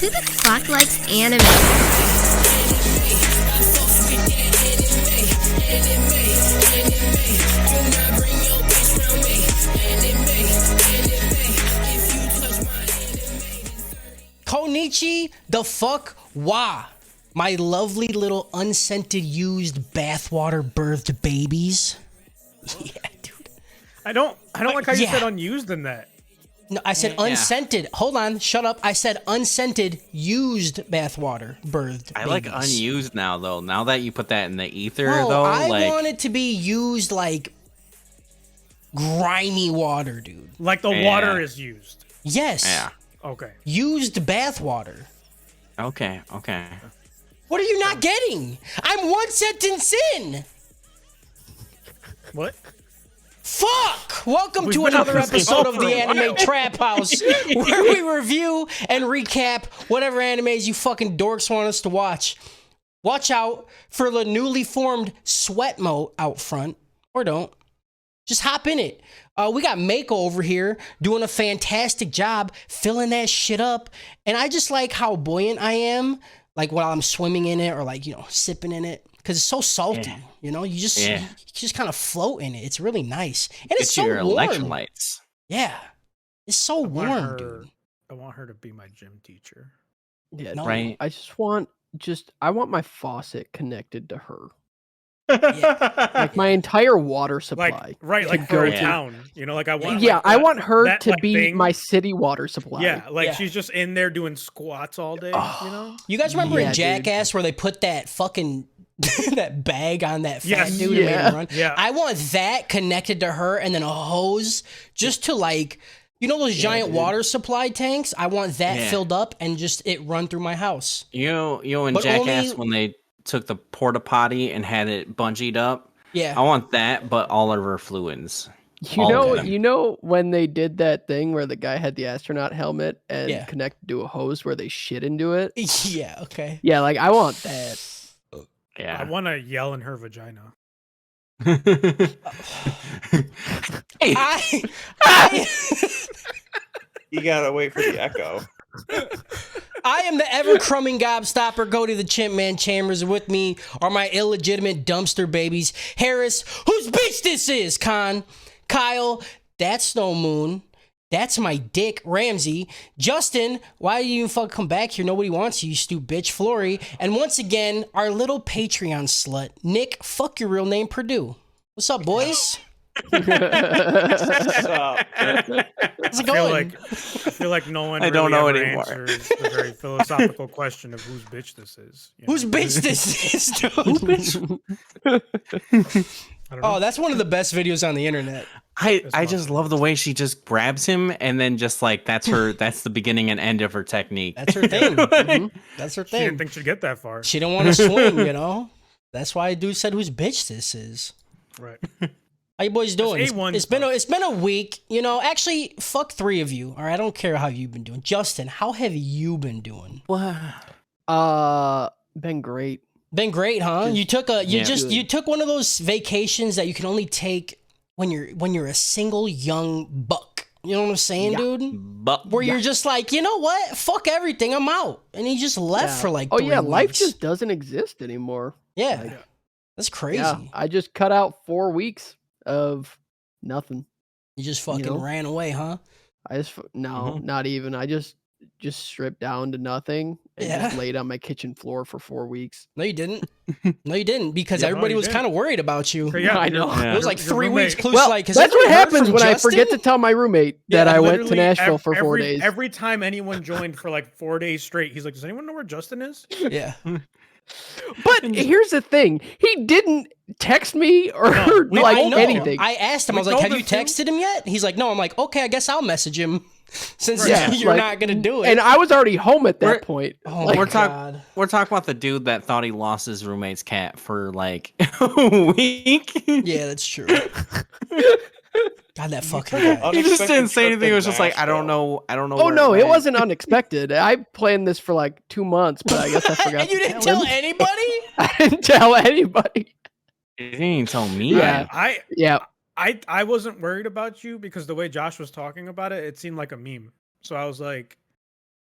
Who the fuck likes anime? Konichi the fuck wa. My lovely little unscented used bathwater birthed babies. Yeah, dude. I don't like how you yeah. said unused in that. No, I said unscented. Hold on, shut up. I said unscented used bathwater birthed I babies. like unused now, though. Now that you put that in the ether, No, though, I like want it to be used like grimy water, dude. Like the water is used. Yes. yeah. Okay. Used bathwater. Okay. What are you not getting? I'm one sentence in. What? Fuck! Welcome We've to been another on this episode show of for the a Anime while. Trap House, where we review and recap whatever animes you fucking dorks want us to watch. Watch out for the newly formed sweat mode out front, or don't. Just hop in it. We got Mako over here doing a fantastic job filling that shit up, and I just like how buoyant I am, like while I'm swimming in it or like sipping in it. Because it's so salty, you just kind of float in it. It's really nice, and it's so your warm. electrolytes. Yeah, it's so warm, dude. I want her to be my gym teacher. Yeah, No. Right. I just want I want my faucet connected to her. Like my entire water supply. like go for a to- town. Like I want. Yeah, like, I that- want her that, to like, be thing. my city water supply. Yeah, like Yeah. she's just in there doing squats all day. You guys remember Yeah, in dude. Jackass where they put that fucking that bag on that fat Yes. dude and made Yeah. him run? Yeah. I want that connected to her and then a hose just to like, those giant water supply tanks? I want that Yeah. filled up and just it run through my house. You know, in But Jackass only- when they took the porta potty and had it bungeed up. Yeah. I want that, but all of her fluids. You All know, of them. you know when they did that thing where the guy had the astronaut helmet and Yeah. connected to a hose where they shit into it? Yeah, okay. Yeah, like I want that. I Yeah. want to yell in her vagina. Hey, I You gotta wait for the echo. I am the ever-crumbing gobstopper, Cody the Chimp Man Chambers. With me are my illegitimate dumpster babies. Harris, whose bitch this is, Con. Kyle, that's Snow Moon. That's my dick, Ramsey. Justin, why did you even fucking come back here? Nobody wants you, you stupid bitch, Flory. And once again, our little Patreon slut, Nick, fuck your real name, Purdue. What's up, boys? What's up? How's it I going? feel like no one. I don't really know ever anymore. Answers the very philosophical question of whose bitch this is. Whose bitch this is, dude? I don't know. Oh, that's one of the best videos on the internet. I just love the way she just grabs him and then just like that's the beginning and end of her technique. That's her thing. Mhm. That's her She didn't thing. think she'd get that far. She don't want to swing, That's why dude said whose bitch this is. Right. How you boys doing? It's A1 It's been a week. Actually, fuck three of you. All right, I don't care how you've been doing. Justin, how have you been doing? Been great. Been great, huh? You took good. took one of those vacations that you can only take when you're a single young buck. You know what I'm saying, Yeah. dude? But Where you're just like, you know what? Fuck everything. I'm out. And he just left for like 3 life weeks. just doesn't exist anymore. Yeah. like- That's crazy. Yeah, I just cut out 4 weeks of nothing. You just fucking know? ran away, huh? I just not even. I just stripped down to nothing and just Yeah. laid on my kitchen floor for 4 weeks. No, you didn't. No, you didn't, because Yeah, no, everybody you was didn't. kind of worried about you. Yeah, I know. Yeah. It was like Your 3 weeks. roommate- Clues Well, like, has that's anybody what heard happens from when I Justin? forget to tell my roommate that I went to Literally Nashville for 4 every, days. Every time anyone joined for like 4 days straight, he's like, "Does anyone know where Justin is?" Yeah. But here's the thing: he didn't text me or No, we like all know. anything. I asked him, I was We like, know have you this too. texted him yet? He's like, no. I'm like, okay, I guess I'll message him since Yeah, you're like- not going to do it. And I was already home at that We're- point. oh, Like, my we're God. We're talking about the dude that thought he lost his roommate's cat for like a week. Yeah, that's true. God, that fucking guy. He just didn't say Unexpected anything. It was just like, I Nashville. don't know. I don't know. Oh where no, it went. wasn't unexpected. I planned this for like 2 months, but I guess I forgot. And you to didn't tell him. anybody? I didn't tell anybody. He didn't even tell me. Yeah. Yeah, I wasn't worried about you because the way Josh was talking about it, it seemed like a meme. So I was like,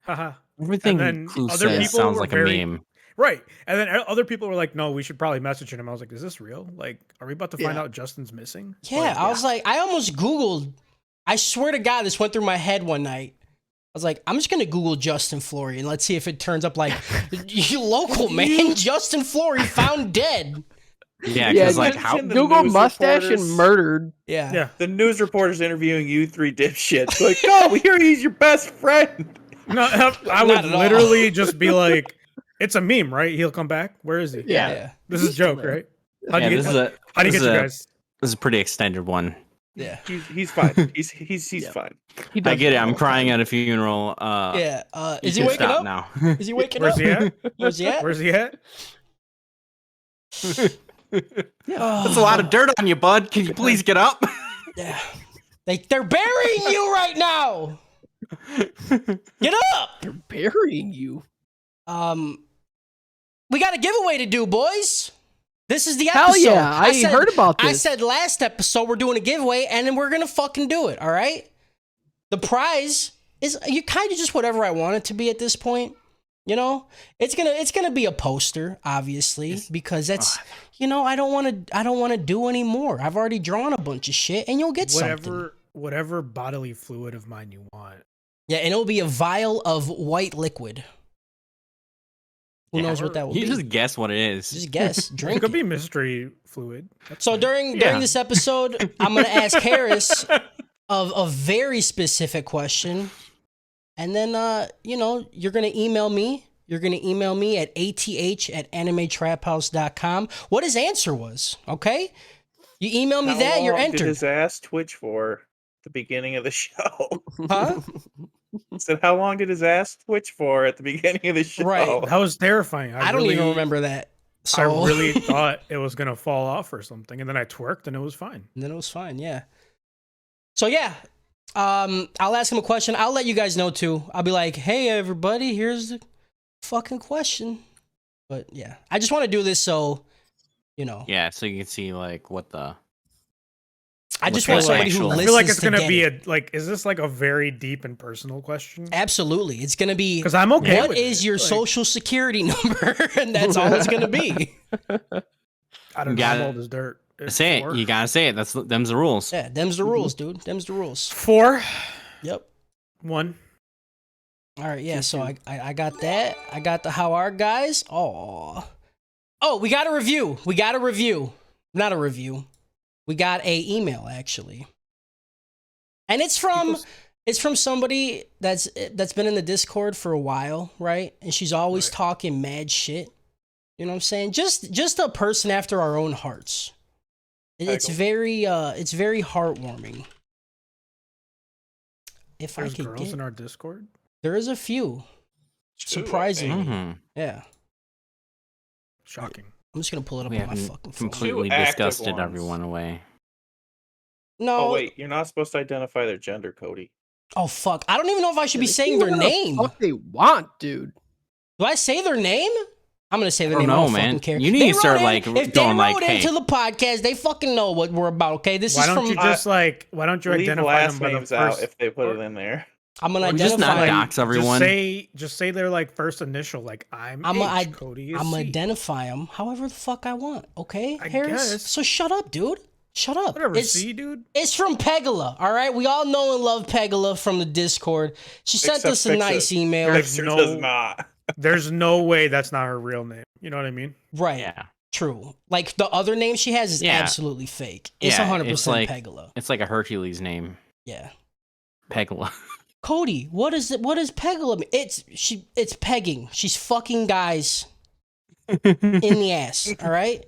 Haha. Everything then Clue other says people sounds were like very- a meme. Right. And then other people were like, no, we should probably message him. I was like, is this real? Like, are we about to find Yeah. out Justin's missing? Yeah, I was like, I almost Googled. I swear to God, this went through my head one night. I was like, I'm just gonna Google Justin Flory and let's see if it turns up like you local man. Justin Flory found dead. Yeah, Yeah, because like just- how The Google news mustache reporters. and murdered. Yeah. Yeah. The news reporters interviewing you three dipshits. Like, oh, we hear he's your best friend. No, I Not would at all. literally just be like, it's a meme, right? He'll come back. Where is he? Yeah. Yeah. This is a He's still joke, there. right? How'd yeah, you this get, is a how'd you this get is you a- guys? this is a pretty extended one. Yeah. He's fine. He's Yeah. fine. He I does get it. all I'm the crying time. at a funeral. Yeah. You Is he can waking stop up? now? Is he waking Where's up? he at? Where's he at? Where's he at? That's a lot of dirt on you, bud. Can you please get up? Yeah. They're burying you right now. Get up. They're burying you. We got a giveaway to do, boys. This is the Hell episode. yeah! I heard about this. I said last episode we're doing a giveaway, and then we're gonna fucking do it. All right. The prize is you kind of just whatever I want it to be at this point. You know, it's gonna be a poster, obviously, because that's I don't want to do any more. I've already drawn a bunch of shit, and you'll get something. Whatever bodily fluid of mine you want. Yeah, and it'll be a vial of white liquid. Who knows what that will You be? just guess what it is. Just guess. It Drink could it. be mystery fluid. That's So fine. during Yeah. this episode, I'm gonna ask Harris of a very specific question, and then you're gonna email me. You're gonna email me at ath@animetraphouse.com. What his answer was, okay? You email me How that, you're long did entered. his ass twitch for at the beginning of the show? Huh? I said, how long did his ass twitch for at the beginning of the show? Right. that was terrifying. I don't really, even remember that. So I really thought it was gonna fall off or something, and then I twerked and it was fine. And then it was fine, yeah. So yeah, I'll ask him a question. I'll let you guys know too. I'll be like, "Hey, everybody, here's the fucking question." But yeah, I just want to do this so, Yeah, so you can see like what the. I just What's want somebody the who actual- I listens feel like it's to gonna get be it. is this like a very deep and personal question? Absolutely, it's gonna be. Because I'm okay. What with is it. your Like, social security number? And that's all it's gonna be. I don't know. Got I'm it. old as dirt. Say it. You gotta say it. Them's the rules. Yeah, them's the rules, dude. Them's the rules. 4, Yep. 1. All right, yeah. So I got that. I got the how are guys. Oh, we got a review. We got a review. Not a review. We got a email actually, and it's from somebody that's been in the Discord for a while, right? And she's always Right. talking mad shit. You know what I'm saying? Just a person after our own hearts. It's very heartwarming. If There's I could girls get, in our Discord. there is a few. Surprisingly. Mhm. Yeah. Shocking. I'm just gonna pull it up We on my haven't fucking phone. completely Two active disgusted ones. everyone away. No. Oh wait, you're not supposed to identify their gender, Cody. Oh fuck. I don't even know if I should be They saying can their do whatever name. the fuck they want, dude. Do I say their name? I'm gonna say their I don't name. I know, don't man. fucking care. You need They to start, wrote in- like, if going, they like, wrote hey. into the podcast, they fucking know what we're about. Okay, this Why is don't from. you just why don't you Leave identify last them by the names out first? if they put it in there. I'm gonna Or just not identify. dox everyone. Just say their like first initial. Like I'm H, Cody is I'm gonna C. identify them however the fuck I want. Okay, I Harris. guess. So shut up, dude. Shut up. Whatever, It's, C, dude. it's from Pegala. All right, we all know and love Pegala from the Discord. She sent Except us a Fix nice It. email. There's Fixer no- does not. There's no way that's not her real name. You know what I mean? Right. Yeah. True. Like the other name she has is Yeah. absolutely fake. It's Yeah, 100% it's like- Pegala. It's like a Hercules name. Yeah. Pegala. Cody, what is it? What does Pegala mean? It's pegging. She's fucking guys in the ass. All right,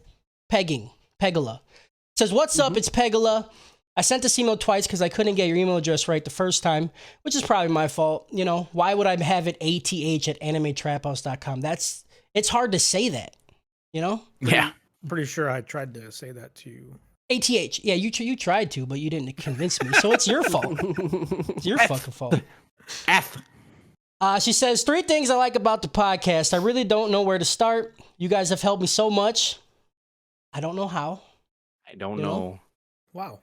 pegging. Pegala says, "What's up? It's Pegala. I sent this email twice because I couldn't get your email address right the first time, which is probably my fault. You know, why would I have it ath@animetraphouse.com? It's hard to say that. You know, Yeah. Pretty sure I tried to say that to you. ATH. Yeah, you tried to, but you didn't convince me. So it's your fault. It's your fucking fault." F. She says, 3 things I like about the podcast. I really don't know where to start. You guys have helped me so much. I don't know how. I don't You know? know. Wow.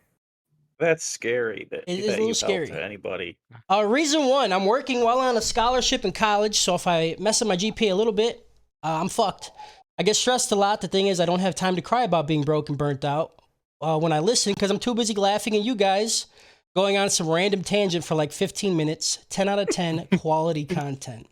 That's scary that, It is a that little you scary. helped anybody. Reason one, I'm working while on a scholarship in college, so if I mess up my GPA a little bit, I'm fucked. I get stressed a lot. The thing is, I don't have time to cry about being broke and burnt out when I listen because I'm too busy laughing at you guys going on some random tangent for like 15 minutes. 10 out of 10 quality content.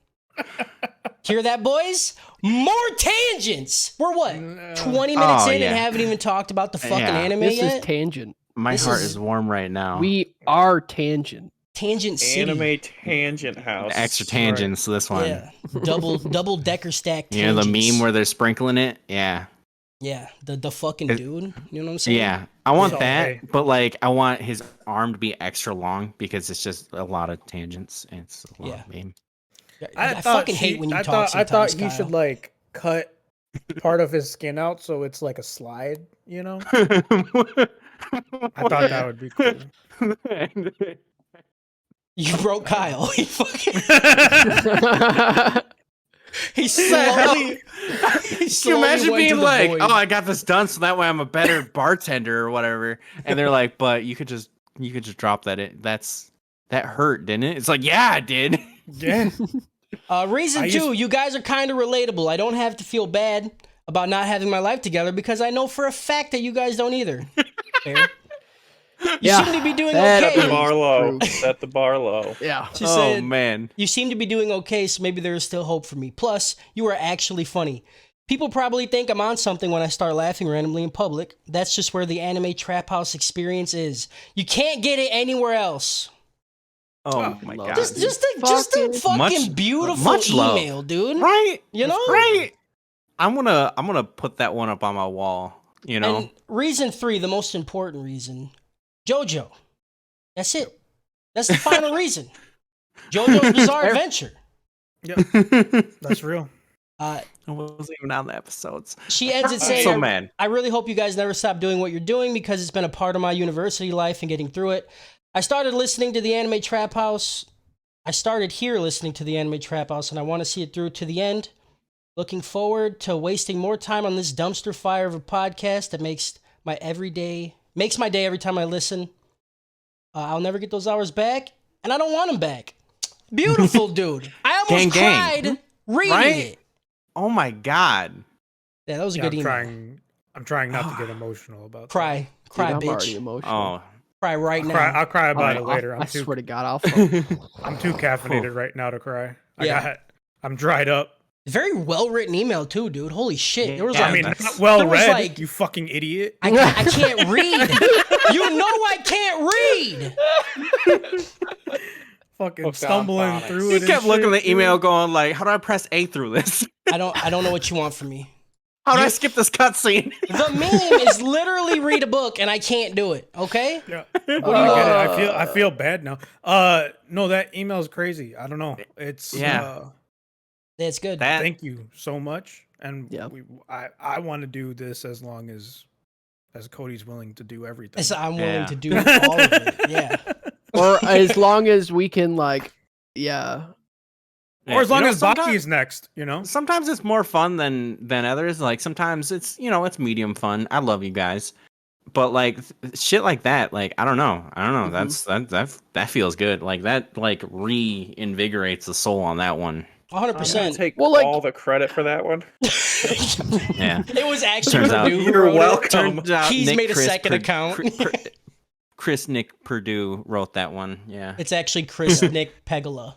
Hear that, boys? More tangents. We're what? 20 minutes in and haven't even talked about the fucking anime This yet? is tangent. My This heart is- is warm right now. We are tangent. Tangent City. Anime tangent house. Extra tangents. This one. Yeah. Double decker stack You know the tangents. meme where they're sprinkling it? Yeah. Yeah, the fucking dude. You know what I'm saying? Yeah. I want So, that, hey. but like I want his arm to be extra long because it's just a lot of tangents. And it's a lot Yeah. of meme. I fucking hate when you talk I thought sometimes, he Kyle. should like cut part of his skin out so it's like a slide, you know? I I thought that would be cool. You broke Kyle. He fucking he Can slowly. you slowly imagine went to being the like, void. "Oh, I got this done, so that way I'm a better bartender or whatever," and they're like, "But you could just drop that. That hurt, didn't it?" It's like, "Yeah, it did." Yeah. Reason I two, you guys are kind of relatable. I don't have to feel bad about not having my life together because I know for a fact that you guys don't either. Fair. You seem to be doing that Set the okay. bar low. True. Set the bar low. Yeah. She Oh said, man. you seem to be doing okay, so maybe there is still hope for me. Plus, you are actually funny. People probably think I'm on something when I start laughing randomly in public. That's just where the anime trap house experience is. You can't get it anywhere else. Oh my love god. Just a fucking Much- beautiful much love. email, dude. Right? You know? Right. I'm gonna put that one up on my wall. You know. And reason three, the most important reason, JoJo. That's it. That's the final reason. JoJo's Bizarre Adventure. That's real. I wasn't even on the episodes. She ends it I'm saying, so mad. I really hope you guys never stop doing what you're doing because it's been a part of my university life and getting through it. I started listening to the Anime Trap House. I started here listening to the Anime Trap House, and I want to see it through to the end. Looking forward to wasting more time on this dumpster fire of a podcast that makes my day every time I listen. I'll never get those hours back, and I don't want them back. Beautiful, dude. I almost Gang. cried reading Right? it. Oh my god. Yeah, that was a Yeah, good email. I'm trying not to get emotional about Cry, Dude, cry, I'm already bitch. emotional. Oh. Cry right now. I'll cry about it I'll- later. I swear to God, I'll. I'm too caffeinated right now to cry. Yeah. I'm dried up. Very well written email too, dude. Holy shit. There was Yeah, I mean, that's- not well there was read. like- You fucking idiot. I can't read. You know I can't read. Fucking Hooked on stumbling phonics. through He it. kept and looking at shit, the email dude. going like, how do I press A through this? I don't know what you want from me. How do I skip this cutscene? The meme is literally read a book and I can't do it. Okay? Yeah. I get it. I feel bad now. No, that email is crazy. I don't know. It's Yeah. That's good. That thank you so much. And Yeah. I want to do this as long as Cody's willing to do everything. As I'm willing Yeah. to do all of it. Yeah. Or as long as we can, like, yeah. Or as long as sometimes, Baki's next, you know? sometimes it's more fun than others. Like sometimes it's it's medium fun. I love you guys, but like shit like that, like I don't know. Mhm. That feels good. Like that reinvigorates the soul on that one. 100%. Take Well, like- all the credit for that one. Yeah. It was actually Turns out- Purdue who You're wrote it. welcome. Turns out He's Nick made a Chris second Pur- account. Chris Nick Purdue wrote that one. Yeah. It's actually Chris Nick Pegula.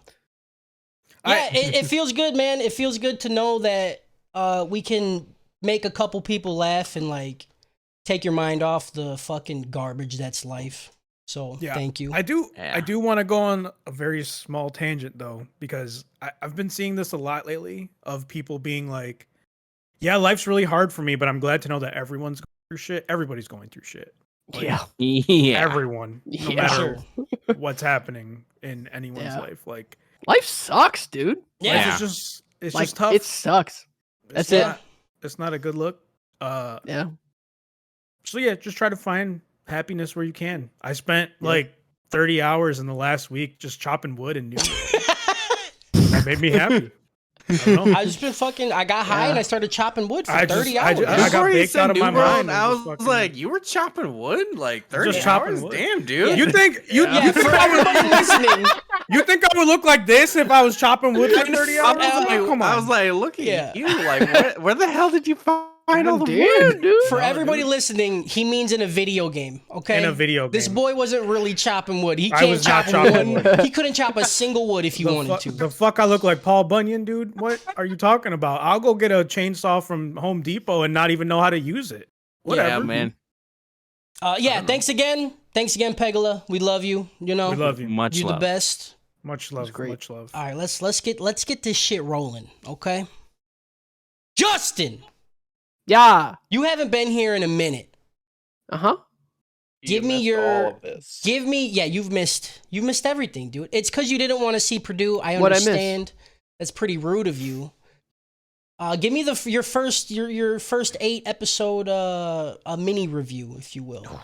Yeah, it feels good, man. It feels good to know that we can make a couple people laugh and like take your mind off the fucking garbage that's life. So Yeah. thank you. I do Yeah. want to go on a very small tangent though, because I've been seeing this a lot lately of people being like, yeah, life's really hard for me, but I'm glad to know that everyone's going through shit. Everybody's going through shit. Like, Yeah. Yeah. Everyone, no Yeah. matter Sure. what's happening in anyone's Yeah. life. Like, Life sucks, dude. Yeah. life is just, it's Like, just tough. it sucks. It's That's it. not- It's not a good look. Yeah. So yeah, just try to find happiness where you can. I spent like 30 hours in the last week just chopping wood in New York. That made me happy. I don't know. I just been fucking. I got high and I started chopping wood for 30 hours. I got Before you baked said out of New my World, mind. I and was just fucking- like, you were chopping wood like 30 Just chopping hours? wood. Damn, dude. You think you Yeah, for everybody listening. you think I would look like this if I was chopping wood for 30 I hours? was like, Come on. I was like, look at Yeah. you. Like, where the hell did you find all the Damn, wood? dude. For No, everybody dude. listening, he means in a video game. Okay, In a video This game. boy wasn't really chopping wood. He I can't was not chop chopping wood. wood. He couldn't chop a single wood if he wanted to. The fuck I look like Paul Bunyan, dude? What are you talking about? I'll go get a chainsaw from Home Depot and not even know how to use it. Whatever. Yeah, man. Yeah. Thanks again, Pegola. We love you. You know, We love you. Much you're love. the best. Much love. great. Much love. All right, let's get this shit rolling. Okay, Justin, Yeah. you haven't been here in a minute. Uh-huh. Give You me missed your- all of this. Yeah, you've missed everything, dude. It's because you didn't want to see Purdue. I What'd I miss? understand. That's pretty rude of you. Give me your first 8 episode a mini review, if you will.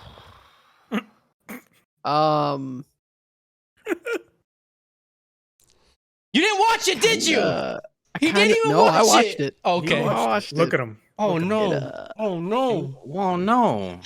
You didn't watch it, did you? He didn't even no, watch I watched it. Okay. I watched Look it. at him. Oh Look at him. no. It, Oh no. Well, no.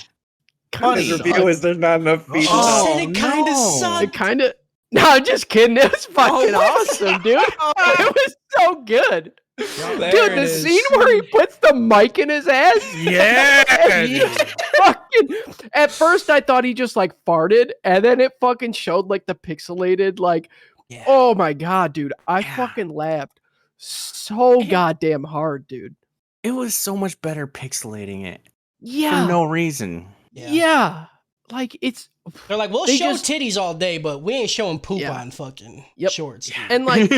kinda His sucked. review is there's not enough feet. She Oh, said it kind of no. sucked. It kind of. No, I'm just kidding. It was fucking awesome, dude. It was so good. There Dude, it the is. scene where he puts the mic in his ass. Yeah. Yeah. Fucking. At first, I thought he just like farted, and then it fucking showed like the pixelated, like, Yeah. oh my god, dude. I Yeah. fucking laughed so goddamn hard, dude. It was so much better pixelating it Yeah. for no reason. Yeah. Like it's They're like, we'll They show just- titties all day, but we ain't showing poop Yeah. on fucking Yep. shorts. dude. and like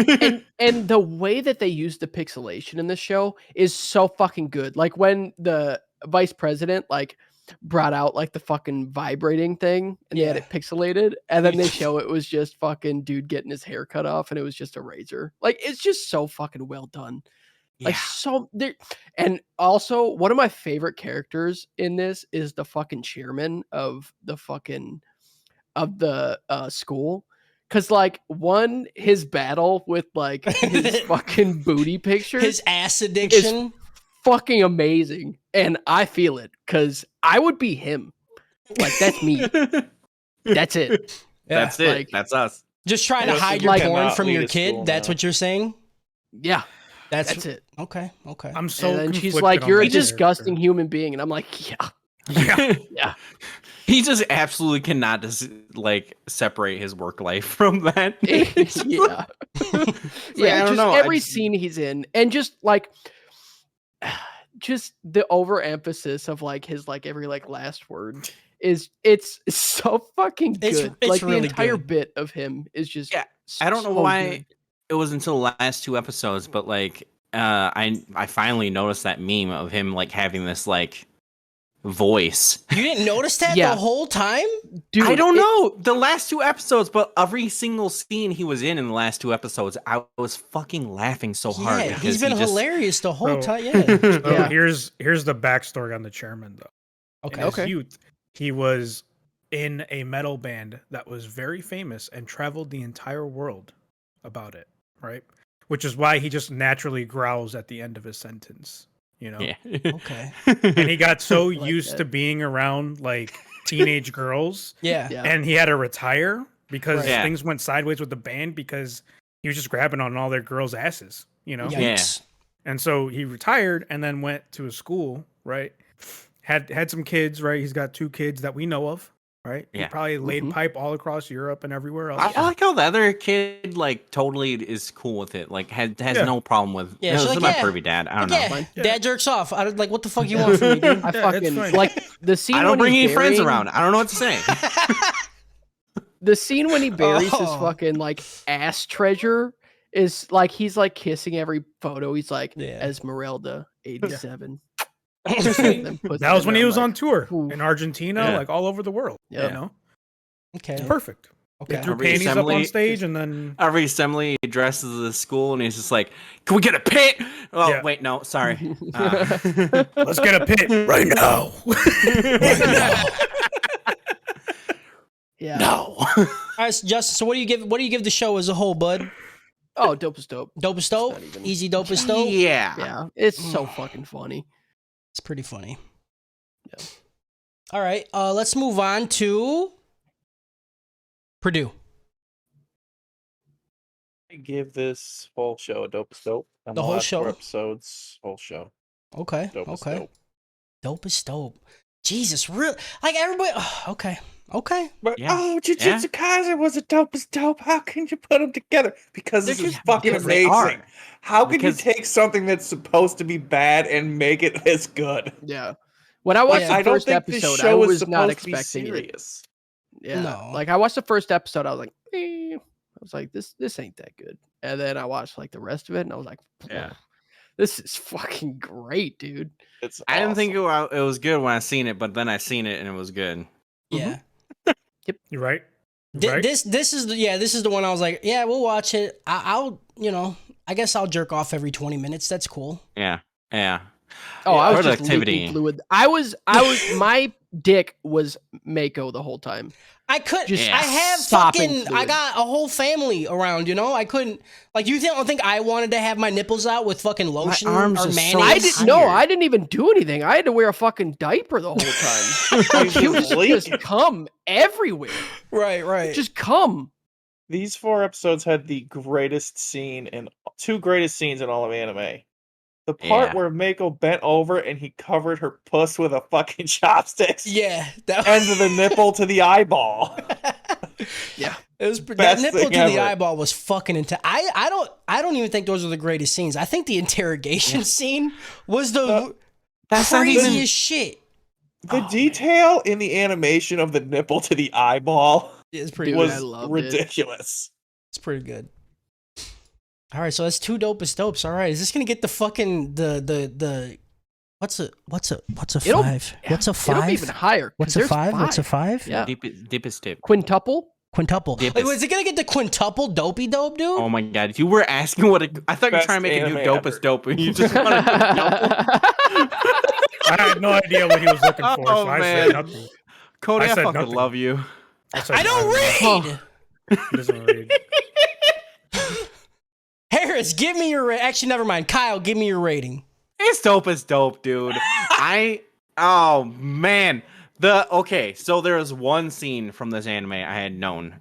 and the way that they use the pixelation in this show is so fucking good. Like when the vice president like brought out like the fucking vibrating thing and they had Yeah. it pixelated, and then they show it was just fucking dude getting his hair cut off and it was just a razor. Like it's just so fucking well done. Like so there, and also one of my favorite characters in this is the fucking chairman of the fucking school. Cause like one, his battle with like his fucking booty pictures His ass addiction. fucking amazing. And I feel it because I would be him. Like that's me. That's it. That's it. like- That's us. Just trying to Innocent hide your like- porn cannot from lead your a kid. school That's now. what you're saying? Yeah. That's it. Okay. I'm so. And then she's conflicted like, on "You're a that character. disgusting human being," and I'm like, "Yeah, yeah." He just absolutely cannot just like separate his work life from that. yeah, I yeah. don't Just know, I every just- scene he's in, and just like, just the overemphasis of like his like every like last word it's so fucking good. It's like really the entire good. bit of him is just. Yeah, I don't know so why good. it was until the last 2 episodes, but like I finally noticed that meme of him like having this like voice. You didn't notice that Yeah. the whole time? Dude, I don't it- know the last 2 episodes, but every single scene he was in the last 2 episodes, I was fucking laughing so hard. Yeah, because he's been he just- hilarious the whole So- time. Yeah. So Yeah. here's the backstory on the chairman though. Okay. In his Okay. youth, he was in a metal band that was very famous and traveled the entire world about it, right? Which is why he just naturally growls at the end of his sentence, you know? Yeah. Okay. And he got so Like used that. to being around like teenage girls Yeah. Yeah. and he had to retire because Right. Yeah. things went sideways with the band because he was just grabbing on all their girls' asses, you know? Yeah. Yikes. And so he retired and then went to a school, right? Had some kids, right? He's got 2 kids that we know of, right? He Yeah. probably laid Mhm. pipe all across Europe and everywhere else. I like how the other kid like totally is cool with it. Like has Yeah. no problem with. Yeah, Yeah, she's this is like, my yeah. pervy dad. I don't know. Yeah. Fine. Dad jerks off. I don't like what the fuck you want from me, dude? I Yeah, it's fucking fine. like the scene. I don't when bring he's any friends burying- around. I don't know what to say. The scene when he buries his Oh. fucking like ass treasure is like he's like kissing every photo. He's like Yeah. Esmeralda 87. That was when he was on tour Ooh. in Argentina, Yeah. like all over the world. Yeah. You know? Okay. It's perfect. He Okay. threw Every panties up on assembly- stage and then Every assembly he dresses the school and he's just like, "Can we get a pit?" Oh Yeah. wait, no, sorry. let's get a pit right now. Yeah. No. All right, so Justin. So what do you give the show as a whole, bud? Oh, dope is dope. Dope is dope. not even- Easy dope is dope. Yeah. Yeah, it's so fucking funny. It's pretty funny. Yeah. All right. Let's move on to Purdue. I give this whole show a dope is dope. And The whole last 4 show? episodes, whole show. Okay. Dope is okay. dope. Dope is dope. Jesus, real like everybody. Okay. Okay. But Yeah. oh, Jujutsu Kaisen was a dope as dope. How can you put them together? Because They're this is just fucking different. They are. amazing. How can Because- you take something that's supposed to be bad and make it this good? Yeah. When I watched Yeah. the I don't first think this episode, show I was was not supposed to be expecting it. serious. Yeah. No. Like I watched the first episode, I was like, I was like, this ain't that good. And then I watched like the rest of it, and I was like, Yeah. this is fucking great, dude. It's I didn't think awesome. it was good when I seen it, but then I seen it and it was good. Yeah. You're right. You're right. This is the one I was like, yeah, we'll watch it. I'll I guess I'll jerk off every 20 minutes. That's cool. Yeah. Yeah. Oh, I was just Productivity. leaking fluid. I was my dick was Mako the whole time. I could. Just I have sopping fucking. I fluid. got a whole family around. I couldn't. Like you don't think I wanted to have my nipples out with fucking lotion arms or are so mayonnaise? I didn't know. tired. I didn't even do anything. I had to wear a fucking diaper the whole time. Like, she was just cum everywhere. Right. Just cum. These 4 episodes had the greatest scene and 2 greatest scenes in all of anime. The part Yeah. where Mako bent over and he covered her puss with a fucking chopsticks. Yeah. That And the nipple to the eyeball. Yeah. It was that Best nipple thing to the ever. eyeball was fucking intense. I don't even think those are the greatest scenes. I think the interrogation scene was the That's not craziest even. shit. The detail in the animation of the nipple to the eyeball It's pretty Dude, good. I was loved it. ridiculous. It's pretty good. All right, so that's 2 dopest dopes. All right, is this gonna get the fucking the what's a It'll- 5? yeah, What's a It'll be 5? even higher. 'cause What's a there's 5? What's a 5? Yeah. Deepest tip. Quintuple? Quintuple. Dopest. Wait, was it gonna get the quintuple dopey dope, dude? Oh my god! If you were asking what I thought you were Best trying to make a new anime dopest ever. dope, and you just wanted to double. I had no idea what he was looking for, Oh, so I man. said nothing. Cody, I I said fucking nothing. love you. said I don't nothing. read. He doesn't read. Harris, give me your actually never mind. Kyle, give me your rating. It's dope as dope, dude. Oh man. So there was one scene from this anime I had known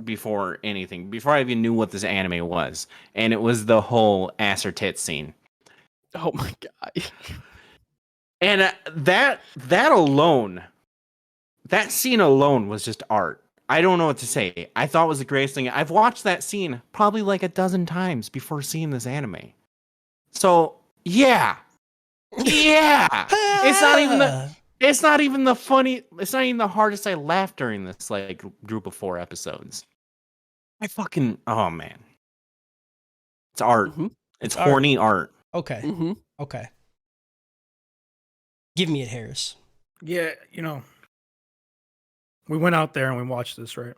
before anything, before I even knew what this anime was, and it was the whole ass or tit scene. Oh my god. And that alone, that scene alone was just art. I don't know what to say. I thought it was the greatest thing. I've watched that scene probably like a dozen times before seeing this anime. So yeah. It's not even the hardest I laughed during this like group of 4 episodes. Oh man. It's art. Mhm. It's art. horny art. Okay. Mm-hmm. Okay. Give me it, Harris. Yeah, we went out there and we watched this, right?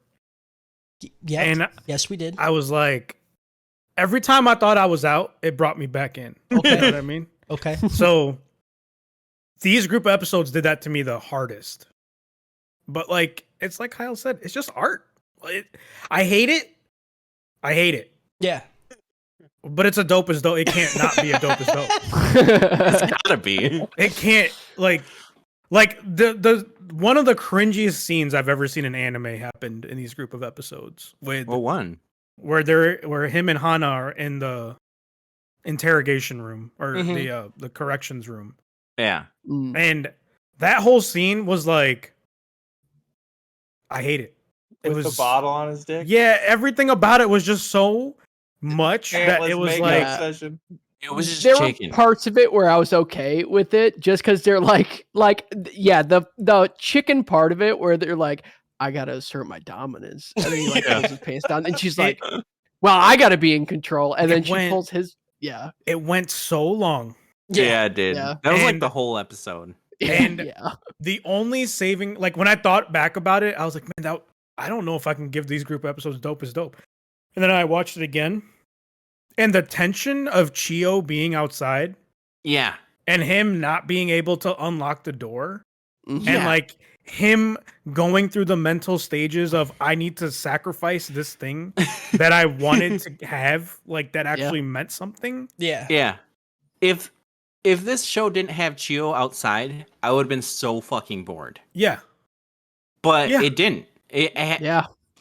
Yeah. And Yes, we did. I was like, every time I thought I was out, it brought me back in. Okay. You know what I mean? Okay. So these group of episodes did that to me the hardest. But like, it's like Kyle said, it's just art. I hate it. Yeah. But it's a dope as dope. It can't not be a dope as dope. It's gotta be. It can't like the one of the cringiest scenes I've ever seen in anime happened in these group of episodes with Well, one. where him and Hana are in the interrogation room or Mhm. the corrections room. Yeah. Mm. And that whole scene was like, I hate it. It With was the bottle on his dick. Yeah, everything about it was just so much that Pantless it was makeup like, session. It was just There chicken. were parts of it where I was okay with it, just because they're the chicken part of it where they're like, I gotta assert my dominance, and then he like Yeah. pulls his pants down, and she's like, well, I gotta be in control, and then It she went- pulls his it went so long. Yeah, it did. Yeah. That was like And- the whole episode. And- yeah. The only saving, like when I thought back about it, I was like, man, I don't know if I can give these group episodes dope as dope. And then I watched it again, and the tension of Chio being outside Yeah. and him not being able to unlock the door, Mhm. and like him going through the mental stages of I need to sacrifice this thing that I wanted to have, like that actually meant something. Yeah. Yeah. If this show didn't have Chio outside, I would have been so fucking bored. Yeah. But Yeah. it didn't.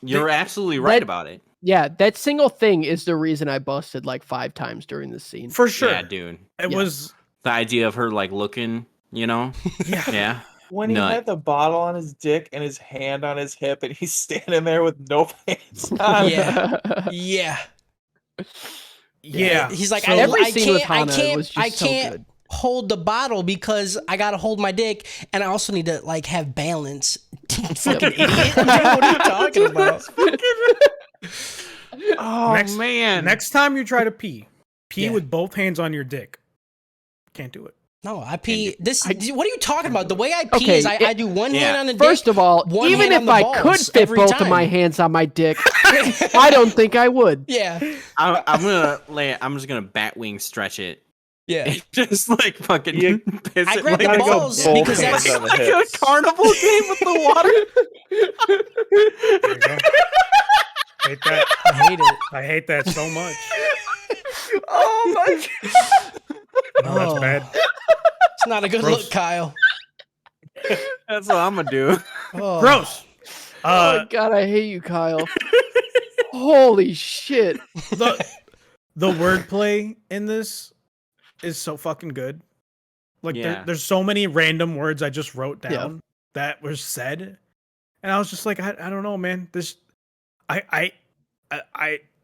You're absolutely right about it. Yeah, that single thing is the reason I busted like 5 times during the scene. For sure. Yeah, dude. It was The idea of her like looking, you know? yeah. Yeah. When he had the bottle on his dick and his hand on his hip, and he's standing there with no pants on. Yeah. Yeah. He's like, So- Every I scene with can't, Hana was just I so can't good. hold the bottle because I gotta hold my dick, and I also need to like have balance. Fucking idiot! What are you talking about? Oh man. Next time you try to pee Yeah. with both hands on your dick. Can't do it. No, I pee. What are you talking about? The way I pee Okay, is I do one hand on the dick. First of all, one even hand on if the I balls could fit every both of time. my hands on my dick, I don't think I would. Yeah. I'm gonna I'm just gonna batwing stretch it. Yeah. Just like fucking You- piss I it grab like the gotta go balls both because hands that's on the like a hips. carnival game with the water. There you go. Hate that. I hate it. I hate that so much. Oh my No, that's Oh. bad. It's not a good Gross. look, Kyle. That's what I'm gonna do. Oh. Gross. Oh my god, I hate you, Kyle. Holy shit. The wordplay in this is so fucking good. Like Yeah. there's so many random words I just wrote down Yeah. that were said, and I was just like, I don't know, man. This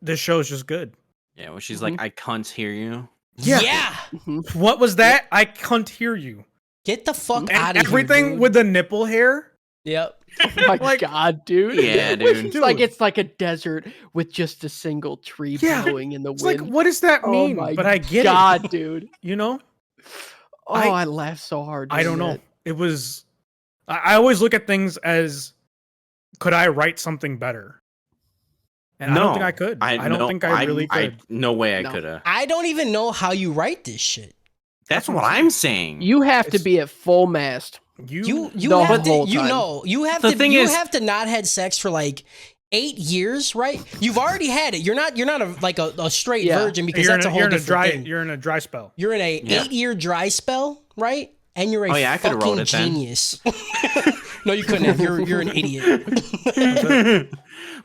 this show's just good. Yeah, when she's like, I can't hear you. Yeah. Yeah. Mhm. What was that? I can't hear you. Get the fuck And out of here. everything dude. with the nipple hair. Yep. Oh my Like- god, dude. Yeah, dude. It's like a desert with just a single tree Yeah. blowing in the It's wind. like, what does that Oh mean? my But I get god, it. dude. You know? Oh, I- I laughed so hard. I don't during know. that. It was. I always look at things as, could I write something better? And I don't think I could. I don't think I really could. No way I No. could have. I don't even know how you write this shit. That's what I'm saying. You have to It's- be at full mast. You The have to whole you time. know you have The to thing you is- have to not had sex for like 8 years, right? You've already had it. You're not a straight Yeah. virgin because You're that's in a whole you're in a different dry. thing. You're in a dry spell. You're in a Yeah. 8-year dry spell, right? And you're a Oh, yeah, I could've fucking wrote it then. genius. No, you couldn't have. You're an idiot.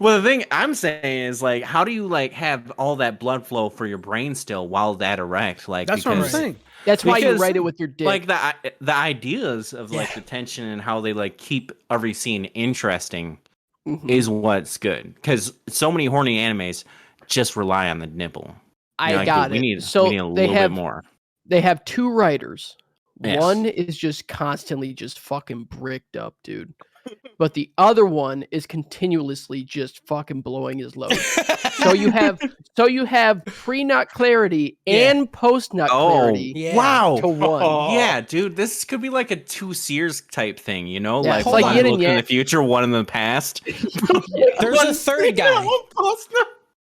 Well, the thing I'm saying is like, how do you like have all that blood flow for your brain still while that erect? Like, That's what I'm because, saying. That's why you Because, write it with your dick. Like the ideas of like Yeah. the tension and how they like keep every scene interesting Mhm. is what's good. Because so many horny animes just rely on the nipple. I You're like, got dude, it. we need a They little bit have more. they have 2 writers. Yes. One is just constantly just fucking bricked up, dude. But the other one is continuously just fucking blowing his load. So you have pre-nut clarity Yeah. and post-nut Oh, clarity Yeah. wow. to one. Oh. Yeah, dude, this could be like a 2 seers type thing, you know? Yeah, like it's one like yin and look in yang. the future, one in the past. There's a third guy.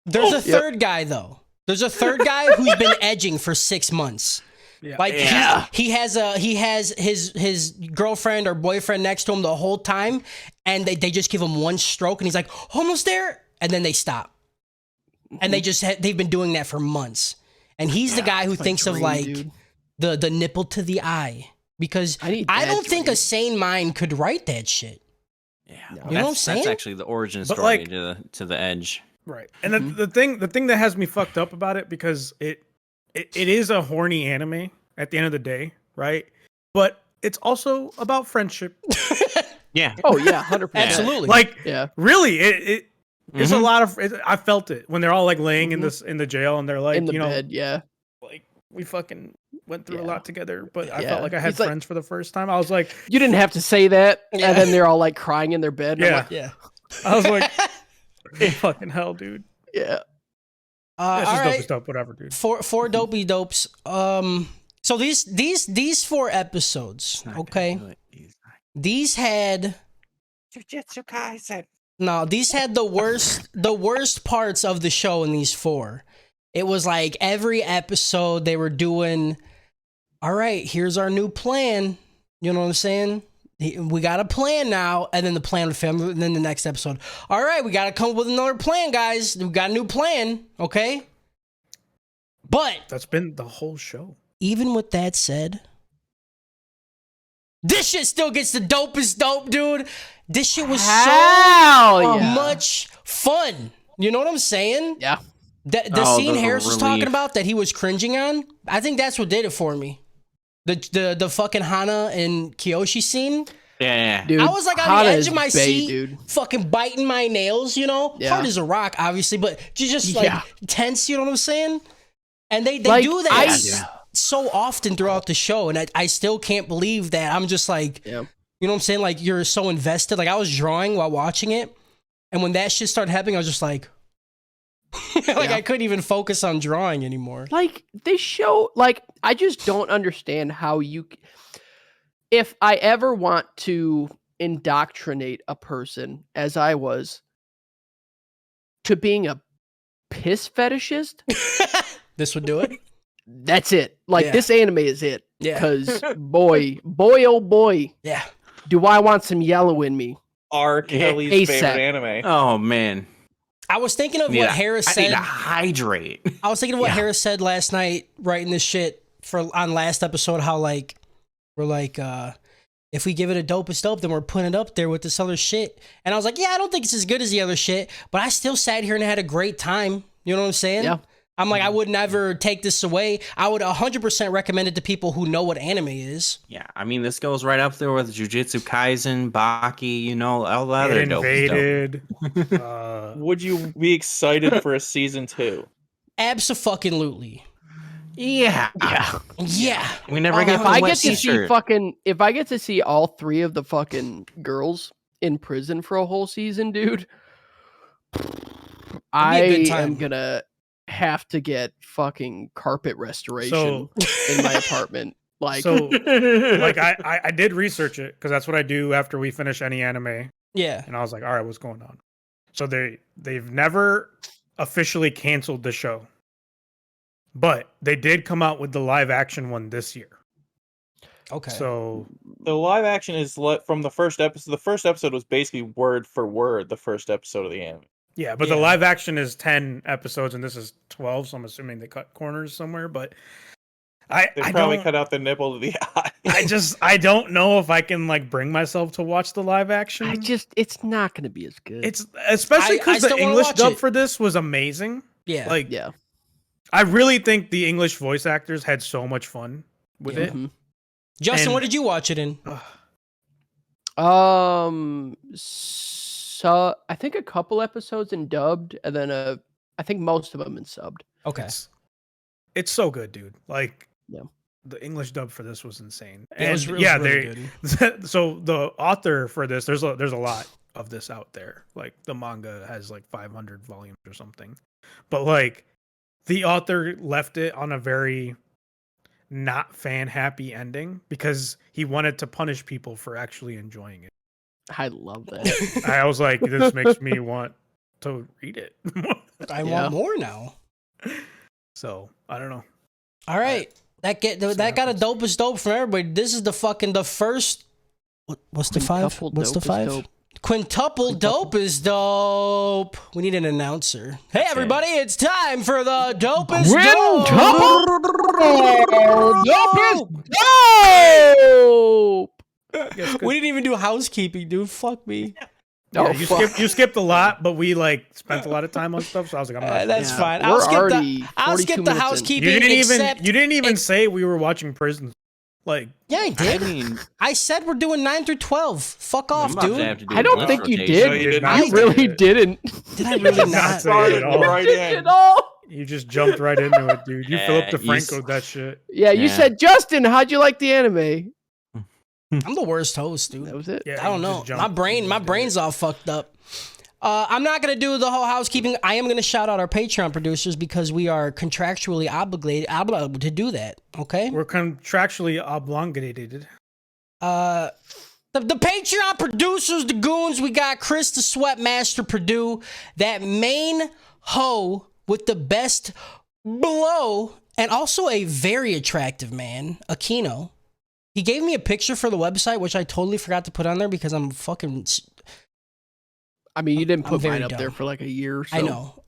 There's a third guy though. There's a third guy who's been edging for 6 months. Yeah. Like Yeah. he has his girlfriend or boyfriend next to him the whole time, and they just give him one stroke, and he's like almost there, and then they stop, and they've been doing that for months, and he's the guy who It's my thinks of dream, like dude. the nipple to the eye because I need I that don't think dream. a sane mind could write that shit. Yeah, You know what I'm that's saying? actually the origin But, story like- to the edge. Right. And the thing that has me fucked up about it, because it is a horny anime at the end of the day, right? But it's also about friendship. Yeah. Oh yeah, 100%. Absolutely. Like Yeah. really, it's a Mhm. lot of. I felt it when they're all like laying in the jail, and they're like, In the you know, bed, yeah. like we fucking went through a Yeah. lot together. But I Yeah. felt like I had He's like- friends for the first time. I was like, You didn't have to say that. Yeah. And then they're all like crying in their bed. And I'm Yeah. like, yeah. I was like, fucking hell, dude. yeah. That's All just dope right. as dope. Whatever, dude. Four dopey dopes. So these 4 episodes, okay? These had Jujutsu Kaisen. no, these had the worst parts of the show in these 4. It was like every episode they were doing, all right, here's our new plan. You know what I'm saying? We got a plan now, and then the plan would fail, and then the next episode. All right, we got to come up with another plan, guys. We got a new plan, okay? But That's been the whole show. even with that said, this shit still gets the dopest dope, dude. This shit was Hell so yeah. much fun. You know what I'm saying? Yeah. The Oh, scene the Harris was talking relief. about that he was cringing on, I think that's what did it for me. The fucking Hana and Kyoshi scene. Yeah. Dude, I was like on Hana the edge is of my bae, seat, dude. fucking biting my nails, you know? Yeah. Hard as a rock, obviously, but just like Yeah. tense, you know what I'm saying? And they Like, do that I- so often throughout the show, and I still can't believe that. I'm just like, Yeah. you know what I'm saying? Like, you're so invested. Like, I was drawing while watching it, and when that shit started happening, I was just like, like, Yeah. I couldn't even focus on drawing anymore. Like, they show, like, I just don't understand how you, if I ever want to indoctrinate a person, as I was, to being a piss fetishist, This would do it? that's it. Like, Yeah. this anime is it. Yeah. Because, boy, oh boy, Yeah. do I want some yellow in me. R. Kelly's ASAP. favorite anime. Oh man. I was thinking of I need what to- Harris I said. need to hydrate. I was thinking of what Yeah. Harris said last night, writing this shit on last episode. How like we're like, if we give it a dopest dope, then we're putting it up there with this other shit. And I was like, yeah, I don't think it's as good as the other shit, but I still sat here and had a great time. You know what I'm saying? Yeah. I'm like, I would never take this away. I would 100% recommend it to people who know what anime is. Yeah, I mean this goes right up there with Jujutsu Kaisen, Baki, you know, all the other dope stuff. Invaded. Would you be excited for a season 2? Abso-fucking-lutely. Yeah. Yeah. We never Oh, got If the I wet get to see t-shirt. fucking, if I get to see all three of the fucking girls in prison for a whole season, dude, I a good time. am gonna have to get fucking carpet restoration in my apartment. Like, So, like, I did research it because that's what I do after we finish any anime, Yeah. and I was like, all right, what's going on? So they've never officially canceled the show, but they did come out with the live action one this year. Okay. So The live action is from the first episode. The first episode was basically word for word the first episode of the anime. yeah, but Yeah. the live action is 10 episodes, and this is 12. So I'm assuming they cut corners somewhere. But They I probably don't, cut out the nipple to the eye. I don't know if I can like bring myself to watch the live action. it's not gonna be as good. It's especially I because the still wanna English watch dub it. for this was amazing. yeah. Like, yeah. I really think the English voice actors had so much fun with Yeah. it. Mhm. Justin, and- what did you watch it in? So I think a couple episodes in dubbed, and then I think most of them in subbed. Okay. It's so good, dude. Like, Yeah. the English dub for this was insane. It was, And it was really good. so the author for this, there's a lot of this out there. Like, the manga has like 500 volumes or something, but like the author left it on a very not fan happy ending because he wanted to punish people for actually enjoying it. I love that. I was like, this makes me want to read it. I Yeah. want more now. So I don't know. All right. That got a dopest dope from everybody. This is the first. What's the five? Quintuple What's the dope is five? dope. Quintuple dope is dope. We need an announcer. Hey everybody, it's time for the dopest Dope! We didn't even do housekeeping, dude. Fuck me. Yeah, Oh, you skipped a lot, but we like spent a lot of time on stuff. So I was like, I'm not. That's Yeah, fine. we're I'll skip already the. I'll 42 skip the minutes in. housekeeping. you except, didn't even say we were watching Prison. Like, Yeah, I I did. mean, I said we're doing 9 through 12. Fuck I'm off, about to dude. have to do I don't a think you rotation. did. No, you did not You say really it. didn't. Did I really not not? say it at all. Right in. At all. You just jumped right into it, dude. You Yeah, Philip you DeFranco'd that shit. Yeah, you Yeah. said, Justin, how'd you like the anime? I'm the worst host, dude. That was it. Yeah, I don't you know. just jumped. My You just did brain's it. all fucked up. I'm not gonna do the whole housekeeping. I am gonna shout out our Patreon producers because we are contractually obligated to do that. Okay. We're contractually obligated. The Patreon producers, the goons. We got Chris the Sweatmaster Purdue, that main hoe with the best blow, and also a very attractive man, Aquino. He gave me a picture for the website, which I totally forgot to put on there because I'm fucking. I mean, you didn't I'm put very mine up there dumb. for like a year or so.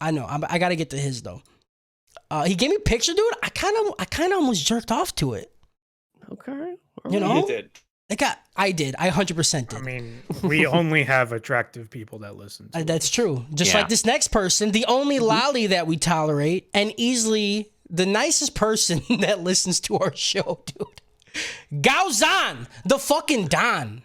I know. I got to get to his though. He gave me a picture, dude. I kind of almost jerked off to it. Okay. You know? You did. I did. I 100% did. I mean, we only have attractive people that listen. To That's true. Just Yeah. like this next person, the only lolly that we tolerate, and easily the nicest person that listens to our show, dude. Gaozan, the fucking Don.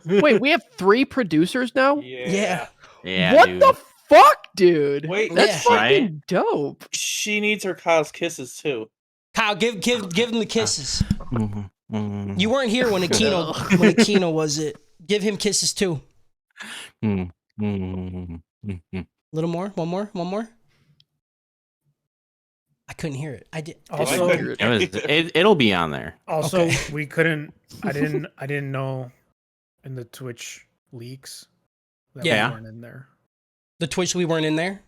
Wait, we have 3 producers now? Yeah. Yeah, What dude. the fuck, dude? Wait, That's Yeah. fucking dope. she needs her Kyle's kisses too. Kyle, give him the kisses. Mhm, mhm, You weren't here when Aquino was it. Give him kisses too. mhm, mhm, mhm. A little more. One more. I couldn't hear it. I did. Also, It'll be on there. also, Okay. we couldn't. I didn't know in the Twitch leaks that Yeah. we weren't in there. The Twitch, we weren't in there.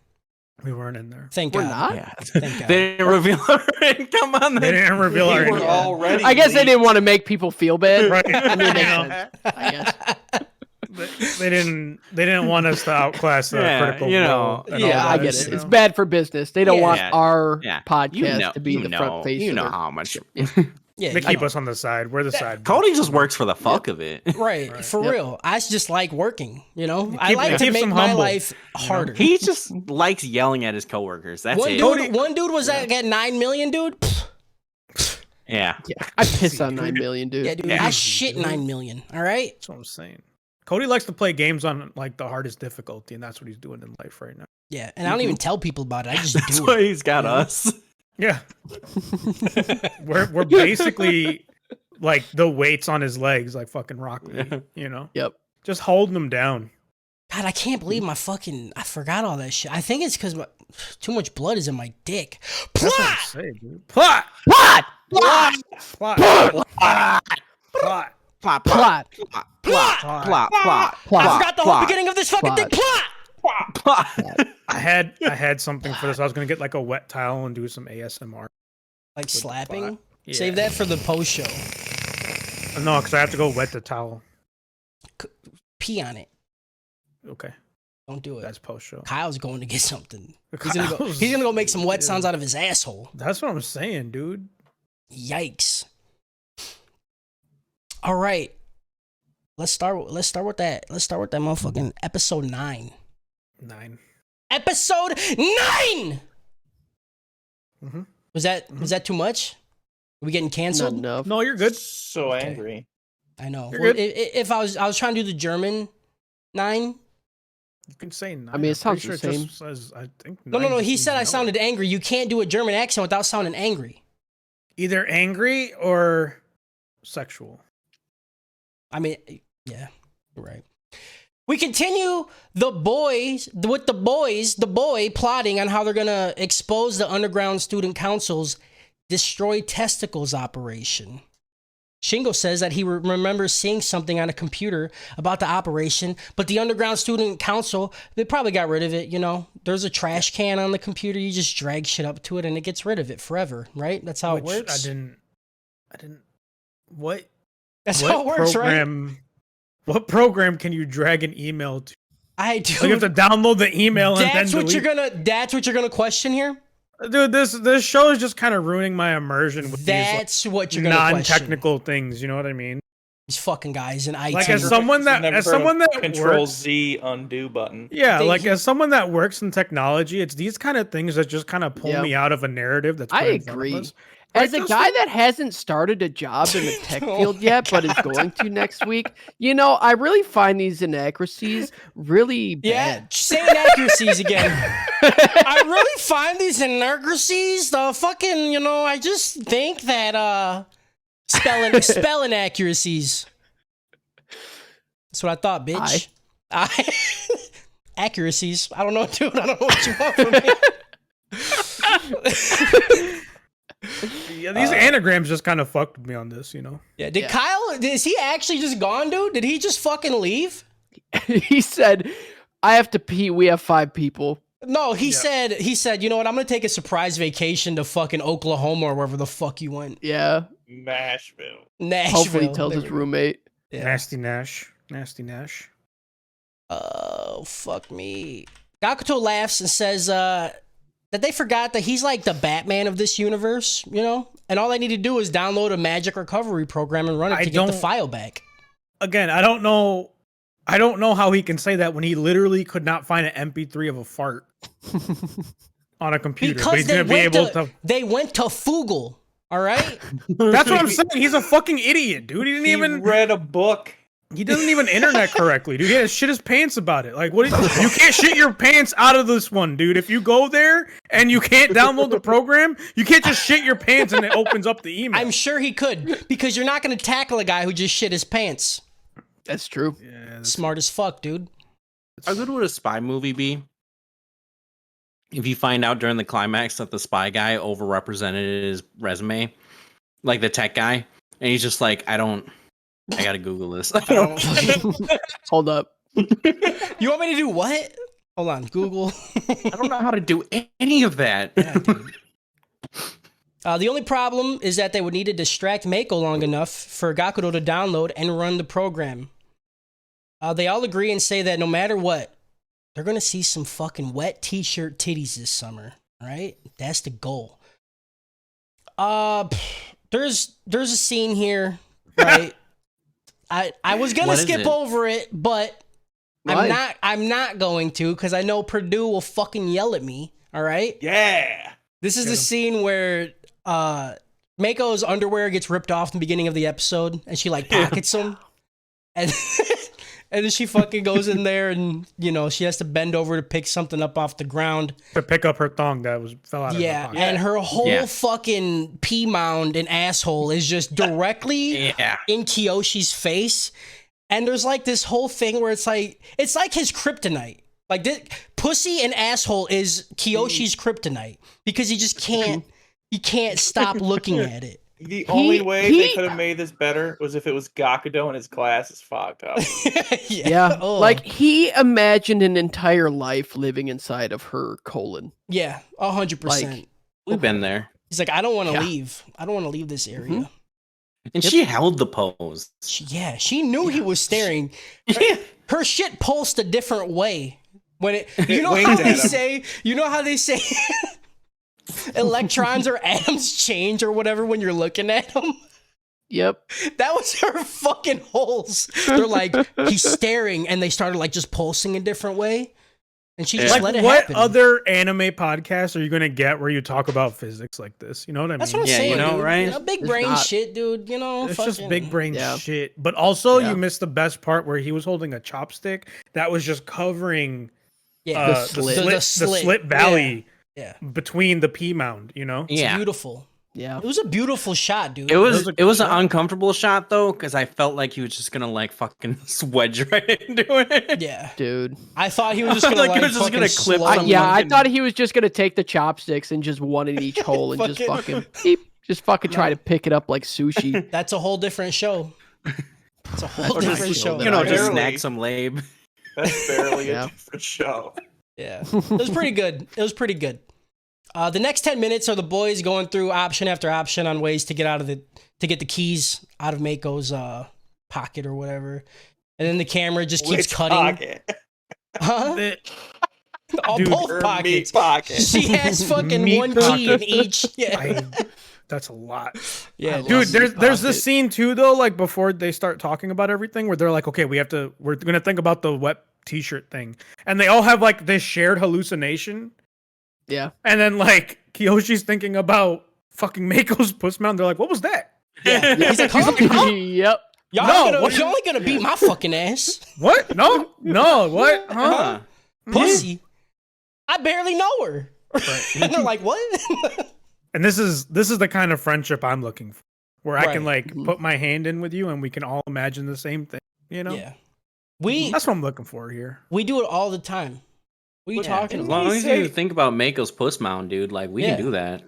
We weren't in there. Thank We're God. not? Yeah. Thank God. They didn't reveal our income on They that. didn't reveal We our were income. already. I guess they leaked. didn't want to make people feel bad. Right. I mean, it makes You know, sense, I guess. They didn't want us to outclass the Yeah, critical you role know. and all Yeah, I that, get you it. It's know? bad for business. They don't Yeah. want our Yeah. podcast to be the front face. You of know their- how much. Yeah, They you keep know. us on the side. We're the side. Cody just works for the fuck of it. Right, Right. for Yep. real. I just like working, you know? I keep- like it to keeps make them my humble, life harder. He just likes yelling at his coworkers. That's One it. dude was at 9 million, dude. Yeah. Yeah, I piss on 9 million, dude. Yeah, dude. Yeah. I shit 9 million. All right? That's what I'm saying. Cody likes to play games on like the hardest difficulty, and that's what he's doing in life right now. Yeah, and I don't even tell people about it. I just That's do why it. he's got us. Yeah, we're basically like the weights on his legs, like fucking Rock Lee. Yeah. You know, Yep. just holding him down. God, I can't believe I forgot all that shit. I think it's because too much blood is in my dick. That's what Plot! I'm saying, dude. Plot, Plot! plot, plot, plot. Plot, plot, Plot! Plot! plot, plot, Plot. I forgot the whole beginning of this fucking Plot. thing. Plot! plot. I had something for this. I was gonna get like a wet towel and do some ASMR. Like slapping? plot. Yeah. Save that for the post show. No, because I have to go wet the towel. Pee on it. Okay, Don't do it. that's post show. Kyle's going to get something. He's gonna go make some wet sounds out of his asshole. That's what I'm saying, dude. Yikes. All right. Let's start with that. Let's start with that motherfucking episode 9. 9. Episode 9! Mhm. Was that too much? Are we getting Not canceled? enough. No, you're good. So Okay. angry. I know. You're Well, good. if I was trying to do the German 9. You can say 9. I mean, it I'm sounds pretty the sure it same. just says, I think No. 9 just He means said I no. sounded angry. You can't do a German accent without sounding angry. Either angry or sexual. I mean, yeah, you're right. We continue the boy plotting on how they're gonna expose the underground student council's destroy testicles operation. Shingo says that he remembers seeing something on a computer about the operation, but the underground student council, they probably got rid of it, you know. There's a trash can on the computer, you just drag shit up to it and it gets rid of it forever, right? That's how it Which works. I didn't. What? That's what how it works, right? program? What program can you drag an email to? I do. Like you have to download the email and then That's what delete. you're gonna question here. Dude, this show is just kind of ruining my immersion with That's what these you're gonna question. non-technical things. You know what I mean? These fucking guys in IT. Like as someone that Control works, Z undo button. yeah, They- like as someone that works in technology, it's these kind of things that just kind of pull Yeah. me out of a narrative that's. I put in front of agree. us. As Like, a those guy things- that hasn't started a job in the tech Oh field yet, but is going to next week, you know, I really find these inaccuracies really yeah, bad. say inaccuracies again. I really find these inaccuracies. The fucking, you know, I just think that spell inaccuracies. That's what I thought, bitch. Accuracies. I don't know, dude. I don't know what you want from me. Yeah, these anagrams just kind of fucked with me on this, you know. Yeah, did Yeah. Kyle? Is he actually just gone, dude? Did he just fucking leave? He said, I have to pee. We have 5 people. No, he Yeah. said, you know what? I'm gonna take a surprise vacation to fucking Oklahoma or wherever the fuck you went. Yeah. Nashville. Hopefully, he Nashville. tells his roommate. Yeah. Nasty Nash. Nasty Nash. Oh, fuck me. Gakuto laughs and says that they forgot that he's like the Batman of this universe, you know? And all they need to do is download a magic recovery program and run it to get the file back. Again, I don't know how he can say that when he literally could not find an MP3 of a fart on a computer. Because but he's gonna be able to. They went to Fugle, all right? That's what I'm saying. He's a fucking idiot, dude. He didn't even read a book. He doesn't even internet correctly, dude. He had to shit his pants about it. Like, what? You can't shit your pants out of this one, dude. If you go there and you can't download the program, you can't just shit your pants and it opens up the email. I'm sure he could, because you're not going to tackle a guy who just shit his pants. That's true. Yeah, Smart as fuck, dude. How good would a spy movie be if you find out during the climax that the spy guy overrepresented his resume, like the tech guy, and he's just like, I gotta Google this. Hold up. You want me to do what? Hold on, Google. I don't know how to do any of that. Yeah, dude. The only problem is that they would need to distract Mako long enough for Gakuto to download and run the program. They all agree and say that no matter what, they're gonna see some fucking wet t-shirt titties this summer. Right? That's the goal. There's a scene here, right? I was gonna skip over it, but Why? I'm not going to, because I know Purdue will fucking yell at me. All right. Yeah. This is the scene where Mako's underwear gets ripped off in the beginning of the episode, and she like pockets them, and and then she fucking goes in there, and you know she has to bend over to pick something up off the ground to pick up her thong that fell out of her pocket. and her whole fucking pee mound and asshole is just directly in Kiyoshi's face, and there's like this whole thing where it's like his kryptonite. Like this pussy and asshole is Kiyoshi's kryptonite because he just can't stop looking at it. The only way they could have made this better was if it was Gakudo and his glasses fogged up. Yeah. Oh. Like he imagined an entire life living inside of her colon. Yeah, 100%. Like, We've been there. He's like, I don't want to leave. I don't want to leave this area. And she held the pose. She knew he was staring. Her shit pulsed a different way. When it, you know how they say electrons or atoms change or whatever when you're looking at them. Yep. That was her fucking holes. They're like, he's staring, and they started like just pulsing a different way. And she just let it happen. What other anime podcast are you gonna get where you talk about physics like this? You know what I mean? That's what I'm saying, you know, dude. right? You know, big brain shit, dude. You know, It's fucking, just big brain shit. But also, you missed the best part where he was holding a chopstick that was just covering the slit valley Yeah. between the pee mound. You know? It's beautiful. Yeah. It was a beautiful shot, dude. It was an uncomfortable shot though, because I felt like he was just gonna like fucking wedge right into it. Yeah, dude. I thought he was just gonna Like, he was just gonna clip some I thought he was just gonna take the chopsticks and just one in each hole and just fucking try to pick it up like sushi. That's a whole different show. It's a whole different show. You know, just snag some lab. That's barely a different show. Yeah, it was pretty good. The next 10 minutes are the boys going through option after option on ways to get the keys out of Mako's pocket or whatever, and then the camera just keeps cutting. Pocket? Huh? Dude, Both pockets. Pocket. She has fucking one key in each. Yeah. That's a lot. Yeah, dude. There's this scene too though, like before they start talking about everything, where they're like, okay, we're gonna think about the wet t-shirt thing, and they all have like this shared hallucination. Yeah. And then like Kiyoshi's thinking about fucking Mako's puss mound. They're like, what was that? Yeah. He's like, huh? Yep. You're only gonna beat my fucking ass. What? No, what? Huh? Pussy. I barely know her. And they're like, what? And this is the kind of friendship I'm looking for, where I can like put my hand in with you and we can all imagine the same thing. You know? Yeah. That's what I'm looking for here. We do it all the time. What are you talking As about? long as you think about Mako's puss mound, dude, like we can do that.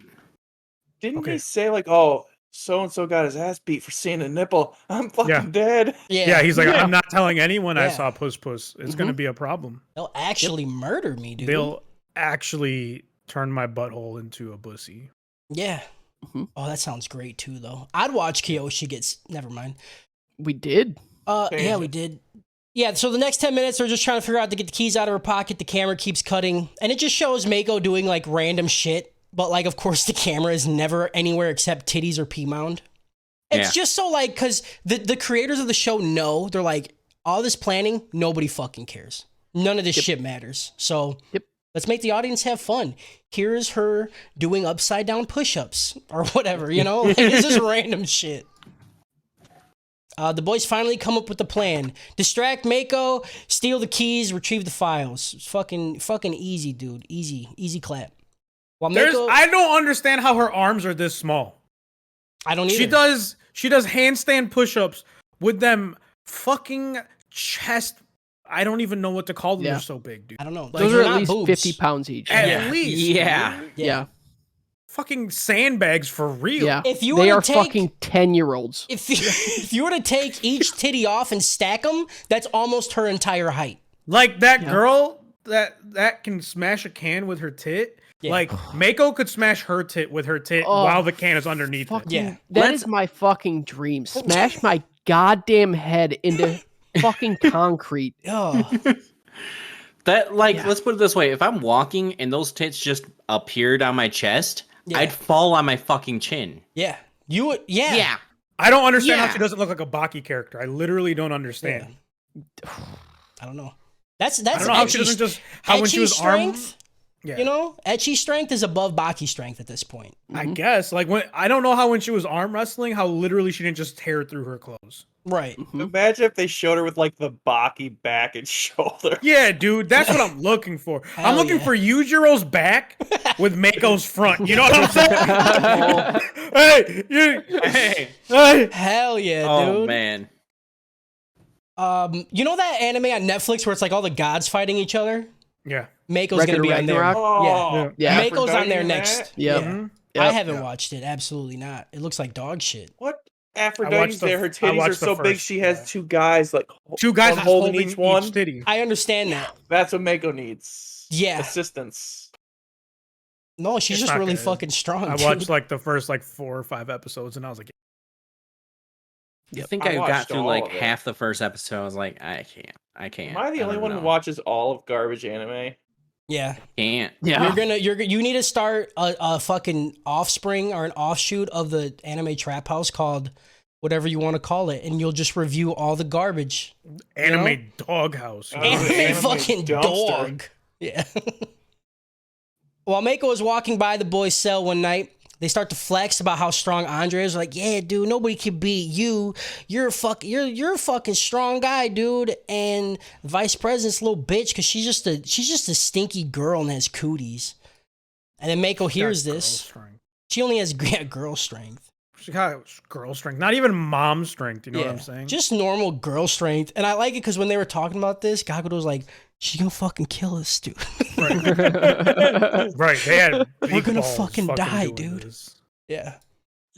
Didn't he say like, oh, so and so got his ass beat for seeing a nipple? I'm fucking dead. Yeah, he's like, I'm not telling anyone I saw puss. It's gonna be a problem. They'll actually murder me, dude. They'll actually turn my butthole into a pussy. Yeah. Oh, that sounds great too, though. I'd watch Kyoshi gets. Never mind. We did. Yeah, we did. Yeah, so the next 10 minutes, they're just trying to figure out to get the keys out of her pocket. The camera keeps cutting, and it just shows Mako doing like random shit. But like, of course, the camera is never anywhere except titties or pee mound. It's just so like, because the creators of the show know, they're like, all this planning, nobody fucking cares. None of this shit matters. So let's make the audience have fun. Here's her doing upside down push-ups or whatever, you know? Like, it's just random shit. The boys finally come up with a plan. Distract Mako, steal the keys, retrieve the files. It's fucking easy, dude. Easy clap. While Mako, I don't understand how her arms are this small. I don't either. She does handstand push-ups with them fucking chest. I don't even know what to call them. They're so big, dude. I don't know. Those are at least 50 pounds each. At least. Yeah. Fucking sandbags for real. Yeah. If you they were are to take, fucking 10-year-olds. If you were to take each titty off and stack them, that's almost her entire height. Like that girl that can smash a can with her tit. Yeah. Like Mako could smash her tit with her tit while the can is underneath it. Yeah. That is my fucking dream. Smash my goddamn head into fucking concrete. Oh. That let's put it this way: if I'm walking and those tits just appeared on my chest, I'd fall on my fucking chin. Yeah, you would. Yeah. I don't understand how she doesn't look like a Baki character. I literally don't understand. Yeah. I don't know. That's I don't know how she doesn't just when she was strength. You know, ecchi strength is above Baki strength at this point. I guess. Like I don't know how when she was arm wrestling, how literally she didn't just tear through her clothes. Right. Imagine if they showed her with like the Baki back and shoulder. Yeah, dude, that's what I'm looking for. I'm looking for Yujiro's back with Mako's front. You know what I'm saying? Hey. Hell yeah, dude. Oh man. You know that anime on Netflix where it's like all the gods fighting each other? Yeah. Mako's gonna be on there. Yeah. Mako's on there next. Yeah. I haven't watched it. Absolutely not. It looks like dog shit. What? Aphrodite's there. Her titties are so big she has two guys holding each one. Titty. I understand that. That's what Mako needs. Yeah. Assistance. No, she's just really fucking strong. I watched like the first 4 or 5 episodes and I was like, I think I got through like half the first episode. I was like, I can't. Am I the only one who watches all of garbage anime? Yeah. Can't. Yeah. You need to start a fucking offspring or an offshoot of the anime trap house called whatever you want to call it, and you'll just review all the garbage. Anime doghouse. Anime fucking dog. Yeah. While Mako was walking by the boys' cell one night, they start to flex about how strong Andre is. Like, yeah, dude, nobody can beat you. You're a fucking strong guy, dude. And Vice President's a little bitch because she's just a stinky girl and has cooties. And then Mako hears this. She only has girl strength. She got girl strength, not even mom strength. You know what I'm saying? Just normal girl strength. And I like it because when they were talking about this, Gakuto was like, "She's gonna fucking kill us, dude." Right. They had we're gonna fucking die, dude. This. Yeah.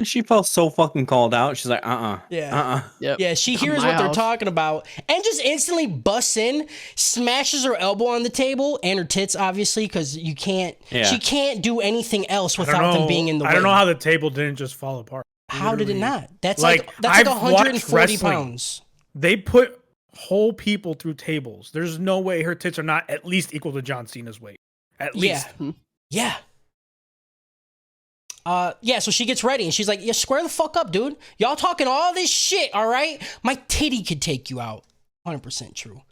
She felt so fucking called out. She's like, Yeah. Yep. Yeah, she hears what they're talking about and just instantly busts in, smashes her elbow on the table and her tits, obviously, because she can't do anything else without them being in the way. I don't know how the table didn't just fall apart. How did it not? That's like that's 140 pounds. They put whole people through tables. There's no way her tits are not at least equal to John Cena's weight. At least. Yeah. So she gets ready and she's like, yeah, square the fuck up, dude. Y'all talking all this shit, all right? My titty could take you out. 100% true.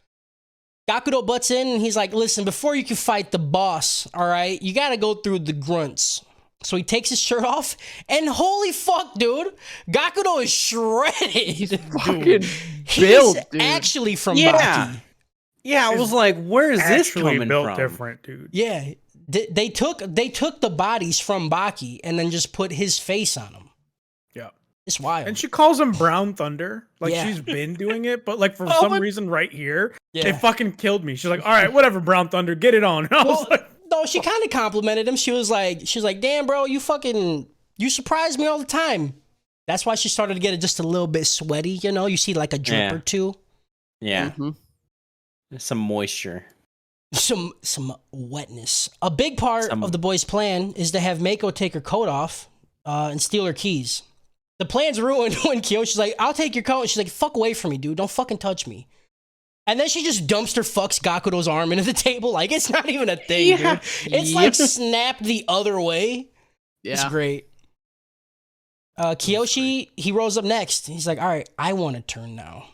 Gakudo butts in and he's like, listen, before you can fight the boss, all right, you gotta go through the grunts. So he takes his shirt off and holy fuck, dude, Gakudo is shredded. He's fucking built, dude. Actually from Baki. Yeah, I was like, where is this coming built from? Different, dude. Yeah. They took the bodies from Baki and then just put his face on them. Yeah. It's wild. And she calls him Brown Thunder. Like she's been doing it, but like for some reason right here, it fucking killed me. She's like, all right, whatever, Brown Thunder, get it on. And I was like, no, she kind of complimented him. She was like, damn, bro, you surprise me all the time. That's why she started to get just a little bit sweaty, you know? You see like a drip or two. Yeah. Some moisture. Some wetness. A big part of the boys' plan is to have Mako take her coat off and steal her keys. The plan's ruined when Kyoshi's like, I'll take your coat. And she's like, fuck away from me, dude. Don't fucking touch me. And then she just dumpster fucks Gakuto's arm into the table. Like, it's not even a thing, dude. It's like snapped the other way. Yeah. It's great. Kyoshi, he rose up next. He's like, all right, I want to turn now.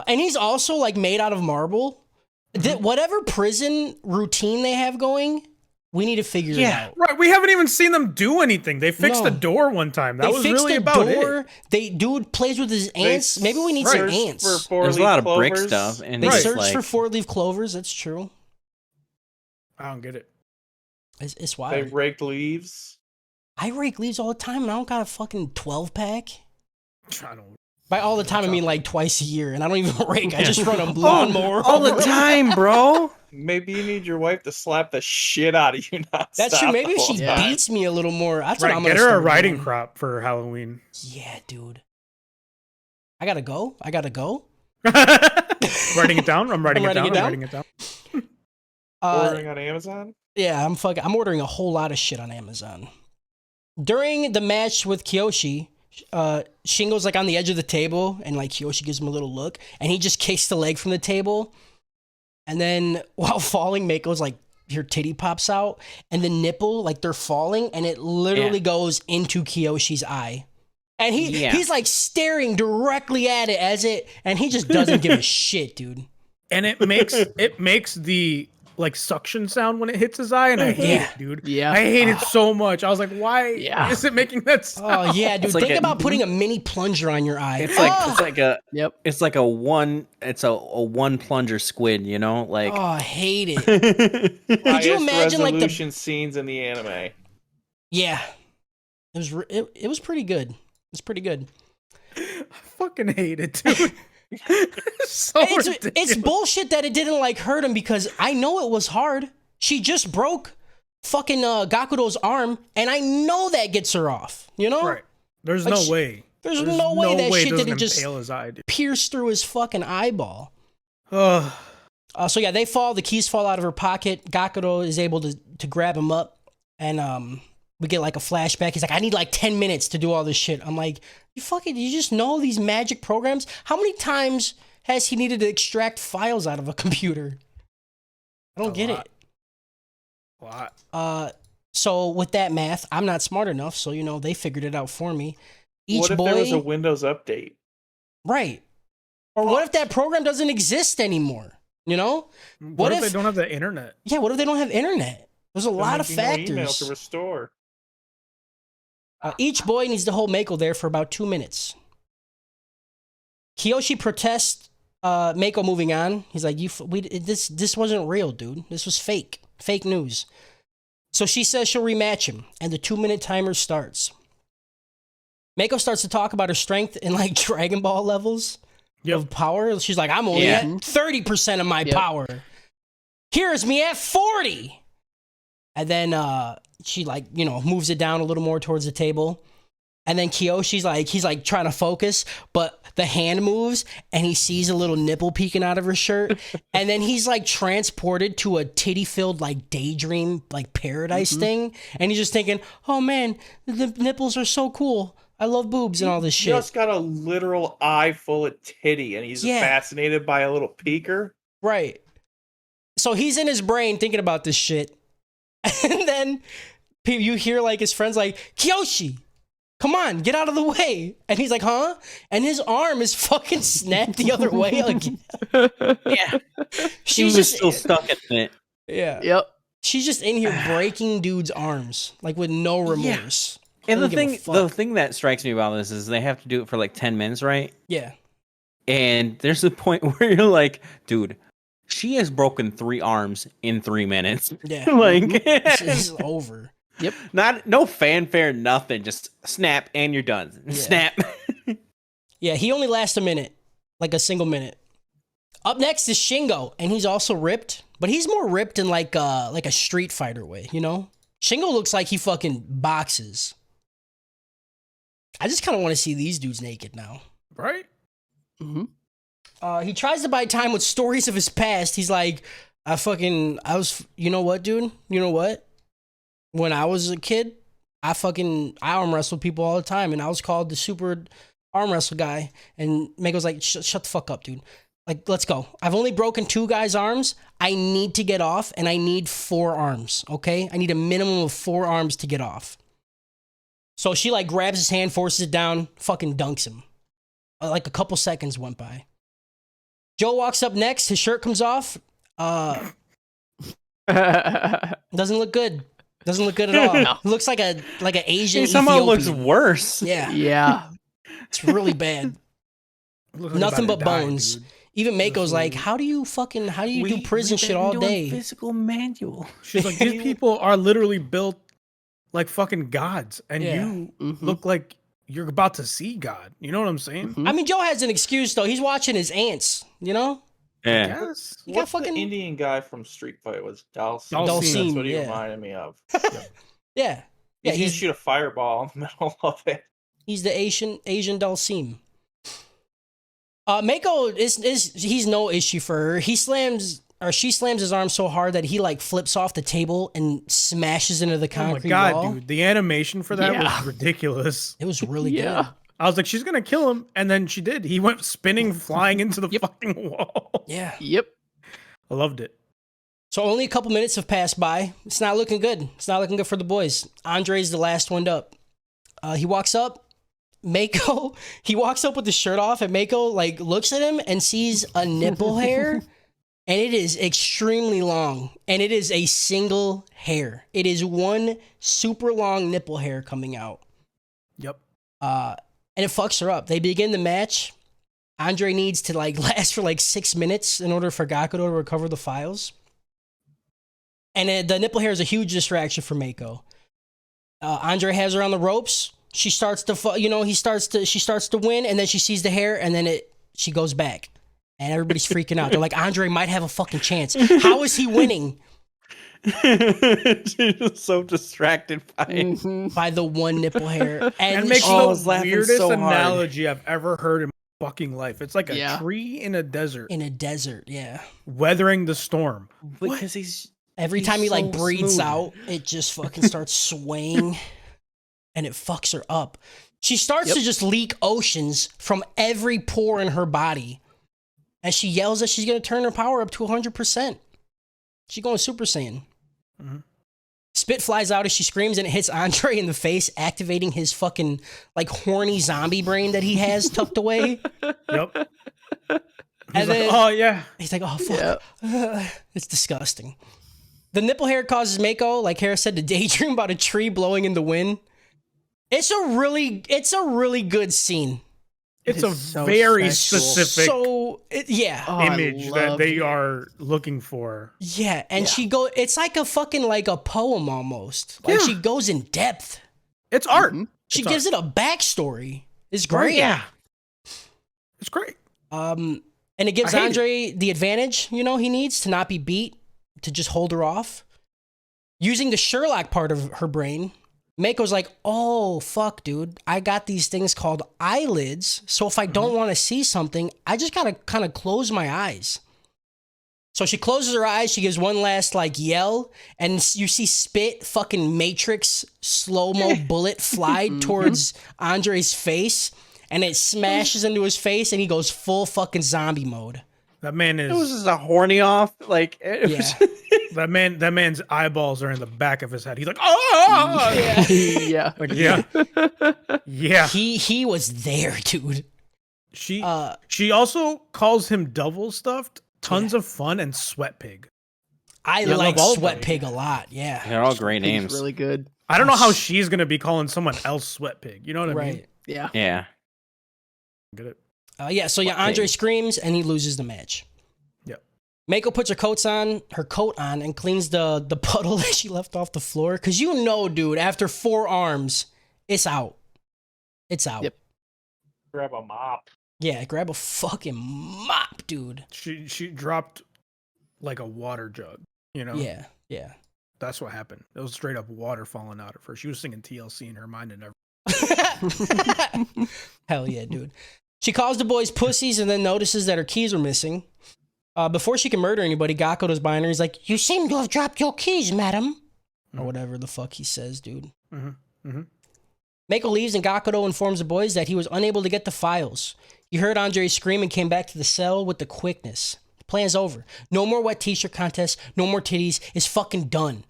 And he's also like made out of marble. Whatever prison routine they have going, we need to figure it out. Right, we haven't even seen them do anything. They fixed the door one time. That was really about it. Dude plays with his ants. Maybe we need some ants. There's a lot of brick stuff. And they search for 4-leaf clovers. That's true. I don't get it. It's wild. They raked leaves. I rake leaves all the time, and I don't got a fucking 12-pack. I don't. By all the time, I mean like twice a year, and I don't even rake. I just run a lawnmower all the time, bro. Maybe you need your wife to slap the shit out of you. That's true. Maybe if she beats me a little more. That's what I'm gonna get her a start riding doing. crop for Halloween. Yeah, dude. I gotta go. Writing it down. I'm writing it down. Ordering on Amazon. Yeah, I'm ordering a whole lot of shit on Amazon. During the match with Kyoshi, Shingo's like on the edge of the table, and like Kyoshi gives him a little look, and he just kicks the leg from the table. And then while falling, Mako's like, her titty pops out, and the nipple, like they're falling, and it literally goes into Kyoshi's eye. And he's like staring directly at it and he just doesn't give a shit, dude. And it makes the like suction sound when it hits his eye, and I hate it, dude. Yeah, I hate it so much. I was like, why is it making that sound? Oh yeah, dude. Think about putting a mini plunger on your eye. It's like a one plunger squid, you know? Like, oh, I hate it. Could you imagine like the scenes in the anime? Yeah, it was pretty good. It's pretty good. I fucking hate it, dude. It's bullshit that it didn't like hurt him, because I know it was hard. She just broke fucking Gakuto's arm, and I know that gets her off. You know? Right. There's no way. There's no way that shit didn't just just eye, pierce through his fucking eyeball. So yeah, they fall. The keys fall out of her pocket. Gakuto is able to grab him up, and we get like a flashback. He's like, I need like 10 minutes to do all this shit. I'm like, you just know these magic programs? How many times has he needed to extract files out of a computer? I don't get it. A lot. So with that math, I'm not smart enough, so they figured it out for me. What if there was a Windows update? Right. Or what if that program doesn't exist anymore? What if they don't have the internet? Yeah, what if they don't have internet? There's a lot of factors. Email to restore. Each boy needs to hold Mako there for about 2 minutes. Kiyoshi protests Mako moving on. He's like, this wasn't real, dude. This was fake. Fake news. So she says she'll rematch him, and the 2-minute timer starts. Mako starts to talk about her strength in like Dragon Ball levels of power. She's like, I'm only at 30% of my power. Here's me at 40. And then she moves it down a little more towards the table. And then Kiyoshi's he's trying to focus, but the hand moves and he sees a little nipple peeking out of her shirt. And then he's transported to a titty-filled daydream paradise thing. And he's just thinking, oh man, the nipples are so cool. I love boobs and all this shit. He just got a literal eye full of titty and he's fascinated by a little peeker. Right. So he's in his brain thinking about this shit. And then you hear his friends Kiyoshi, come on, get out of the way. And he's like, huh? And his arm is fucking snapped the other way again. Yeah. She's just still stuck in it. Yeah. Yep. She's just in here breaking dudes' arms, with no remorse. Yeah. And the thing that strikes me about this is they have to do it for 10 minutes, right? Yeah. And there's a point where you're like, dude, she has broken 3 arms in 3 minutes. Yeah. This is over. Yep. No fanfare, nothing. Just snap and you're done. Yeah. Snap. Yeah, he only lasts a minute. A single minute. Up next is Shingo, and he's also ripped, but he's more ripped in a Street Fighter way, Shingo looks like he fucking boxes. I just kind of want to see these dudes naked now. Right? Mm-hmm. He tries to buy time with stories of his past. He's like, you know what, dude? You know what? When I was a kid, I arm wrestle people all the time, and I was called the super arm wrestle guy. And Meiko's like, shut the fuck up, dude. Like, let's go. I've only broken 2 guys' arms. I need to get off, and I need 4 arms, okay? I need a minimum of 4 arms to get off. So she, like, grabs his hand, forces it down, fucking dunks him. Like, a couple seconds went by. Joe walks up next. His shirt comes off. Doesn't look good. Doesn't look good at all. No. Looks like an Asian He somehow looks Ethiopian. worse. Yeah, Yeah. it's really bad. Looks like Nothing about but to die, bones. dude. Even Mako's like, how do you do prison shit all day? Physical manual. She's like, these people are literally built like fucking gods, and Yeah. you Mhm. look like you're about to see God. You know what I'm saying? Mhm. I mean, Joe has an excuse though. He's watching his ants. You know, Yeah. Yes. he got What's fucking the Indian guy from Street Fight was Dalsim. Dalsim, That's what he yeah. reminded me of. yeah. Yeah, He's gonna he's shoot a fireball in the middle of it. the Asian Dalsim. Mako he's no issue for her. She slams his arm so hard that he like flips off the table and smashes into the Oh my concrete god, wall. dude! The animation for that Yeah. was ridiculous. It was really Yeah. good. I was like, she's gonna kill him, and then she did. He went spinning, flying into the fucking wall. Yeah. Yep. I loved it. So only a couple minutes have passed by. It's not looking good. It's not looking good for the boys. Andre's the last one up. He walks up. Mako, he walks up with his shirt off, and Mako like looks at him and sees a nipple hair, and it is extremely long, and it is a single hair. It is one super long nipple hair coming out. Yep. And it fucks her up. They begin the match. Andre needs to like last for like 6 minutes in order for Gakudo to recover the files. And the nipple hair is a huge distraction for Mako. Andre has her on the ropes. She starts to, she starts to win, and then she sees the hair, and then she goes back, and everybody's freaking out. They're like, Andre might have a fucking chance. How is he winning? She's so distracted by it. Mhm. By the one nipple hair, And makes I the was laughing weirdest so hard. analogy I've ever heard in my fucking life. It's like a Yeah. tree in a desert, in a desert. Yeah. weathering the storm. Because he's Every He's time he like so breathes smooth. out, it just fucking starts swaying, and it fucks her up. She starts to just leak oceans from every pore in her body, and she yells that she's gonna turn her power up to 100%. She's going Super Saiyan. Mhm. Spit flies out as she screams, and it hits Andre in the face, activating his fucking like horny zombie brain that he has tucked away. Yep. And He's like, then oh yeah. he's like, "Oh fuck, it's disgusting." The nipple hair causes Mako, like Harris said, to daydream about a tree blowing in the wind. It's a really good scene. It's is a so very sexual. specific So yeah, Oh, I image that love they it. are looking for. yeah, and Yeah. she go. It's like a fucking like a poem almost. Like Yeah. she goes in depth. It's art. Mhm. She It's gives it a backstory. It's great. yeah. It's great. And it gives I hate Andre the advantage, he needs to not be beat, to just hold her off. Using the Sherlock part of her brain, Mako's like, oh, fuck, dude. I got these things called eyelids. So if I don't want to see something, I just got to kind of close my eyes. So she closes her eyes. She gives one last like yell, and you see Spit fucking Matrix slow-mo bullet fly towards Andre's face, and it smashes into his face, and he goes full fucking zombie mode. That man It was is just a horny off. Like it was Yeah. that man's eyeballs are in the back of his head. He's like, oh Yeah. Yeah. like yeah. Yeah. He was there, dude. She Uh, she also calls him double stuffed, tons of fun, and sweat pig. I Yeah, I like love all of Sweat them. Pig a lot. Yeah. They're all great He's names. really good. I don't know how she's gonna be calling someone else sweat pig. You know what I mean? Right. Yeah. Yeah. Get it? Yeah. So yeah, Okay. Andre screams and he loses the match. Yep. Mako puts her coat on, and cleans the puddle that she left off the floor. Cause dude, after 4 arms, it's out. It's out. Yep. Grab a mop. Yeah. Grab a fucking mop, dude. She dropped like a water jug. You know? Yeah. Yeah. That's what happened. It was straight up water falling out of her. She was singing TLC in her mind and everything. Hell yeah, dude. She calls the boys pussies and then notices that her keys are missing. Before she can murder anybody, Gakudo's behind her. He's like, "You seem to have dropped your keys, madam." Or whatever the fuck he says, dude. Mhm. Mhm. Mako leaves and Gakudo informs the boys that he was unable to get the files. He heard Andre scream and came back to the cell with the quickness. The plan's over. No more wet t-shirt contests. No more titties. It's fucking done.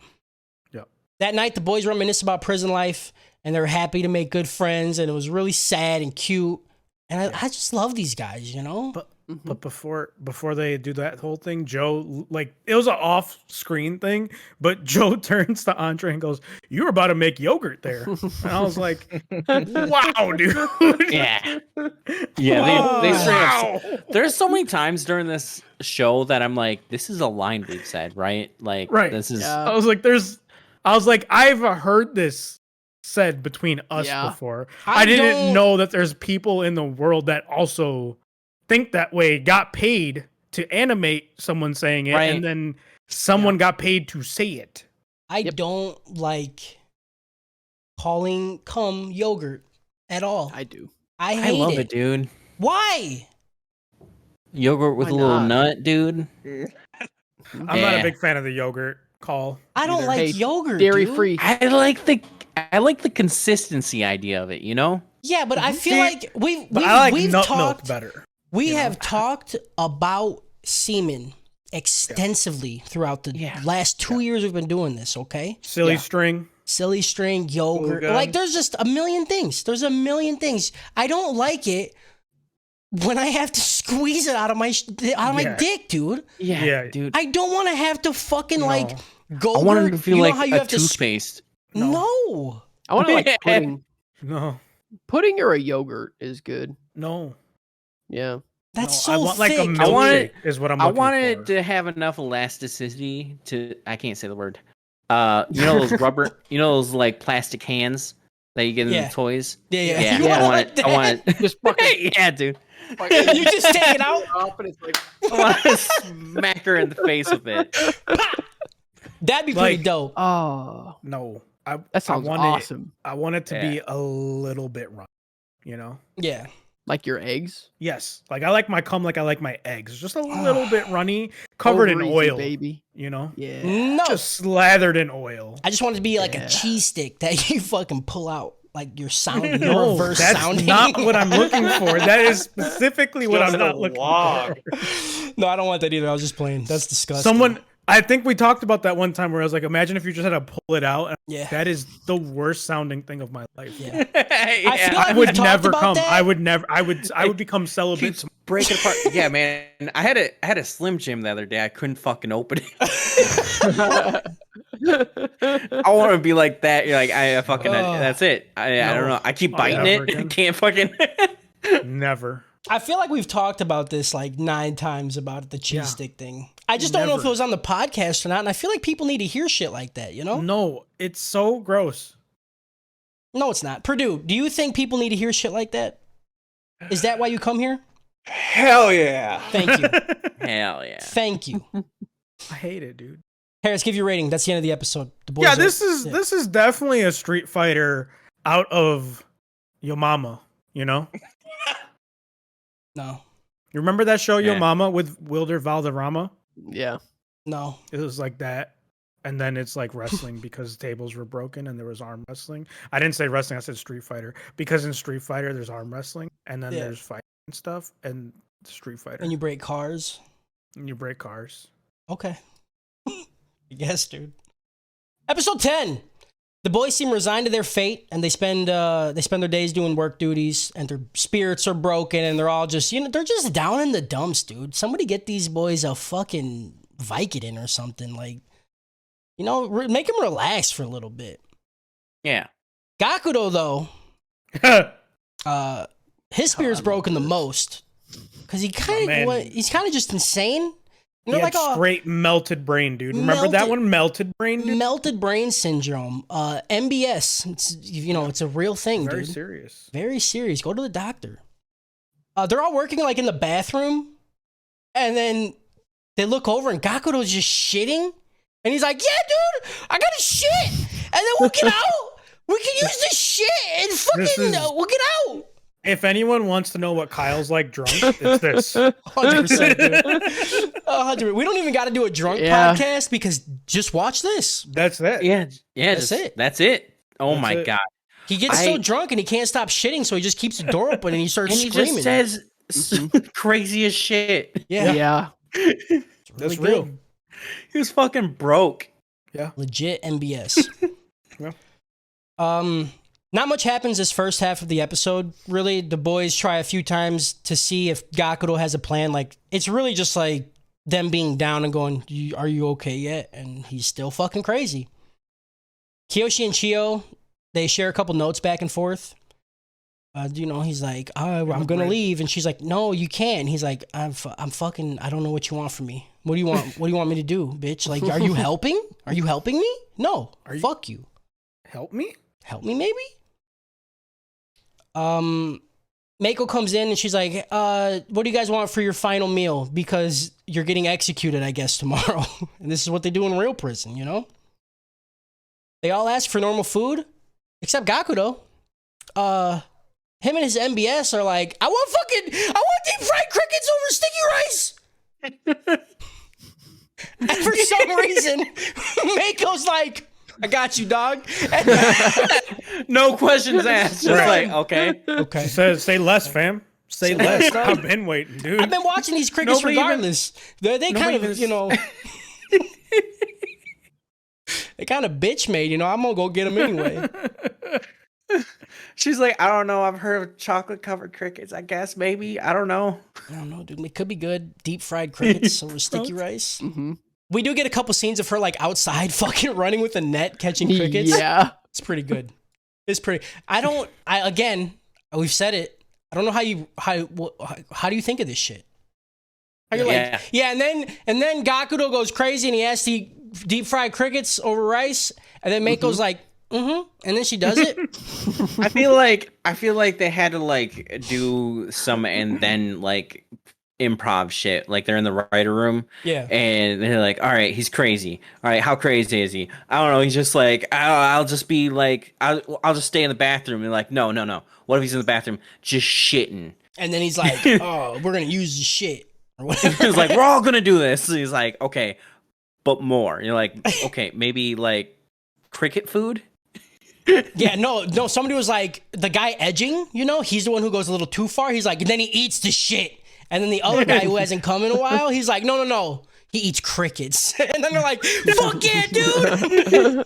Yep. That night, the boys reminisced about prison life, and they were happy to make good friends, and it was really sad and cute. And I just love these guys, you know? But before they do that whole thing, Joe, like, it was an off-screen thing, but Joe turns to Andre and goes, "You were about to make yogurt there." And I was like, "Wow, dude." Yeah. Yeah, they straight up. There's so many times during this show that I'm like, this is a line we've said, right? Like, Right. this is. I was like, I've heard this said between us before. I didn't know that there's people in the world that also think that way, got paid to animate someone saying it, and then someone got paid to say it. I don't like calling cum yogurt at all. I do. I hate love it, dude. Why? Yogurt with a little nut, dude. I'm not a big fan of the yogurt call. I don't like yogurt, dairy dude. free. I like the consistency idea of it, you know? Yeah, but I feel like we've I like we've nut talked milk better. We have talked about semen extensively throughout the last 2 years we've been doing this, okay? Silly string, yogurt. Ooga. Like, there's just a million things. I don't like it when I have to squeeze it out of my dick, dude. Yeah. Dude. I don't want to have to fucking, like, go. I want it to feel you know like how you a have to toothpaste. No. I want to like pudding. No. Pudding or a yogurt is good. No. Yeah. That's I so want thick. like a milkshake is what I'm looking want it for. to have enough elasticity to I can't say the word. You know those rubber, those like plastic hands that you get in the toys? Yeah. You I want it. Just fucking Yeah, dude. You just take it out. up and it's like, I want to smack her in the face with it. That'd be pretty dope. oh, No. that sounds want awesome. I want it to be a little bit runny, you know? Yeah. Like your eggs, Yes. Like I like my cum like I like my eggs. Just a little bit runny, covered in Over easy, oil, baby. you know? Yeah. No. Just slathered in oil. I just want it to be like a Yeah. cheese stick that you fucking pull out. Like your sound, No, reverse that's sounding. not what I'm looking for. That is specifically what I'm Just not a looking log. for. No, I don't want that either. I was just playing. That's disgusting. I think we talked about that one time where I was like, imagine if you just had to pull it out. And Yeah. That is the worst sounding thing of my life. Yeah. I feel like I we've would talked never about come. that. I would become celibate. Break it apart. Yeah, man. I had a Slim Jim the other day. I couldn't fucking open it. I want to be like that. You're like, I fucking. That's it. I don't know. I keep biting never it. again. Can't fucking. Never. I feel like we've talked about this like 9 times about the cheese stick thing. I just don't know if it was on the podcast or not, and I feel like people need to hear shit like that, you know? No, it's so gross. No, it's not. Purdue, do you think people need to hear shit like that? Is that why you come here? Hell yeah. Thank you. Hell yeah. Thank you. I hate it, dude. Harris, give your rating. That's the end of the episode. The boys Yeah, are- this is definitely a Street Fighter out of Yo Mama, you know? No. You remember that show Yo Yeah. Mama with Wilder Valderrama? Yeah. No. It was like that. And then it's like wrestling because tables were broken and there was arm wrestling. I didn't say wrestling, I said Street Fighter. Because in Street Fighter there's arm wrestling and then there's fighting and stuff and Street Fighter. And you break cars. And you break cars. Okay. I guess, dude. Episode 10. The boys seem resigned to their fate, and they spend their days doing work duties, and their spirits are broken, and they're all just, they're just down in the dumps, dude. Somebody get these boys a fucking Vicodin or something, like, make them relax for a little bit. Yeah. Gakudo, though, his spirit's broken the most, because he's kind of just insane. He had straight melted brain, dude. Remember that one, melted brain, dude? Melted brain syndrome, MBS. It's it's a real thing, Very dude. serious. Very serious. Go to the doctor. They're all working like in the bathroom, and then they look over and Gakudo's just shitting, and he's like, "Yeah, dude, I gotta shit, and then we'll get out. We can use this shit and fucking we'll get out." If anyone wants to know what Kyle's like drunk, it's this. 100%, dude. 100%. We don't even got to do a drunk podcast because just watch this. That's it. Yeah. That's it. That's it. Oh That's my it. God. He gets so drunk and he can't stop shitting, so he just keeps the door open and he starts And he screaming. just says crazy as shit. Yeah. That's really real. good. He was fucking broke. Legit MBS. Yeah. Not much happens this first half of the episode. Really, the boys try a few times to see if Gakudo has a plan. Like, it's really just like them being down and going, "Are you okay yet?" And he's still fucking crazy. Kiyoshi and Chio, they share a couple notes back and forth. He's like, I'm gonna leave, and she's like, no, you can't. And he's like, I'm fucking, I don't know what you want from me. What do you want? What do you want me to do, bitch? Like, are you helping? Are you helping me? No. Fuck you. Help me? Help me, maybe? Mako comes in and she's like, what do you guys want for your final meal? Because you're getting executed, I guess, tomorrow. And this is what they do in real prison, you know? They all ask for normal food, except Gakudo. Him and his MBS are like, I want deep fried crickets over sticky rice. And for some reason, Mako's like, I got you, dog. No questions asked. Just like, okay. Okay. Say less, fam. Say less. I've been waiting, dude. I've been watching these crickets Nobody regardless. They kind of, they kind of bitch made, I'm going to go get them anyway. She's like, I don't know. I've heard of chocolate covered crickets. I guess maybe. I don't know. I don't know, dude. It could be good. Deep fried crickets over sticky rice. Mm-hmm. We do get a couple scenes of her like outside fucking running with a net catching crickets. Yeah. It's pretty good. It's pretty. Again, we've said it. I don't know how do you think of this shit? How you're like, yeah, and then Gakudo goes crazy and he asks to eat deep fried crickets over rice, and then Mako's like, and then she does it. I feel like they had to like do some and then like improv shit. Like they're in the writer room, and they're like, all right, he's crazy. All right, how crazy is he? I don't know. He's just like, I'll just be like, I'll just stay in the bathroom. And like, no. What if he's in the bathroom just shitting? And then he's like, oh, we're gonna use the shit or whatever. He's like, we're all gonna do this. And he's like, okay, but more. You're like, okay, maybe like cricket food. Yeah, no. Somebody was like, the guy edging, he's the one who goes a little too far. He's like, and then he eats the shit. And then the other guy who hasn't come in a while, he's like, no. He eats crickets. And then they're like, fuck yeah, dude.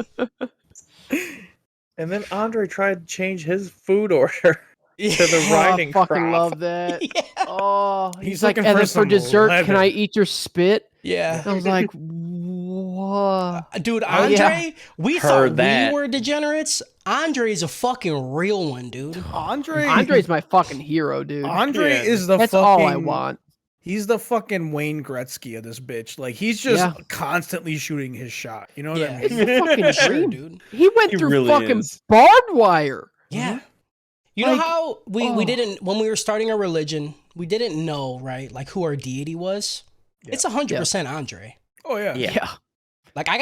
And then Andre tried to change his food order to the I riding fucking crop. love that. Yeah. Oh, He's like, looking and for then for some dessert, leather. can I eat your spit? Yeah. I was like, what? Dude, Andre, we thought that. we were degenerates. Andre's a fucking real one, dude. Andre's my fucking hero, dude. Andre is the That's fucking, all I want. He's the fucking Wayne Gretzky of this bitch. Like, he's just constantly shooting his shot. You know what I mean? It's a fucking Sure, dream. dude. He went He through really fucking is. barbed wire. Yeah. You know Like, how we didn't, when we were starting our religion, we didn't know, right? Like who our deity was. Yeah. It's 100% Andre. Oh, yeah. Yeah. Like I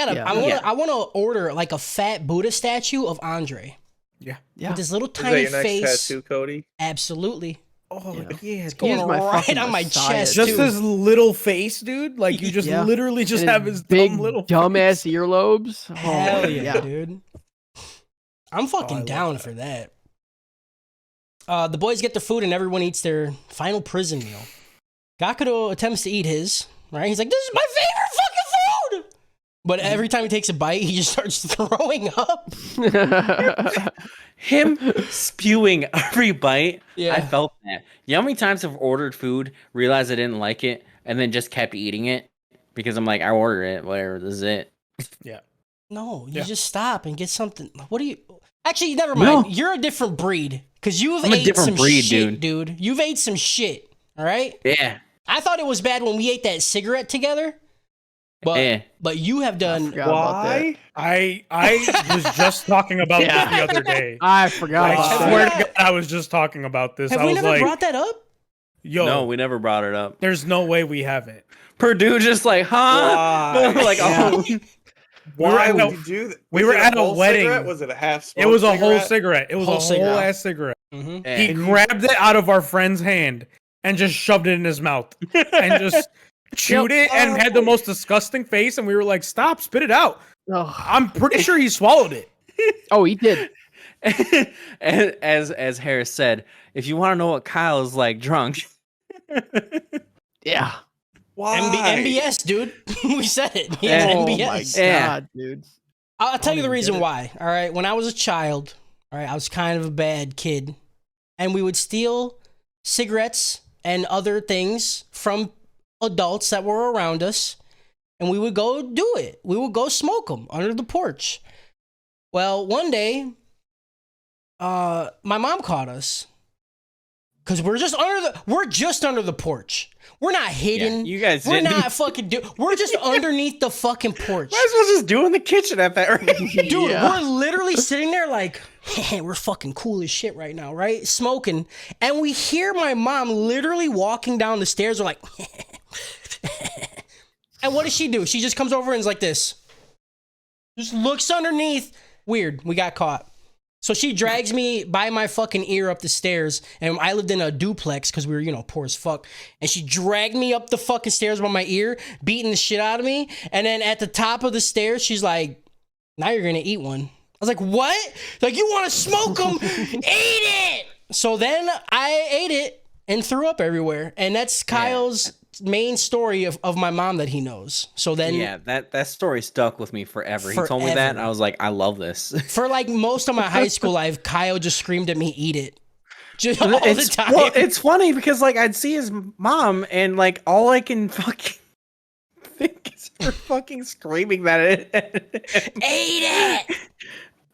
want to order like a fat Buddha statue of Andre. Yeah. With this little Is that tiny your next face. tattoo, Cody? Absolutely. Oh, Yeah. yeah. He Going is my right fucking on my messiah. chest. Just too. this little face, dude. Like, you just Yeah. literally just And have his big, dumb little dumbass face. earlobes. Oh, Hell yeah, dude. I'm fucking love down that. for that. The boys get their food and everyone eats their final prison meal. Gakudo attempts to eat his, right? He's like, this is my favorite fucking food! But every time he takes a bite, he just starts throwing up. Him spewing every bite. Yeah. I felt that. You know how many times I've ordered food, realized I didn't like it, and then just kept eating it? Because I'm like, I ordered it, whatever, this is it. No, you Yeah. just stop and get something. What do you... Actually, never mind. No. You're a different breed. Because you've I'm a ate different some breed, shit, dude. You've ate some shit, all right? Yeah. I thought it was bad when we ate that cigarette together. But Yeah. but you have done... forgot about that. I was just talking about this the other day. I forgot I about swear that. to God, I was just talking about this. Have I we was never like, brought that up? yo, No, we never brought it up. there's no way we haven't. Purdue just like, huh? Why? Like, oh. Why at would a- you do that? we Was were it at a whole wedding. cigarette? Was it a half? It was a whole cigarette? cigarette. It was Whole a cigarette. whole ass cigarette. Mm-hmm. Yeah. He grabbed it out of our friend's hand and just shoved it in his mouth and just chewed it and had the most disgusting face. And we were like, stop, spit it out. Oh, I'm pretty sure he swallowed it. oh, he did. And as Harris said, if you want to know what Kyle is like drunk, Yeah. Why? MBS, dude. We said it. He has Oh MBS. my Yeah. god, dude. I'll tell you the even reason get it. why. All right. When I was a child, all right, I was kind of a bad kid. And we would steal cigarettes and other things from adults that were around us. And we would go do it. We would go smoke them under the porch. Well, one day, my mom caught us. Because we're just under the porch. We're not hidden. you guys We're didn't. not fucking we're just underneath the fucking porch. might as well just do in the kitchen at that rate. Dude, Yeah. we're literally sitting there like, we're fucking cool as shit right now, right? Smoking. And we hear my mom literally walking down the stairs. We're like, and what does she do? She just comes over and is like this. Just looks underneath. Weird. We got caught. So she drags me by my fucking ear up the stairs, and I lived in a duplex because we were, poor as fuck. And she dragged me up the fucking stairs by my ear, beating the shit out of me. And then at the top of the stairs, she's like, now you're gonna eat one. I was like, what? Like, you want to smoke them? Eat it! So then I ate it and threw up everywhere. And that's Kyle's main story of my mom that he knows. So then Yeah, that story stuck with me forever. He told me that, and I was like, I love this. for like most of my high school life, Kyle just screamed at me, eat it. Just all the it's, time. well, it's funny because like I'd see his mom, and like all I can fucking think is her fucking screaming that Ate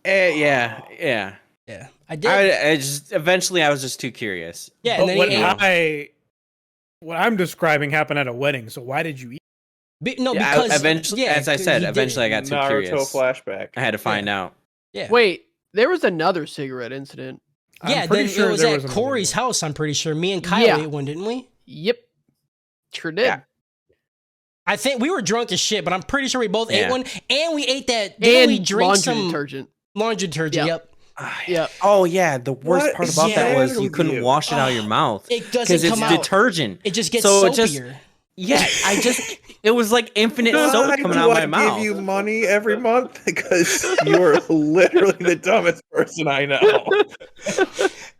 it! yeah. Yeah, I did. I just eventually I was just too curious. Yeah, and But then he ate. what I'm describing happened at a wedding. So why did you eat? No, Yeah, because eventually, yeah, as I said, he did eventually I it. got too Naruto curious. flashback. I had to find out. Yeah, Wait, there was another cigarette incident. yeah. I'm pretty Then sure it was there at was another Corey's one. house. I'm pretty sure me and Kyle Yeah. ate one, didn't we? Yep. Sure did. Yeah. I think we were drunk as shit, but I'm pretty sure we both ate Yeah. one, and we ate that. Didn't And we drink laundry some detergent. laundry detergent? Yeah. Yep. Yeah. Oh yeah, the worst What part is about that wrong was you with couldn't you? wash it out of your mouth It doesn't because it's come out. detergent. It just gets So it soapier. Yeah, it was like infinite soap Why coming do out of I my mouth. give you money every month? Because you're literally the dumbest person I know.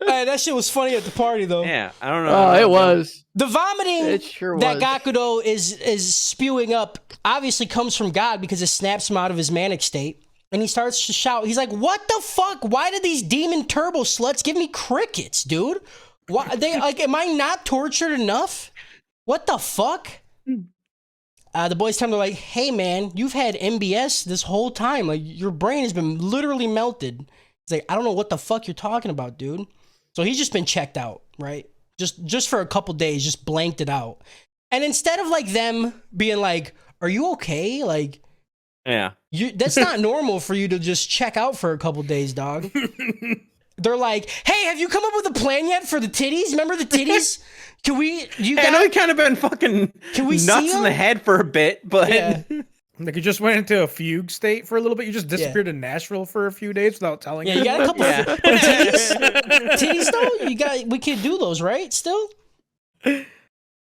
Hey, that shit was funny at the party though. Yeah, I don't know. Oh, it was. The vomiting It sure that was. Gakudo is spewing up obviously comes from God because it snaps him out of his manic state. And he starts to shout. He's like, what the fuck? Why did these demon turbo sluts give me crickets, dude? Why they like am I not tortured enough? What the fuck? The boys tell him, they're like, hey man, you've had MBS this whole time. Like your brain has been literally melted. He's like, I don't know what the fuck you're talking about, dude. So he's just been checked out, right? Just for a couple days, just blanked it out. And instead of like them being like, are you okay? Like, Yeah. that's not normal for you to just check out for a couple days, dog. They're like, hey, have you come up with a plan yet for the titties? Remember the titties? Can we, you I know he got, kind of been fucking Can we see nuts in the him? head for a bit, but yeah. Like you just went into a fugue state for a little bit. You just disappeared in Nashville for a few days without telling Yeah, us. you got a couple Yeah. but titties though? We can do those, right? Still?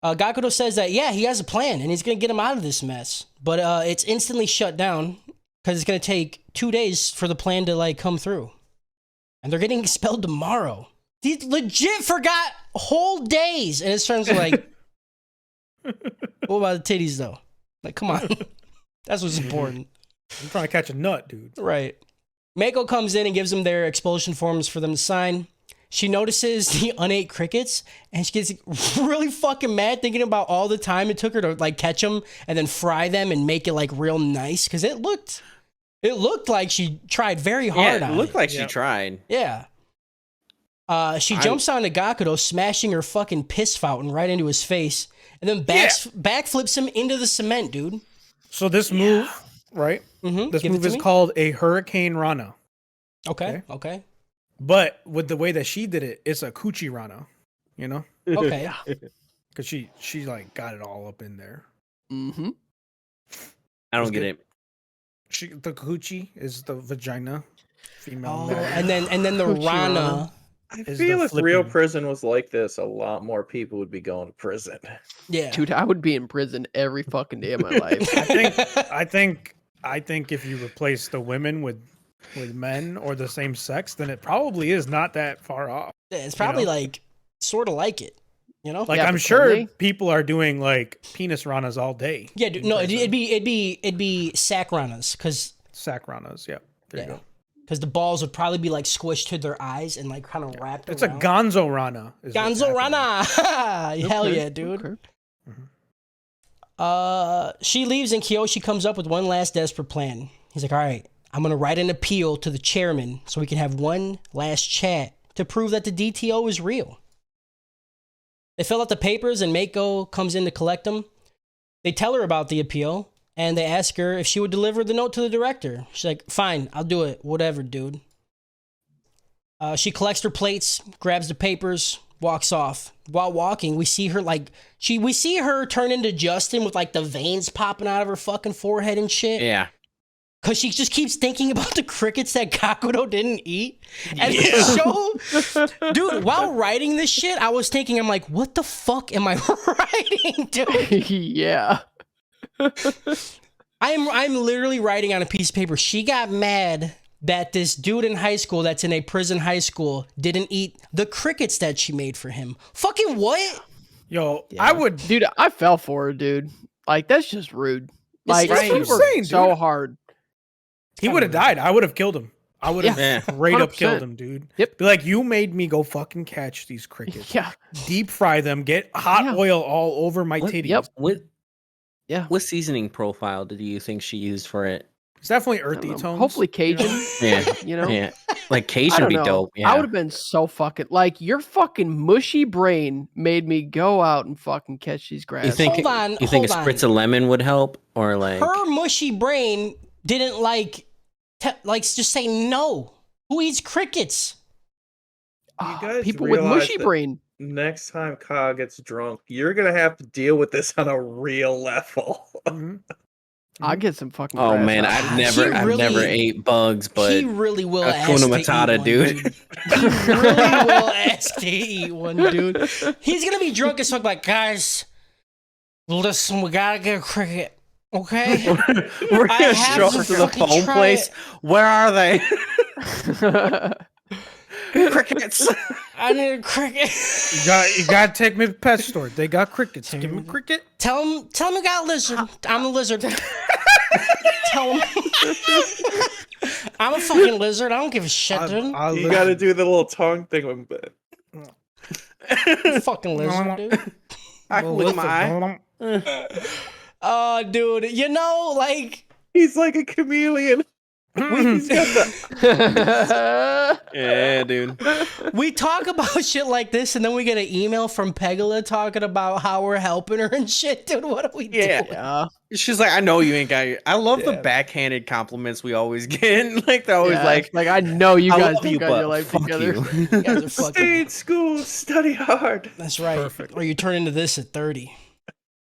Gakudo says that, yeah, he has a plan and he's going to get him out of this mess. But it's instantly shut down because it's going to take 2 days for the plan to like come through. And they're getting expelled tomorrow. He legit forgot whole days. And his friends are like, what about the titties though? Like, come on. That's what's important. I'm trying to catch a nut, dude. Right. Mako comes in and gives them their expulsion forms for them to sign. She notices the unate crickets and she gets really fucking mad thinking about all the time it took her to like catch them and then fry them and make it like real nice because it looked like she tried very hard yeah, on it looked it. like she Yep. tried. Yeah. She jumps onto Gakudo, smashing her fucking piss fountain right into his face, and then backflips him into the cement, dude. So this move, right? Mm-hmm. This move is called a Hurricane Rana. Okay. But with the way that she did it, it's a Coochie Rana. You know? Okay. Because she like got it all up in there. Mm-hmm. I don't That's get good. it. The Coochie is the vagina. Female. Oh, member. and then the Coochie Rana. Rana. I Is feel the if real flipping- prison was like this, a lot more people would be going to prison. Yeah. Dude, I would be in prison every fucking day of my life. I think if you replace the women with with men or the same sex, then it probably is not that far off. It's probably know? like sort of like it, you know? Like Yeah, I'm but sure can they? people are doing like penis ranas all day. Yeah, dude, in no, prison. it'd be sack ranas because sack ranas. Yeah, there you yeah, go. because the balls would probably be like squished to their eyes and like kind of wrapped It's a around. gonzo rana. is what's Gonzo happening. rana. Hell Okay, yeah, dude. okay. She leaves and Kiyoshi comes up with one last desperate plan. He's like, all right, I'm going to write an appeal to the chairman so we can have one last chat to prove that the DTO is real. They fill out the papers and Mako comes in to collect them. They tell her about the appeal and they ask her if she would deliver the note to the director. She's like, fine, I'll do it. Whatever, dude. She collects her plates, grabs the papers, walks off. While walking, we see her we see her turn into Justin with like the veins popping out of her fucking forehead and shit. Yeah. Cause she just keeps thinking about the crickets that Kakuto didn't eat. And the show, dude, while writing this shit, I was thinking, I'm like, what the fuck am I writing, dude? Yeah. I'm literally writing on a piece of paper. She got mad that this dude in high school that's in a prison high school didn't eat the crickets that she made for him. Fucking what? Yo, Yeah. I would. Dude, I fell for it, dude. Like, that's just rude. Like, That's she what I'm worked saying, so dude. hard. He would have died. I would have killed him. I would have Yeah. straight up 100%. killed him, dude. Yep. Be like, you made me go fucking catch these crickets. Yeah. Deep fry them, get hot Yeah. oil all over my titties. Yep. What seasoning profile did you think she used for it? It's definitely I don't earthy know. tones. Hopefully Cajun. Yeah. You know? Yeah. Like I Cajun don't be know. dope. Yeah. I would have been so fucking like your fucking mushy brain made me go out and fucking catch these grass. You think Hold on, you think a hold spritz on. of lemon would help, or like Her mushy brain didn't just say no. Who eats crickets? Ah, guys people with realize mushy that- brain. Next time Ka gets drunk, you're gonna have to deal with this on a real level. Mhm. I'll get some fucking. oh grass man, out. I've God, never he I've really- never ate bugs, but He really will ask Hakuna to eat Matata, one, dude. He really will ask to eat one, dude. He's gonna be drunk as fuck. Like, guys, listen, we gotta get a cricket, okay? we're I gonna have show to up to the fucking phone try place. it. Where are they? Crickets. I need a cricket. You gotta take me to the pet store. They got crickets. Give me a cricket. Tell him we got a lizard. I'm a lizard. Tell him. I'm a fucking lizard. I don't give a shit, dude. You gotta do the little tongue thing with I'm a fucking lizard, dude. I can lick my eye. Dude, you know, like, He's like a chameleon. He's got the Yeah, dude. we talk about shit like this, and then we get an email from Pegula talking about how we're helping her and shit, dude. What are we Yeah. doing? Yeah. She's like, I know you ain't got your. I love the Yeah. backhanded compliments we always get. Like they're always Yeah, like, it's I know you I guys love don't you, got but your life fuck together. you. You guys are stay fucking. in school, study hard. That's right. Perfect. Or you turn into this at 30.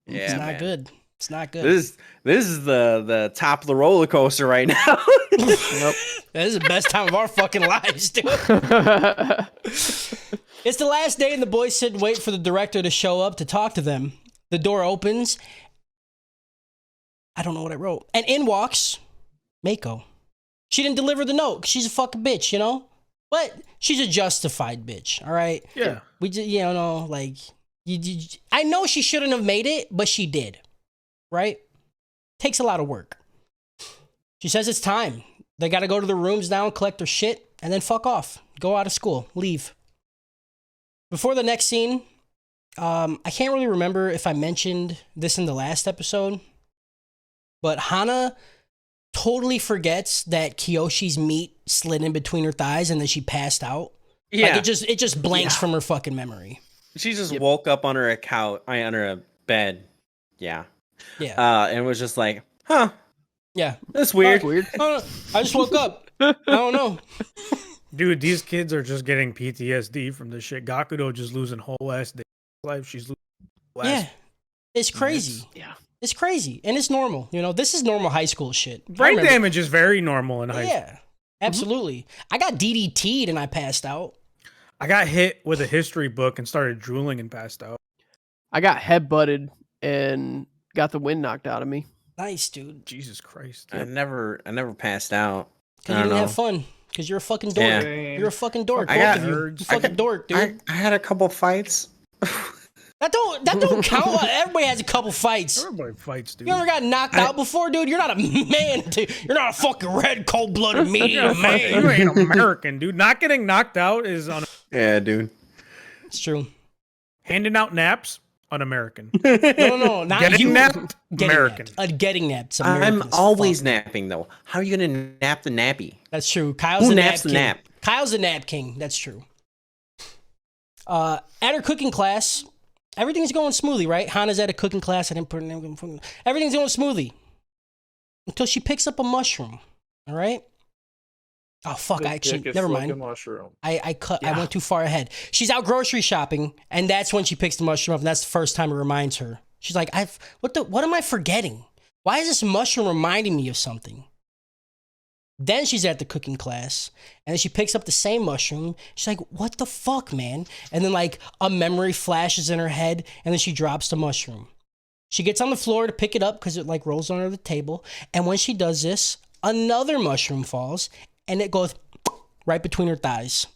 Yeah, It's not man. good. It's not good. This is the top of the roller coaster right now. Yep. This is the best time of our fucking lives, dude. It's the last day, and the boys sit and wait for the director to show up to talk to them. The door opens. I don't know what I wrote. And in walks Mako. She didn't deliver the note 'cause she's a fucking bitch, you know? But she's a justified bitch, all right? Yeah. We just, you know, like, I know she shouldn't have made it, but she did, right? Takes a lot of work. She says it's time. They got to go to the rooms now and collect their shit and then fuck off. Go out of school. Leave. Before the next scene, I can't really remember if I mentioned this in the last episode, but Hana totally forgets that Kiyoshi's meat slid in between her thighs and then she passed out. Yeah, Like it just blanks from her fucking memory. she just woke up on her on her bed. Yeah, Yeah. and was just like, huh, Yeah. that's weird. That's weird. I don't know. I just woke up. I don't know. Dude, these kids are just getting PTSD from this shit. Gakudo just losing whole ass day of life. She's losing whole Yeah. ass. It's crazy. Yeah. It's crazy. And it's normal. You know, this is normal high school shit. I Brain remember- damage is very normal in high school. Yeah. Absolutely. I got DDT'd and I passed out. I got hit with a history book and started drooling and passed out. I got head butted and got the wind knocked out of me. Nice, dude. Jesus Christ. I never passed out. Because you didn't have fun. Because you're a fucking dork. Yeah. You're a fucking dork. I Both got- of you. You fucking dork, dude. I had a couple fights. That don't count. Everybody has a couple fights. Everybody fights, dude. You ever got knocked out before, dude? You're not a man. You're not a fucking red, cold-blooded You man. ain't American, dude. Not getting knocked out is Yeah, dude. It's true. handing out naps, un-American. No, not Getting you. napped, Getting American. napped. Getting napped. American I'm as always fuck. napping though. How are you gonna nap the nappy? That's true. Kyle's Who a naps the king. nap? Kyle's a nap king. That's true. At her cooking class, everything's going smoothly, right? Hannah's at a cooking class. I didn't put her name. Everything's going smoothly until she picks up a mushroom. All right. Oh fuck! I actually never mind. Mushroom. I went too far ahead. She's out grocery shopping, and that's when she picks the mushroom up, and that's the first time it reminds her. She's like, what am I forgetting? Why is this mushroom reminding me of something? Then she's at the cooking class, and then she picks up the same mushroom. She's like, what the fuck, man? And then like a memory flashes in her head, and then she drops the mushroom. She gets on the floor to pick it up because it like rolls under the table. And when she does this, another mushroom falls, and it goes right between her thighs.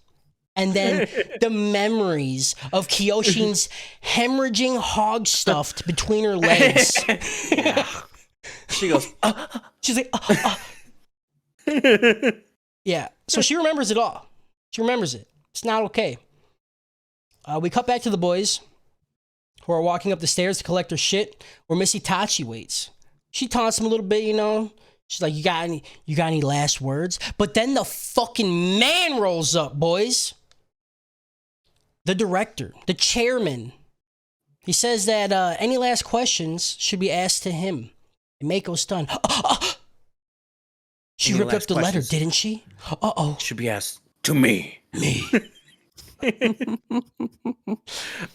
And then the memories of Kyoshin's hemorrhaging hog stuffed between her legs. She goes, She's like, yeah. So she remembers it all. She remembers it. It's not okay. We cut back to the boys who are walking up the stairs to collect their shit where Miss Itachi waits. She taunts him a little bit, you know. She's like, you got any last words? But then the fucking man rolls up, boys. The director, the chairman. He says that any last questions should be asked to him. And Mako's stunned. She Any ripped up last the letter, questions? didn't she? Uh-oh. should be asked to me. Me.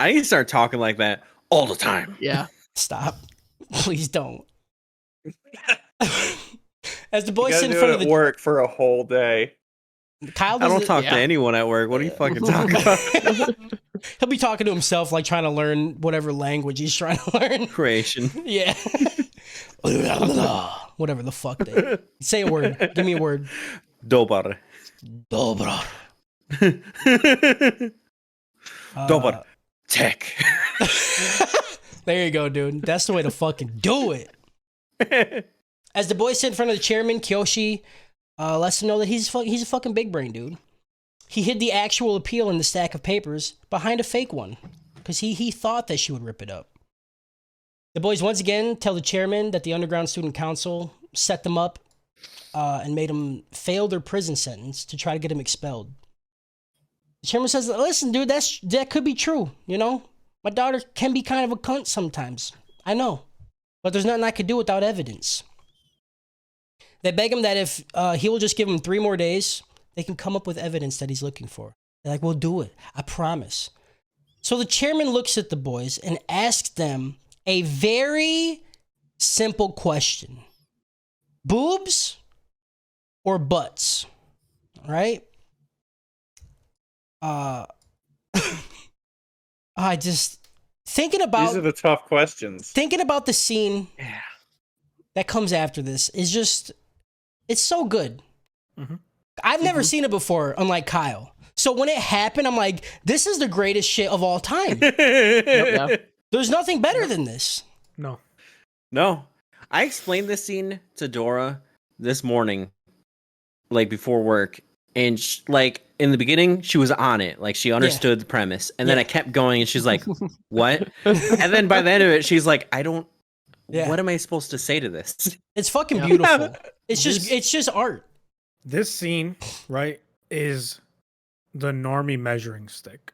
I need to start talking like that all the time. Yeah. Stop. Please don't. As the You boys gotta sit in do front it of at the... work for a whole day. Kyle I does don't it- talk yeah. to anyone at work. What are you fucking talking about? He'll be talking to himself, like trying to learn whatever language he's trying to learn. Creation. Yeah. Whatever the fuck they... Say a word. Give me a word. Dobar. Dobra. Dobar. Tech. There you go, dude. That's the way to fucking do it. As the boys sit in front of the chairman, Kyoshi lets him know that he's a fucking big brain, dude. He hid the actual appeal in the stack of papers behind a fake one because he thought that she would rip it up. The boys once again tell the chairman that the Underground Student Council set them up and made them fail their prison sentence to try to get him expelled. The chairman says, listen, dude, that could be true, you know? My daughter can be kind of a cunt sometimes. I know. But there's nothing I could do without evidence. They beg him that if he will just give him 3 more days, they can come up with evidence that he's looking for. They're like, we'll do it. I promise. So the chairman looks at the boys and asks them a very simple question. Boobs or butts? Right? I just thinking about These are the tough questions. thinking about the scene that comes after this is just it's so good. Mhm. I've never seen it before, unlike Kyle. So when it happened, I'm like, this is the greatest shit of all time. Yeah. There's nothing better than this. No. No. I explained this scene to Dora this morning, like before work. And like in the beginning, she was on it. Like she understood the premise. And then Yeah. I kept going and she's like, what? And then by the end of it, she's like, Yeah. what am I supposed to say to this? It's fucking Yeah. beautiful. It's This- just art. This scene, right, is the normie measuring stick.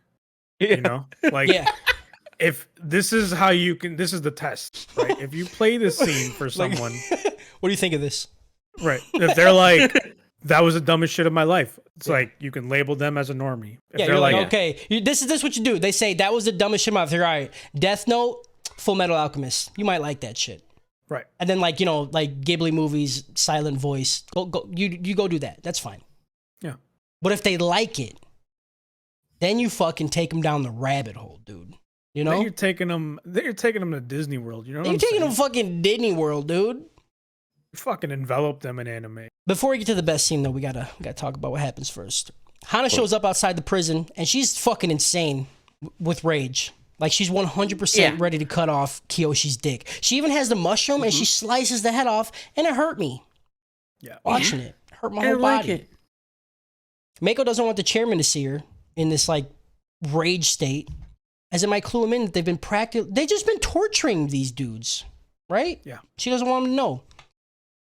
Yeah. You know? Like Yeah. if this is how you can this is the test, right? If you play this scene for Like- someone, What do you think of this? right? If they're like, that was the dumbest shit of my life, it's like you can label them as a normie. If Yeah, they're you're like, like- okay, this is what you do. They say that was the dumbest shit of my life. They're all right. Death Note, Full Metal Alchemist. You might like that shit. right. And then like, you know, like Ghibli movies, silent voice. You go do that. That's fine. Yeah. But if they like it, then you fucking take them down the rabbit hole, dude. You know? Then you're taking them to Disney World, you know what You're I'm taking saying? them fucking Disney World, dude. fucking envelop them in anime. Before we get to the best scene, though, we gotta talk about what happens first. Hana shows up outside the prison, and she's fucking insane with rage. Like, she's 100% ready to cut off Kiyoshi's dick. She even has the mushroom, and she slices the head off, and it hurt me. Yeah. Watching it. Hurt my whole body. Mako doesn't want the chairman to see her in this, like, rage state, as it might clue him in that they've just been torturing these dudes, right? Yeah. She doesn't want him to know.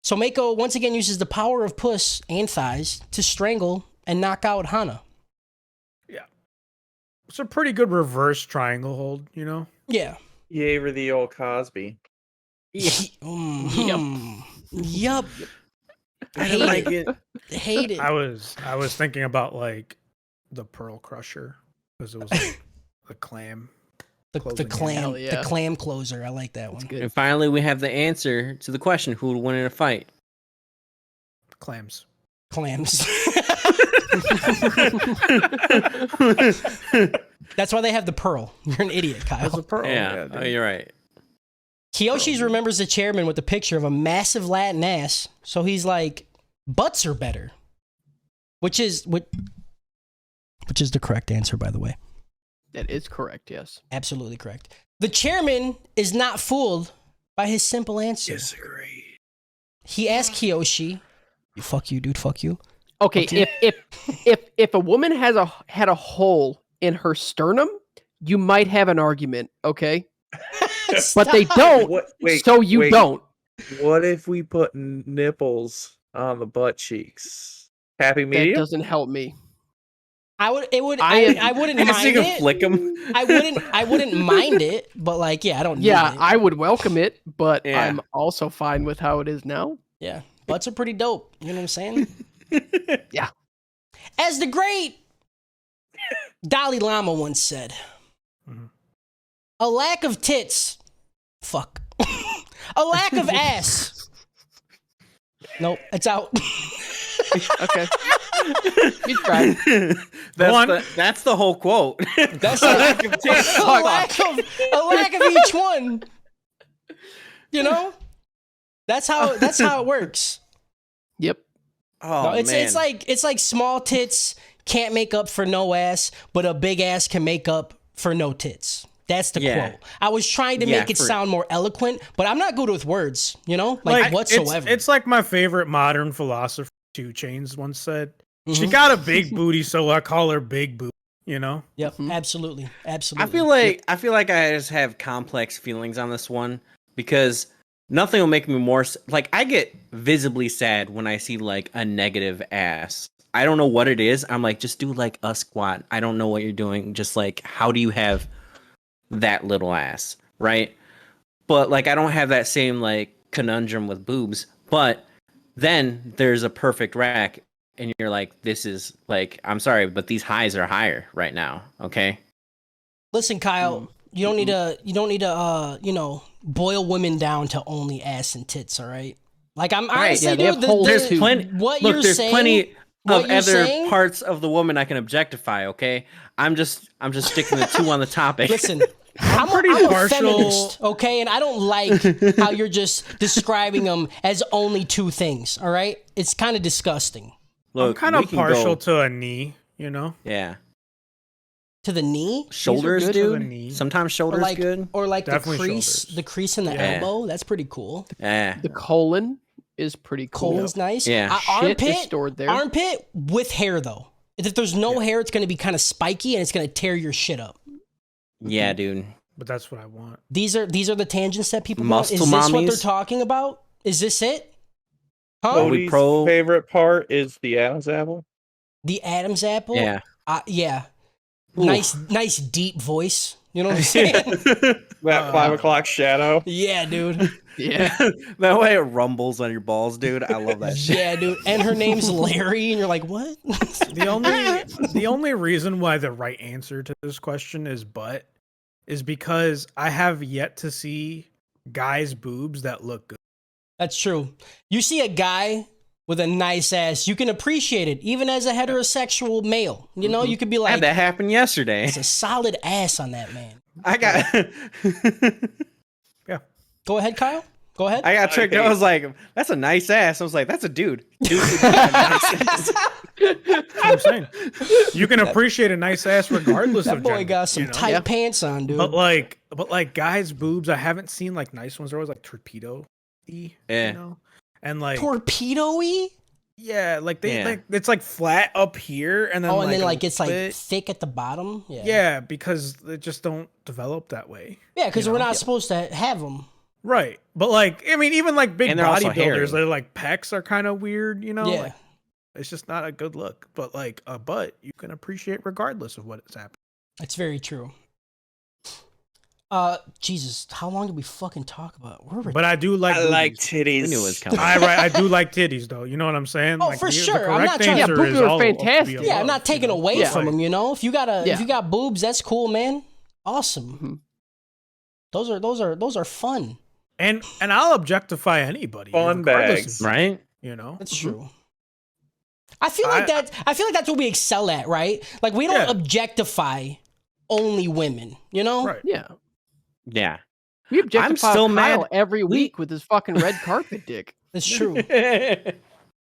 So Mako once again uses the power of puss and thighs to strangle and knock out Hana. Yeah. It's a pretty good reverse triangle hold, you know? Yeah. You gave her the old Cosby. Yup. I don't like it. Hate it. I was thinking about like the Pearl Crusher because it was like the clam. The closing clam, Hell yeah. the clam closer. I like that one. Good. And finally, we have the answer to the question: who would win in a fight? Clams. Clams. That's why they have the pearl. You're an idiot, Kyle. That's a pearl. Yeah, dude. oh, you're right. Kiyoshi's remembers the chairman with the picture of a massive Latin ass, so he's like, butts are better. Which is the correct answer, by the way. That is correct, yes. Absolutely correct. The chairman is not fooled by his simple answer. Disagree. He asked Kiyoshi, fuck you, dude, fuck you. Okay, if a woman had a hole in her sternum, you might have an argument, okay? But they don't, so you don't. What if we put nipples on the butt cheeks? Happy medium? That doesn't help me. I wouldn't I guess you mind can it. flick them. I wouldn't mind it, but like, yeah, I don't need Yeah, it. I would welcome it, but Yeah. I'm also fine with how it is now. Yeah, butts are pretty dope. You know what I'm saying? Yeah. As the great Dalai Lama once said, a lack of tits, fuck. A lack of ass. Nope, it's out. Okay. You tried. That's the whole quote. That's a lack of tits. a lack of each one. You know? That's how it works. Yep. Oh, No, it's man. it's like small tits can't make up for no ass, but a big ass can make up for no tits. That's the quote. I was trying to make it sound more eloquent, but I'm not good with words, you know? Like whatsoever. It's like my favorite modern philosopher, 2 Chainz, once said. She got a big booty, so I call her Big Booty, you know? Yep, absolutely. I feel like I just have complex feelings on this one because nothing will make me more like I get visibly sad when I see like a negative ass. I don't know what it is. I'm like, just do like a squat. I don't know what you're doing. Just like, how do you have that little ass, right? But like, I don't have that same like conundrum with boobs. But then there's a perfect rack, and you're like, this is like, I'm sorry, but these highs are higher right now. Okay. Listen, Kyle, you don't need to boil women down to only ass and tits, all right? Like I'm honestly, they have dude, holes There's too. plenty. What Look, you're there's saying, plenty what of you're other saying- parts of the woman I can objectify. Okay, I'm just sticking the two on the topic. Listen, I'm a feminist, okay, and I don't like how you're just describing them as only 2 things. All right, it's kind of disgusting. I'm Look, kind we of can partial go- to a knee, you know? Yeah, To the knee, shoulders, good to the dude. knee. Sometimes or shoulders like, good. or like Definitely the crease in the Yeah. elbow. That's pretty cool. Yeah, The colon is pretty cool. Colon's nice. Yeah. Shit is Armpit stored there. Armpit with hair though. If there's no hair, it's going to be kind of spiky and it's going to tear your shit up. yeah, dude. But that's what I want. These are the tangents that people Muscle want. Is this what they're mommies? talking about? Is this it? Huh? Oh, we Cody's pro- favorite part is the Adam's apple. The Adam's apple? Yeah. Yeah. Ooh. Nice deep voice. You know what I'm saying? That 5 o'clock shadow. Yeah, dude. Yeah. That way it rumbles on your balls, dude. I love that shit. Yeah, dude. And her name's Larry, and you're like, what? The only reason why the right answer to this question is butt is because I have yet to see guys' boobs that look good. That's true. You see a guy with a nice ass, you can appreciate it, even as a heterosexual male. You know, you could be I like, had that happen yesterday. it's a solid ass on that man. I got. Yeah. Go ahead, Kyle. Go ahead. I got tricked. I was like, "That's a nice ass." I was like, "That's a dude." Dude would have a nice ass. That's what I'm saying. You can appreciate a nice ass regardless That of boy gender, got some you know? tight pants on, dude. But like guys' boobs, I haven't seen like nice ones. They're always like torpedo-y, Yeah. you know? And like Torpedo-y? yeah, like they Yeah. like it's like flat up here and then Oh, like and then a like it's like bit- thick at the bottom. yeah, because they just don't develop that way. Yeah, because You we're know? not supposed to have them. Right. But like I mean even like big And they're also hairy. bodybuilders, their like pecs are kind of weird, you know? Yeah. Like, it's just not a good look. But like a butt you can appreciate regardless of what is happening. It's very true. Jesus, how long did we fucking talk about? But I do like I like boobies. titties. I knew it was coming. I do like titties though. You know what I'm saying? Oh, like, for the sure. I'm not correct trying- Yeah, answer boobies is are all up to be fantastic. above, Yeah, I'm not taking you know? away Yeah. from them. You know, if you Yeah. got boobs, that's cool, man. Awesome. Mhm. Those are fun. And I'll objectify anybody. Fun regardless bags. of- Right? You know? That's true. I feel like that's what we excel at, right? Like we don't Yeah. objectify only women, you know? Right. Yeah. Yeah. We objectify still Kyle mad- every week with his fucking red carpet dick. That's true.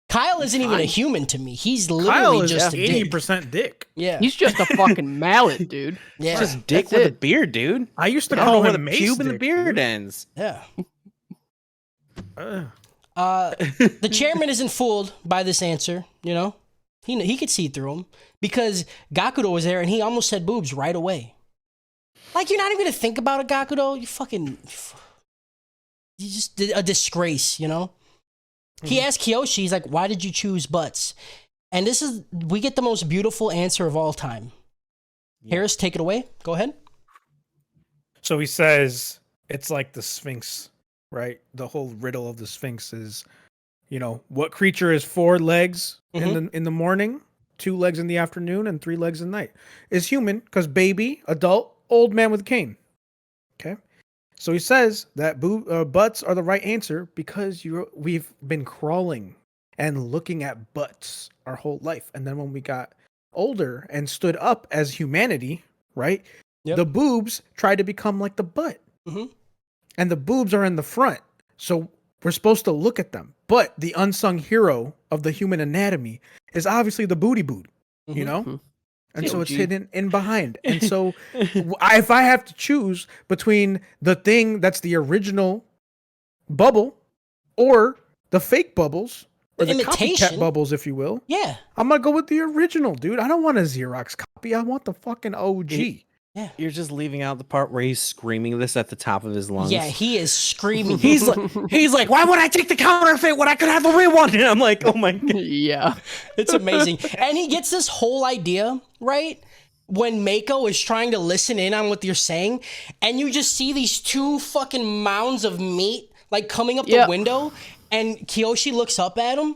Kyle isn't even a fine. human to me. He's Kyle literally is just a dick. 80% dick. Yeah. He's just a fucking mallet, dude. Yeah. Just dick That's with a it. beard, dude. I used to I don't know call where him the Mace pube and the Dick, beard dude. ends. Yeah. Uh, The chairman isn't fooled by this answer, you know? He could see through him because Gakudo was there and he almost said boobs right away. Like, you're not even gonna think about it, Gakudo. You just did a disgrace, you know? He asked Kyoshi, he's like, why did you choose butts? And we get the most beautiful answer of all time. Harris, take it away. Go ahead. so he says it's like the Sphinx, right? The whole riddle of the Sphinx is, you know, what creature is 4 legs in the morning, 2 legs in the afternoon, and 3 legs at night? Is human, because baby, adult, old man with cane. Okay. So he says that butts are the right answer because we've been crawling and looking at butts our whole life. And then when we got older and stood up as humanity, right? Yep. The boobs tried to become like the butt. Mhm. And the boobs are in the front. So we're supposed to look at them. But the unsung hero of the human anatomy is obviously the booty boot, you Mhm. know? Mhm. And so it's OG. hidden in behind. And so if I have to choose between the thing that's the original bubble or the fake bubbles or the Imitation. copycat bubbles, if you will, Yeah. I'm going to go with the original, dude. I don't want a Xerox copy. I want the fucking OG. You're just leaving out the part where he's screaming this at the top of his lungs. Yeah, he is screaming. He's like, why would I take the counterfeit when I could have the real one? And I'm like, oh my god. Yeah. It's amazing. And he gets this whole idea, right? When Mako is trying to listen in on what you're saying, and you just see these 2 fucking mounds of meat like coming up the Yep. window, and Kiyoshi looks up at him,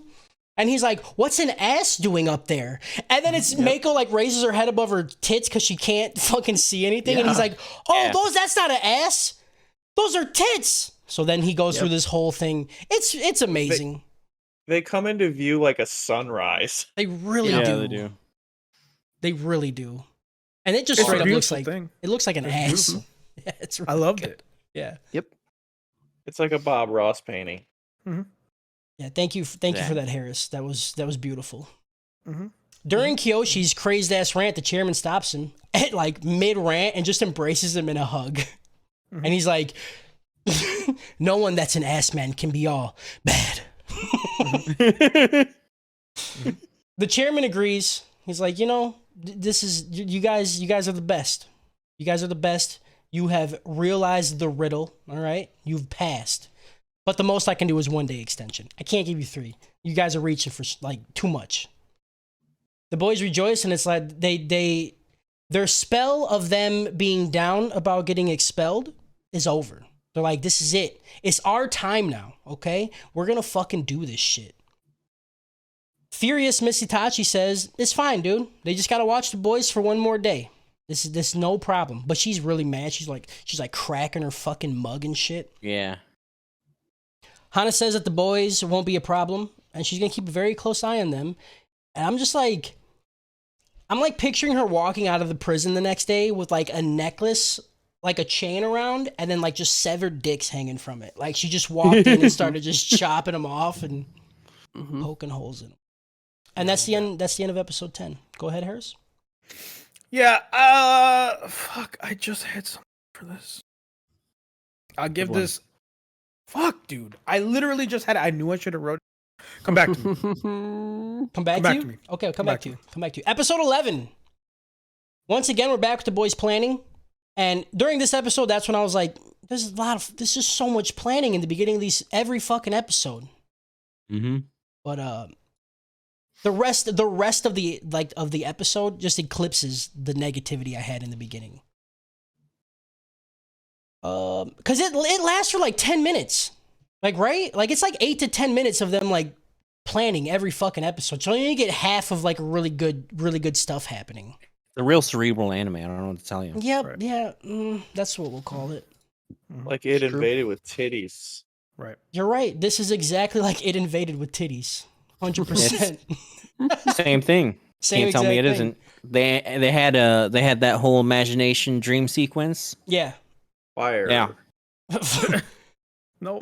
and he's like, what's an ass doing up there? And then it's Mako like raises her head above her tits because she can't fucking see anything, and he's Yeah. like, oh, that's not an ass. Those are tits. So then he goes through this whole thing. It's amazing. They come into view like a sunrise. They really Yeah, do. they do. They really do. And it just It's a straight up looks beautiful like thing. it looks like an It's ass. beautiful. Yeah, it's I really loved good. it. Yeah. It's like a Bob Ross painting. Yeah, thank you for Yeah. that, Harris. That was beautiful. Mhm. During Kyoshi's crazed ass rant, the chairman stops him at like mid rant and just embraces him in a hug. And he's like, no one that's an ass man can be all bad. The chairman agrees. He's like, you know, this is you guys are the best. You guys are the best. You have realized the riddle, all right? You've passed. But the most I can do is 1 day extension. I can't give you 3. You guys are reaching for like too much. The boys rejoice, and it's like their spell of them being down about getting expelled is over. They're like, this is it. It's our time now, okay? We're gonna fucking do this shit. Furious Miss Itachi says, it's fine, dude. They just gotta watch the boys for 1 more day. This is no problem. But she's really mad. She's like cracking her fucking mug and shit. Yeah. Hana says that the boys won't be a problem, and she's gonna keep a very close eye on them. And I'm like picturing her walking out of the prison the next day with like a necklace like a chain around and then like just severed dicks hanging from it. Like she just walked in and started just chopping them off and poking holes in them. And that's the end. That's the end of episode 10. Go ahead, Harris. Yeah. Fuck. I just had something for this. I'll give this. Fuck, dude. I literally just had. I knew I should have wrote. Come back to me. Come back to me. Okay, I'll come back to you. Come back to you. Episode 11. Once again, we're back with the boys planning, and during this episode, that's when I was like, "There's is so much planning in the beginning of every fucking episode." Mm-hmm. But the rest of the episode just eclipses the negativity I had in the beginning. Because it lasts for like 10 minutes, like right, like it's like 8 to 10 minutes of them like planning every fucking episode, so you get half of like really good stuff happening. The real cerebral anime. I don't know what to tell you. Yep, Right. yeah, that's what we'll call it. Like it invaded with titties. Right. You're right. This is exactly like It Invaded with titties. 100%. Same thing. Same Can't tell me it exact thing. isn't. They had that whole imagination dream sequence. Yeah. Fire. Yeah. No.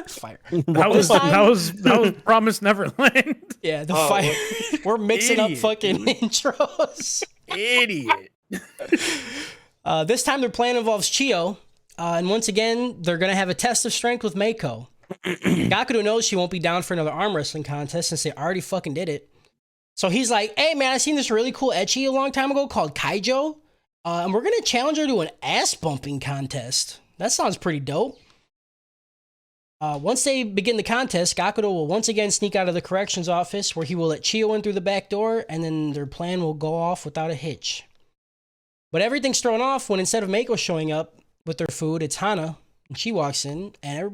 Fire. That was This time- that was Promised Neverland. Yeah, the Oh, fire. We're mixing up Idiot, fucking dude. intros. Idiot. This time their plan involves Chio, and once again they're gonna have a test of strength with Mako. Gakudo knows she won't be down for another arm wrestling contest since they already fucking did it. So he's like, "Hey man, I seen this really cool ecchi a long time ago called Kaijo, and we're gonna challenge her to an ass bumping contest. That sounds pretty dope." Once they begin the contest, Gakudo will once again sneak out of the corrections office where he will let Chio in through the back door, and then their plan will go off without a hitch. But everything's thrown off when instead of Mako showing up with their food, it's Hana, and she walks in, and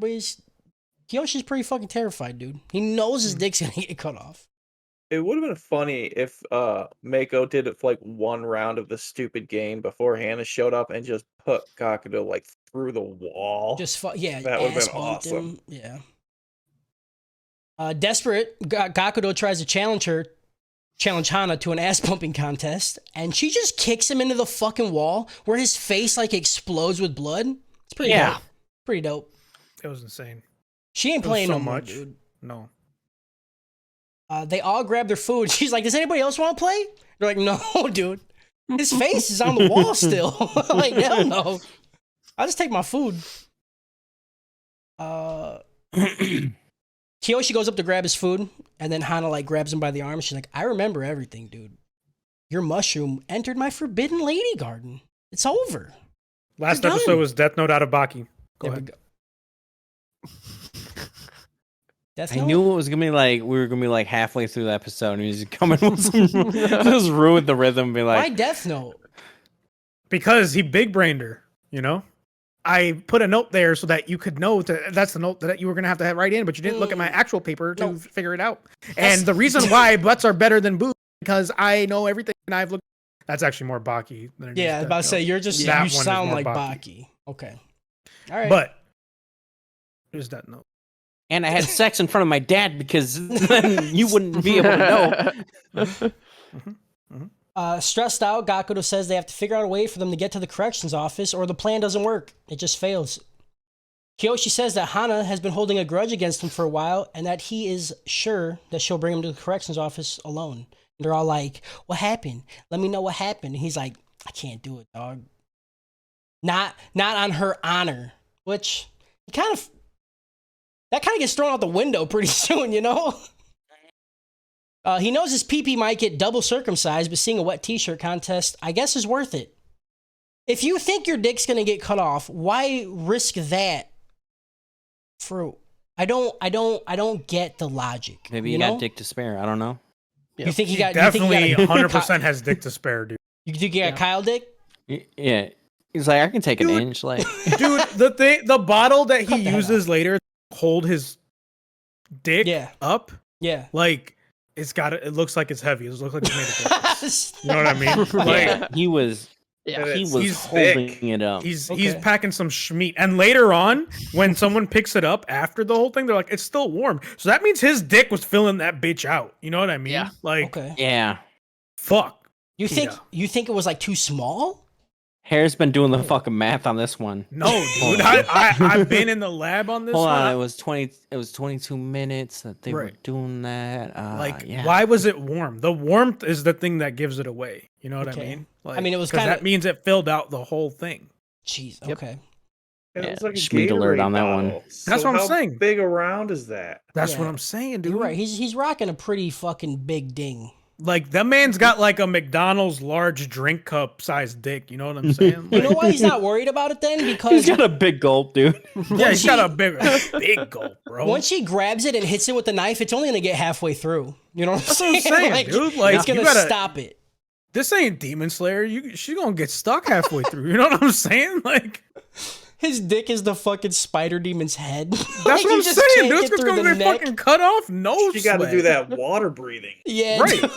Kyoshi's pretty fucking terrified, dude. He knows his dick's gonna get cut off. It would have been funny if Mako did it for like one round of the stupid game before Hannah showed up and just put Gakudo like through the wall. Just that would've ass been bumped awesome. him. Yeah. Desperate, Gakudo tries to challenge Hana to an ass pumping contest, and she just kicks him into the fucking wall where his face like explodes with blood. It's pretty dope. Pretty dope. It was insane. She ain't It was playing so no more, much. dude. No. They all grab their food. She's like, "Does anybody else want to play?" They're like, "No, dude. His face is on the wall still." Like, hell no. I'll just take my food. Kiyoshi goes up to grab his food, and then Hana like grabs him by the arm. She's like, "I remember everything, dude. Your mushroom entered my forbidden lady garden. It's over." Last You're episode done. was Death Note out of Baki. Go There we ahead. go. Death I Note? knew it was gonna be like we were gonna be like halfway through the episode, and he was coming with some just ruined the rhythm. And be Why like, Death Note? Because he big brained her, you know? I put a note there so that you could know that's the note that you were going to have write in, but you didn't look at my actual paper to No. figure it out. And the reason why butts are better than boobs because I know everything and I've looked. That's actually more Baki than it is Yeah, I was Death about to say Note. you're just That you one is sound more like Baki. Baki. Okay. All right. But it was Death Note. and I had sex in front of my dad because then you wouldn't be able to know. Stressed out, Gakudo says they have to figure out a way for them to get to the corrections office or the plan doesn't work. It just fails. Kiyoshi says that Hana has been holding a grudge against him for a while and that he is sure that she'll bring him to the corrections office alone. And they're all like, "What happened? Let me know what happened." And he's like, "I can't do it, dog. Not on her honor." Which that kind of gets thrown out the window pretty soon, you know? He knows his pee-pee might get double circumcised, but seeing a wet t-shirt contest, I guess, is worth it. If you think your dick's gonna get cut off, why risk that? I don't get the logic. Maybe you you know? got dick to spare. I don't know. You think he got Definitely you think he got 100% has dick to spare, dude. You think he got Kyle dick? Yeah, he's like, I can take an Dude. inch. Like, Dude, the bottle that he Cut the head uses later to hold his dick Yeah. up, Yeah. like it looks like it's heavy. It looks like it's made of glass. You know what I mean? Like yeah, he was Yeah. He's holding thick. it up. he's Okay. packing some schmeat. And later on, when someone picks it up after the whole thing, they're like, it's still warm. So that means his dick was filling that bitch out. You know what I mean? Yeah. Like Okay. Yeah, fuck. You think Yeah. you think it was like too small? Hair's been doing the fucking math on this one. No, dude. I've been in the lab on this Hold one. on, it was 22 minutes that they were Right. doing that. Yeah. Why was it warm? The warmth is the thing that gives it away. You know what I Okay. mean? I mean, it was 'cause kinda- that means it filled out the whole thing. Jeez. Yep. Okay. It Yeah, was like a Schmeed alert Gatorade on that one. bottle. That's what I'm how saying. big around is that? That's Yeah. what I'm saying, dude. You're right. He's rocking a pretty fucking big ding. Like that man's got like a McDonald's large drink cup sized dick. You know what I'm saying? You know Like, why he's not worried about it then? He's Because got a big gulp, dude. yeah, he's got she- a big gulp, bro. once she grabs it and hits it with the knife, it's only gonna get halfway through. You know what I'm That's saying? what I'm saying, dude. Like, it's you gonna gotta- stop it. This ain't Demon Slayer. She's gonna get stuck halfway through. You know what I'm saying? Like, His dick is the fucking spider demon's head. that's Like, what you I'm just saying, can't dude. get It's through gonna the get neck. fucking cut off. No, She got to sweat. do that water breathing. Yeah, Right. dude.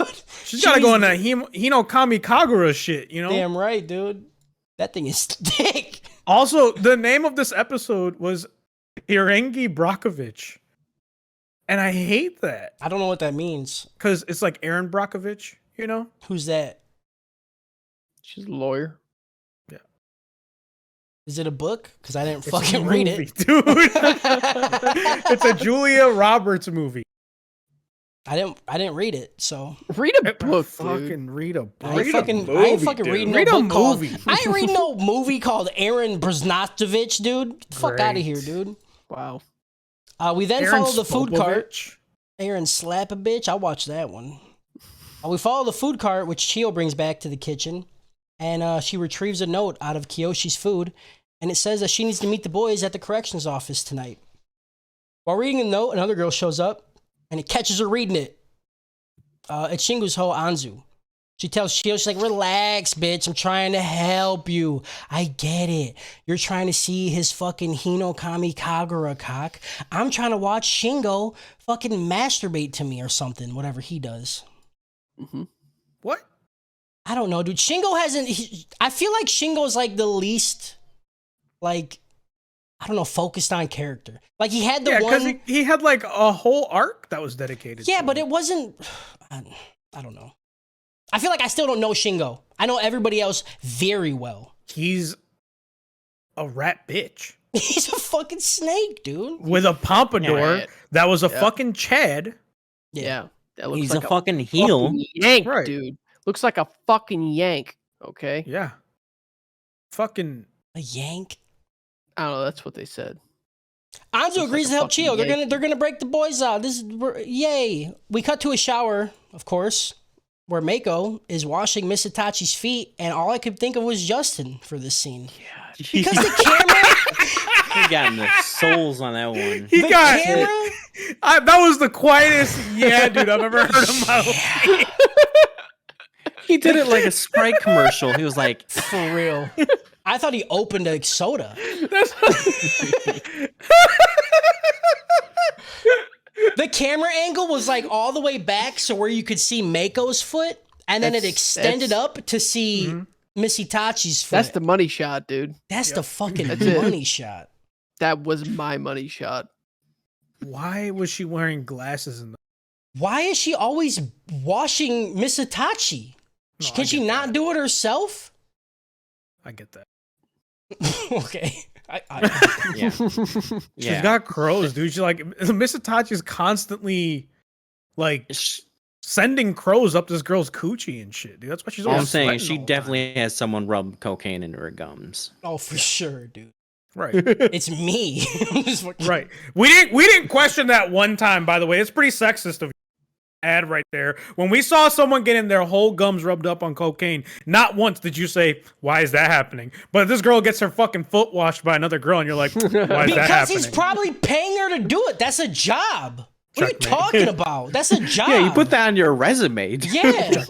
She's got to go on that Hinokami Kagura shit. You know. Damn right, dude. That thing is thick. Also, the name of this episode was Irengi Brockovich. And I hate that I don't know what that means. because it's like Aaron Brockovich, you know? Who's that? She's a lawyer. Is it a book? Because I didn't It's a fucking read movie, it. dude. It's a Julia Roberts movie. I didn't read it, so Read a book, dude. Fucking read a I book. ain't Read a fucking, movie, dude. reading Read no a book called. movie. I ain't reading no movie called Aaron Brznatovic, dude. Get the fuck out of Great. here, dude. Wow. We then Aaron follow the food cart. Spopovich. Aaron slap a bitch. I watched that one. We follow the food cart, which Chio brings back to the kitchen, and she retrieves a note out of Kiyoshi's food, and it says that she needs to meet the boys at the corrections office tonight. While reading the note, another girl shows up, and it catches her reading it. It's Shingu's Ho Anzu. She tells Chio, she's like, relax, bitch. I'm trying to help you. I get it. You're trying to see his fucking Hinokami Kagura cock. I'm trying to watch Shingo fucking masturbate to me or something, whatever he does. What? I don't know, dude. Shingo hasn't. I feel like Shingo's like the least, like, I don't know, focused on character. Like he had the Yeah, because one. he had like a whole arc that was dedicated Yeah, to but him. it wasn't. I don't know. I feel like I still don't know Shingo. I know everybody else very well. He's a rat bitch He's a fucking snake, dude. with a pompadour Right. that was a Yeah. fucking Chad. Yeah. That looks He's like a fucking heel. fucking yank, Right. dude. Looks like a fucking yank. Okay. Yeah. Fucking A yank. I don't know. That's what they said. Anzu Looks agrees like to a help fucking Chio. Yankee. They're gonna break the boys out. Yay. We cut to a shower, of course, where Mako is washing Miss Itachi's feet, and all I could think of was Justin for this scene. Because the camera, He got in the souls on that one. he the got camera, that was the quietest yeah, dude, I've ever heard in my life. He did it like a Sprite commercial. He was like, for real. I thought he opened a soda. The camera angle was like all the way back, so where you could see Mako's foot, and then it That's- extended that's- up to see Miss Itachi's foot. That's the money shot, dude. That's the fucking That's it. money shot. That was my money shot. Why was she wearing glasses in the Why is she always washing Miss Itachi? No, Can I she get not that. do it herself? I get that. Okay. yeah. She's Yeah. got crows, dude. She's like Miss Itachi's constantly like sending crows up this girl's coochie and shit, dude. That's why she's All always I'm saying, sweating she all the definitely has someone rub cocaine into her gums. Oh, for sure, dude. time. Right. It's me. I'm just fucking- Right. We didn't question that one time, by the way. It's pretty sexist of you. Ad right there. When we saw someone getting their whole gums rubbed up on cocaine, not once did you say, why is that happening? But this girl gets her fucking foot washed by another girl, and you're like, why is that Because happening? he's probably paying her to do it. That's a job. What are you Checkmate. talking about? That's a job. Yeah, you put that on your resume. Yeah.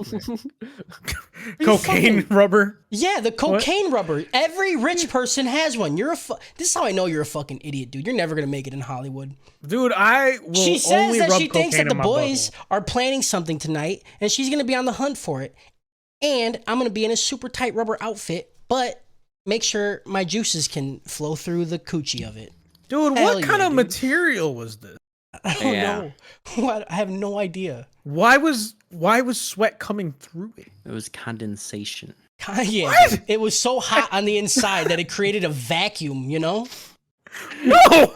cocaine fucking- rubber. Yeah, the cocaine rubber. Every rich person has one. This is how I know you're a fucking idiot, dude. You're never gonna make it in Hollywood. Dude, I will She says only that rub she thinks cocaine that the in my boys butthole. are planning something tonight, and she's gonna be on the hunt for it. And I'm gonna be in a super tight rubber outfit, but make sure my juices can flow through the coochie of it. Dude, Hell what kind yeah, of dude. material was this? I don't Yeah. know. What? I have no idea. Why was sweat coming through it? It was condensation. Yeah, dude. It was so hot on the inside that it created a vacuum, you know? No!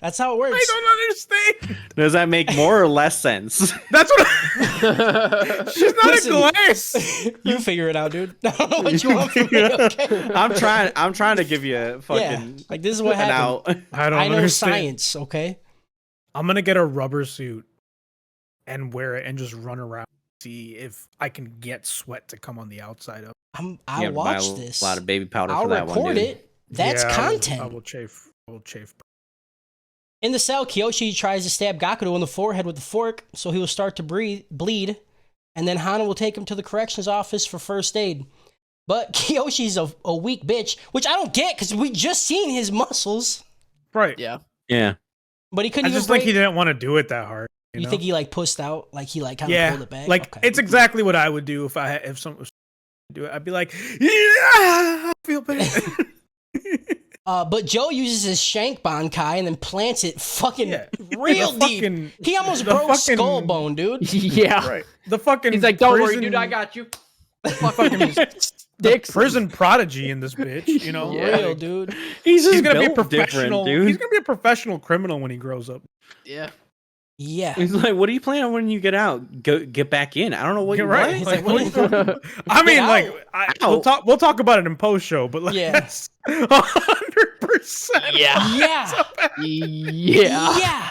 That's how it works. I don't understand. Does that make more or less sense? That's what she's not Listen. a glass. You figure it out, dude. I don't know what you want from me, okay? I'm trying to give you a fucking Yeah, like this is what an happened. out. I don't I know understand. science, okay? I'm gonna get a rubber suit and wear it and just run around, see if I can get sweat to come on the outside of. I'll You gotta buy watch a this. lot of baby powder I'll for that one, record dude. it. That's Yeah, content. I will chafe. In the cell, Kyoshi tries to stab Gakuto in the forehead with the fork, so he will start to bleed, and then Hana will take him to the corrections office for first aid. But Kyoshi's a weak bitch, which I don't get because we just seen his muscles. Right. Yeah. Yeah. But he couldn't I even just think break. he didn't want to do it that hard. You know? think he like pussed out, like he like kind of Yeah, pulled it back? like Okay. it's exactly what I would do if someone was to do it. I'd be like, yeah, I feel bad. But Joe uses his shank bankai and then plants it fucking Yeah. real The deep. fucking- He almost the broke fucking- skull bone, dude. Yeah. Right. The fucking He's like, don't worry, prison- dude, I got you. fucking Fucking the sticks. prison prodigy in this bitch, you know? Yeah. Real, Like, dude. He's just he's gonna be a built professional. different, dude. He's gonna be a professional criminal when he grows up. Yeah. Yeah. He's like, what do you plan on when you get out? Get back in. I don't know what You're you right. He's want. like, Like, what what are you talking about? I mean, Get like, out. we'll talk about it in post show, but like, Yeah. that's 100%. Yeah. Yeah. Yeah. Yeah.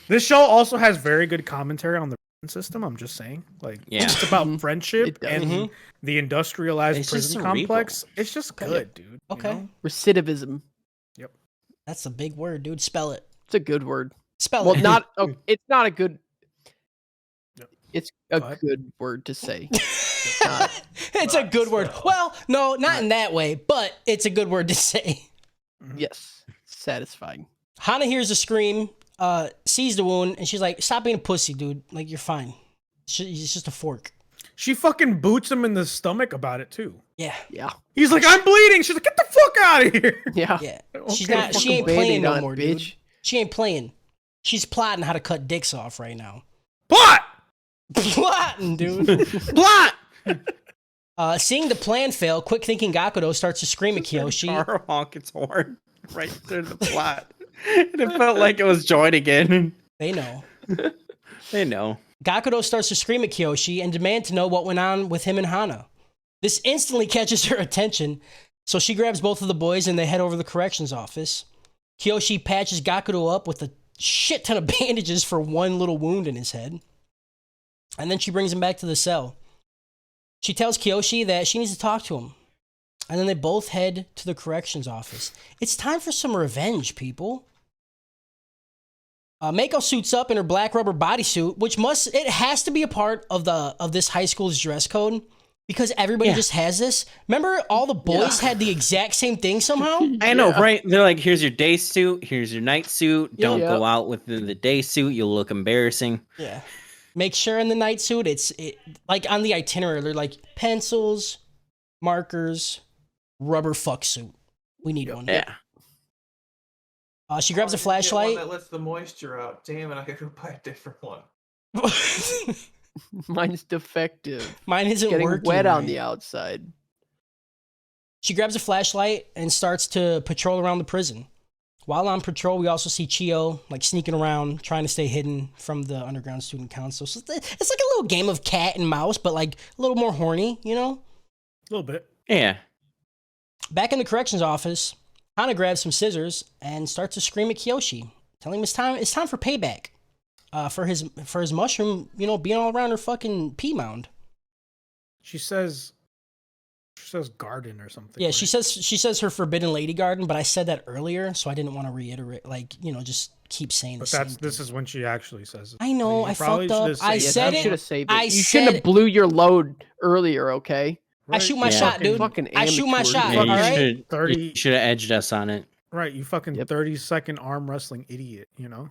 This show also has very good commentary on the prison system. I'm just saying, like, Yeah. it's about Mhm. friendship It does. and Mhm. the industrialized It's just prison cerebral. complex. It's just Okay. good, dude. you Okay. know? Recidivism. That's a big word, dude. Spell it. It's a good word. Spell Well, it. not. It's not a good. Yep. It's a Go ahead. good word to say. It's a good word. Well, no, not in that way, but it's a good word to say. Yes. Satisfying. Hana hears a scream, sees the wound, and she's like, "Stop being a pussy, dude. Like, you're fine. It's just a fork." She fucking boots him in the stomach about it too. Yeah, Yeah. He's like, I'm bleeding. She's like, get the fuck out of here. Yeah. yeah. Okay, She's not. She Fucking ain't playing Band-Aid no on it, more, bitch. dude. She ain't playing. She's plotting how to cut dicks off right now. Plot. Plotting, dude. Plot! Seeing the plan fail, quick thinking Gakuto starts to scream at Kyoshi. Car honk its horn right through the plot. And it felt like it was joined again. They know. They know. Gakuto starts to scream at Kyoshi and demand to know what went on with him and Hana. This instantly catches her attention, so she grabs both of the boys and they head over to the corrections office. Kyoshi patches Gakuto up with a shit ton of bandages for one little wound in his head. And then she brings him back to the cell. She tells Kyoshi that she needs to talk to him. And then they both head to the corrections office. It's time for some revenge, people. Mako suits up in her black rubber bodysuit, which has to be a part of this high school's dress code because everybody just has this. Remember, all the boys had the exact same thing somehow. I know, right? They're like, here's your day suit, here's your night suit. Don't Yep. go out within the day suit. You'll look embarrassing. Yeah. Make sure in the night suit, it's like on the itinerary, they're like pencils, markers, rubber fuck suit. We need one. Yeah. She grabs a Oh, I didn't get one flashlight. that lets the moisture out. Damn it! I gotta go buy a different one. Mine's defective. Mine isn't Getting working. wet on right. the outside. She grabs a flashlight and starts to patrol around the prison. While on patrol, we also see Chio like sneaking around, trying to stay hidden from the underground student council. So it's like a little game of cat and mouse, but like a little more horny, you know? A little bit. Yeah. Back in the corrections office, Hana grabs some scissors and starts to scream at Kyoshi, telling him it's time for payback. For his mushroom, you know, being all around her fucking pea mound. She says garden or something. Yeah, right? she says her forbidden lady garden, but I said that earlier, so I didn't want to reiterate, like, you know, just keep saying But the same this thing. is when she actually says it. I know, You I probably fucked up. should've I saved said you it. should have saved it. I You said shouldn't it. have blew your load earlier, okay? I shoot my Yeah. shot, dude. Fucking I shoot my amateur. shot, Yeah, all you right? should 30 you should have edged us on it. Right, you fucking Yep. 30-second arm wrestling idiot, you know?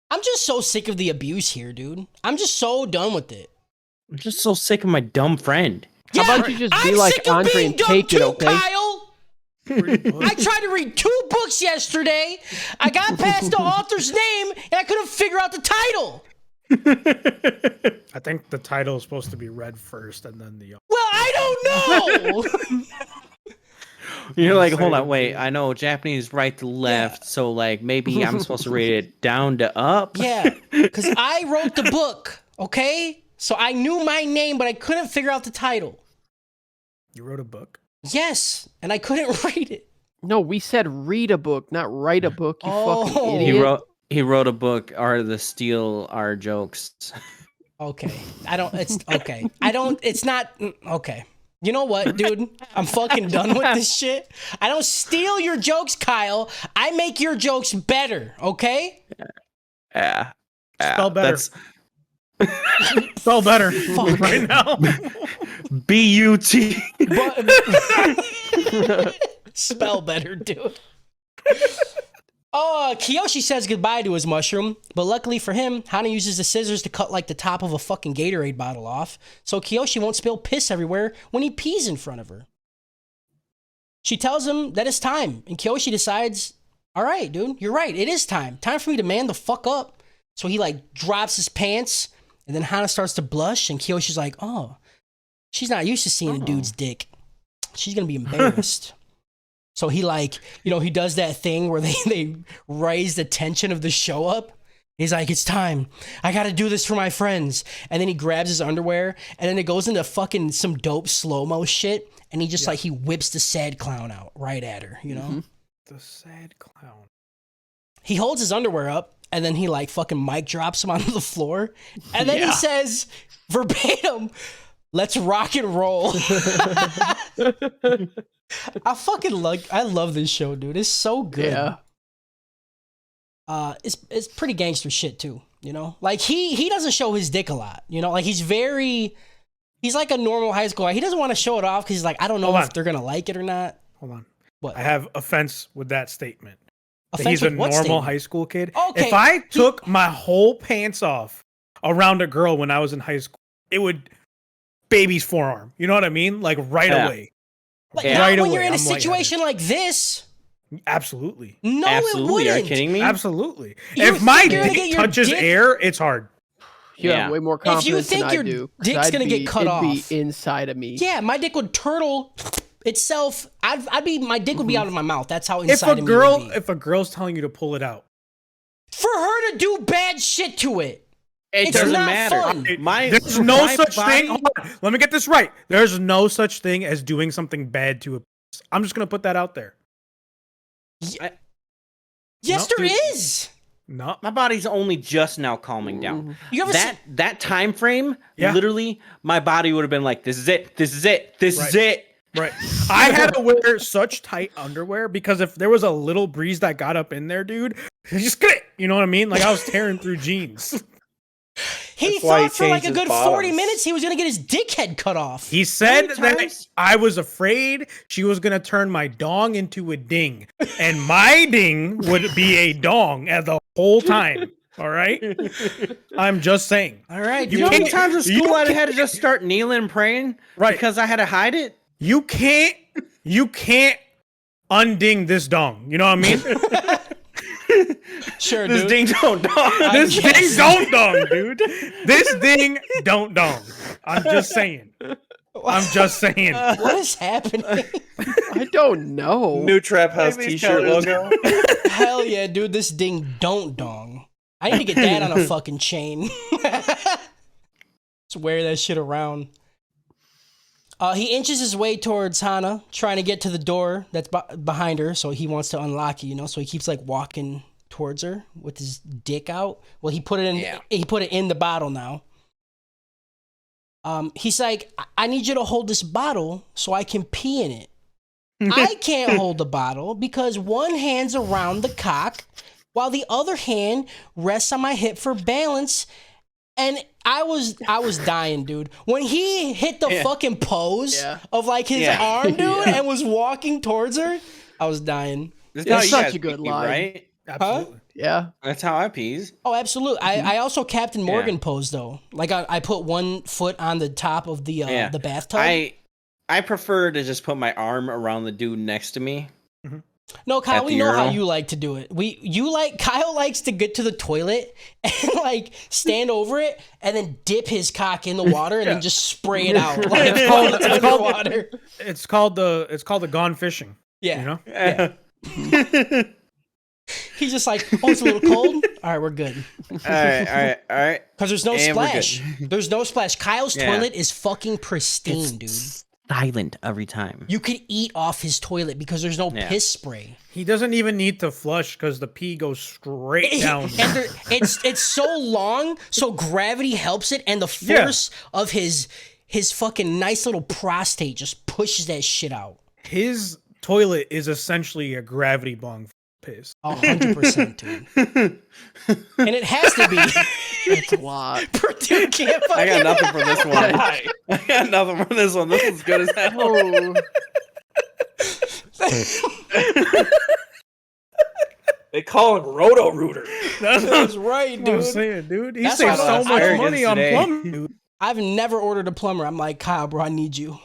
I'm just so sick of the abuse here, dude. I'm just so done with it. I'm just so sick of my dumb friend. How about you just be I'm like sick of Andre being and dumb take it, too, okay? Kyle. I tried to read 2 books yesterday. I got past the author's name and I couldn't figure out the title. I think the title is supposed to be read first and then the. Well, I don't know. You're like, hold Sorry, on, wait. dude. I know Japanese right to left, so like maybe I'm supposed to read it down to up. Yeah, because I wrote the book, okay? So I knew my name, but I couldn't figure out the title. You wrote a book? Yes, and I couldn't read it. No, we said read a book, not write a book. You fucking Oh. idiot. He wrote a book, Art of the Steal Our Jokes. Okay, it's not, okay. You know what, dude? I'm fucking done with this shit. I don't steal your jokes, Kyle. I make your jokes better, okay? Yeah. Spell better. That's Spell better Fuck. right now. B-U-T. Spell better, dude. Kiyoshi says goodbye to his mushroom, but luckily for him, Hana uses the scissors to cut like the top of a fucking Gatorade bottle off, so Kiyoshi won't spill piss everywhere when he pees in front of her. She tells him that it's time, and Kiyoshi decides, all right, dude, you're right, it is time. Time for me to man the fuck up. So he like drops his pants, and then Hana starts to blush, and Kiyoshi's like, oh, she's not used to seeing a dude's dick. She's gonna be embarrassed. So he like, he does that thing where they raise the tension of the show up. He's like, it's time. I gotta do this for my friends. And then he grabs his underwear, and then it goes into fucking some dope slow-mo shit. And he just like, he whips the sad clown out right at her, Mm-hmm. The sad clown. He holds his underwear up, and then he like fucking mic drops him onto the floor. And then he says, verbatim, let's rock and roll. I love this show, dude. It's so good. Yeah. It's pretty gangster shit too, Like he doesn't show his dick a lot, Like he's like a normal high school guy. He doesn't want to show it off because he's like, I don't know if they're gonna like it or not. Hold on. What? I have offense with that statement. That Offense he's a with what normal statement? high school kid. Okay. If I took my whole pants off around a girl when I was in high school, it would baby's forearm. You know what I mean? Like right away. Like, Yeah. not Right when away, you're in a I'm lightheaded. situation like this. Absolutely. No, Absolutely. it Are you wouldn't. kidding me? Absolutely. You If my think you're gonna dick get your touches dick- air, it's hard. You Yeah. have way more If you confidence think than your I do. 'cause dick's I'd gonna get cut it'd off. be inside of me. Yeah, my dick would turtle itself. My dick would be out of my mouth. That's how If inside a of me girl, would be. if a girl's telling you to pull it out, For her to do bad shit to it. It It's doesn't not matter. fun. there's no my such body- thing. Hold on, let me get this right. There's no such thing as doing something bad to a. I'm just gonna put that out there. Yes, No, there dude. is. No, My body's only just now calming down. You ever That time frame, Yeah. literally, my body would have been like, "This is it. This is it. This is Right. it." right. I had to wear such tight underwear because if there was a little breeze that got up in there, dude, just get it. You know what I mean? Like I was tearing through jeans. He That's why he thought for like a changed his good 40 bottoms. minutes he was gonna get his dick head cut off. He said many that times? I was afraid she was gonna turn my dong into a ding, and my ding would be a dong at the whole time. All right, I'm just saying. All right, You You know how dude. many times in You school I had to just start kneeling and praying Right. because I had to hide it? You can't unding this dong. You know what I mean? Sure, This dude. ding dong dong. This guess. ding don't dong, dude. This ding don't dong. I'm just saying. I'm just saying. What is happening? I don't know. New Trap House Maybe it's t-shirt colours. logo. Hell yeah, dude. This ding don't dong. I need to get that on a fucking chain. Just wear that shit around. He inches his way towards Hana, trying to get to the door that's behind her, so he wants to unlock it, so he keeps like walking towards her with his dick out. Well, he put it in he put it in the bottle now. He's like, I need you to hold this bottle so I can pee in it. I can't hold the bottle because one hand's around the cock while the other hand rests on my hip for balance. And I was dying, dude. When he hit the fucking pose of like his arm, dude, and was walking towards her, I was dying. This That's is how you such a guys good pee, line. right? Absolutely. Yeah. That's how I pees. Oh, absolutely. I also Captain Morgan pose though. Like I put one foot on the top of the bathtub. I prefer to just put my arm around the dude next to me. Mhm. No, Kyle, At we the know how urinal? you like to do it. Kyle likes to get to the toilet and like stand over it and then dip his cock in the water and then just spray it out. Like It's called- water. It's called the gone fishing. Yeah. You know? Yeah. He's just like, oh, it's a little cold. All right, we're good. all right. Because there's no And we're good. splash. There's no splash. Kyle's Yeah. toilet is fucking pristine, dude. Silent every time. You could eat off his toilet because there's no Yeah. piss spray. He doesn't even need to flush because the pee goes straight down. And it's so long, so gravity helps it, and the force of his fucking nice little prostate just pushes that shit out. His toilet is essentially a gravity bong for piss. 100%, dude. And it has to be. That's a lot. Purdue can't I got fucking- nothing for this one. I got nothing for this one. This is good as hell. Oh, They call him Roto Rooter. That's right, That's what I'm dude. saying, dude. He That's saves why so I much arrogance money on today. plumbing, dude. I've never ordered a plumber. I'm like, Kyle, bro, I need you.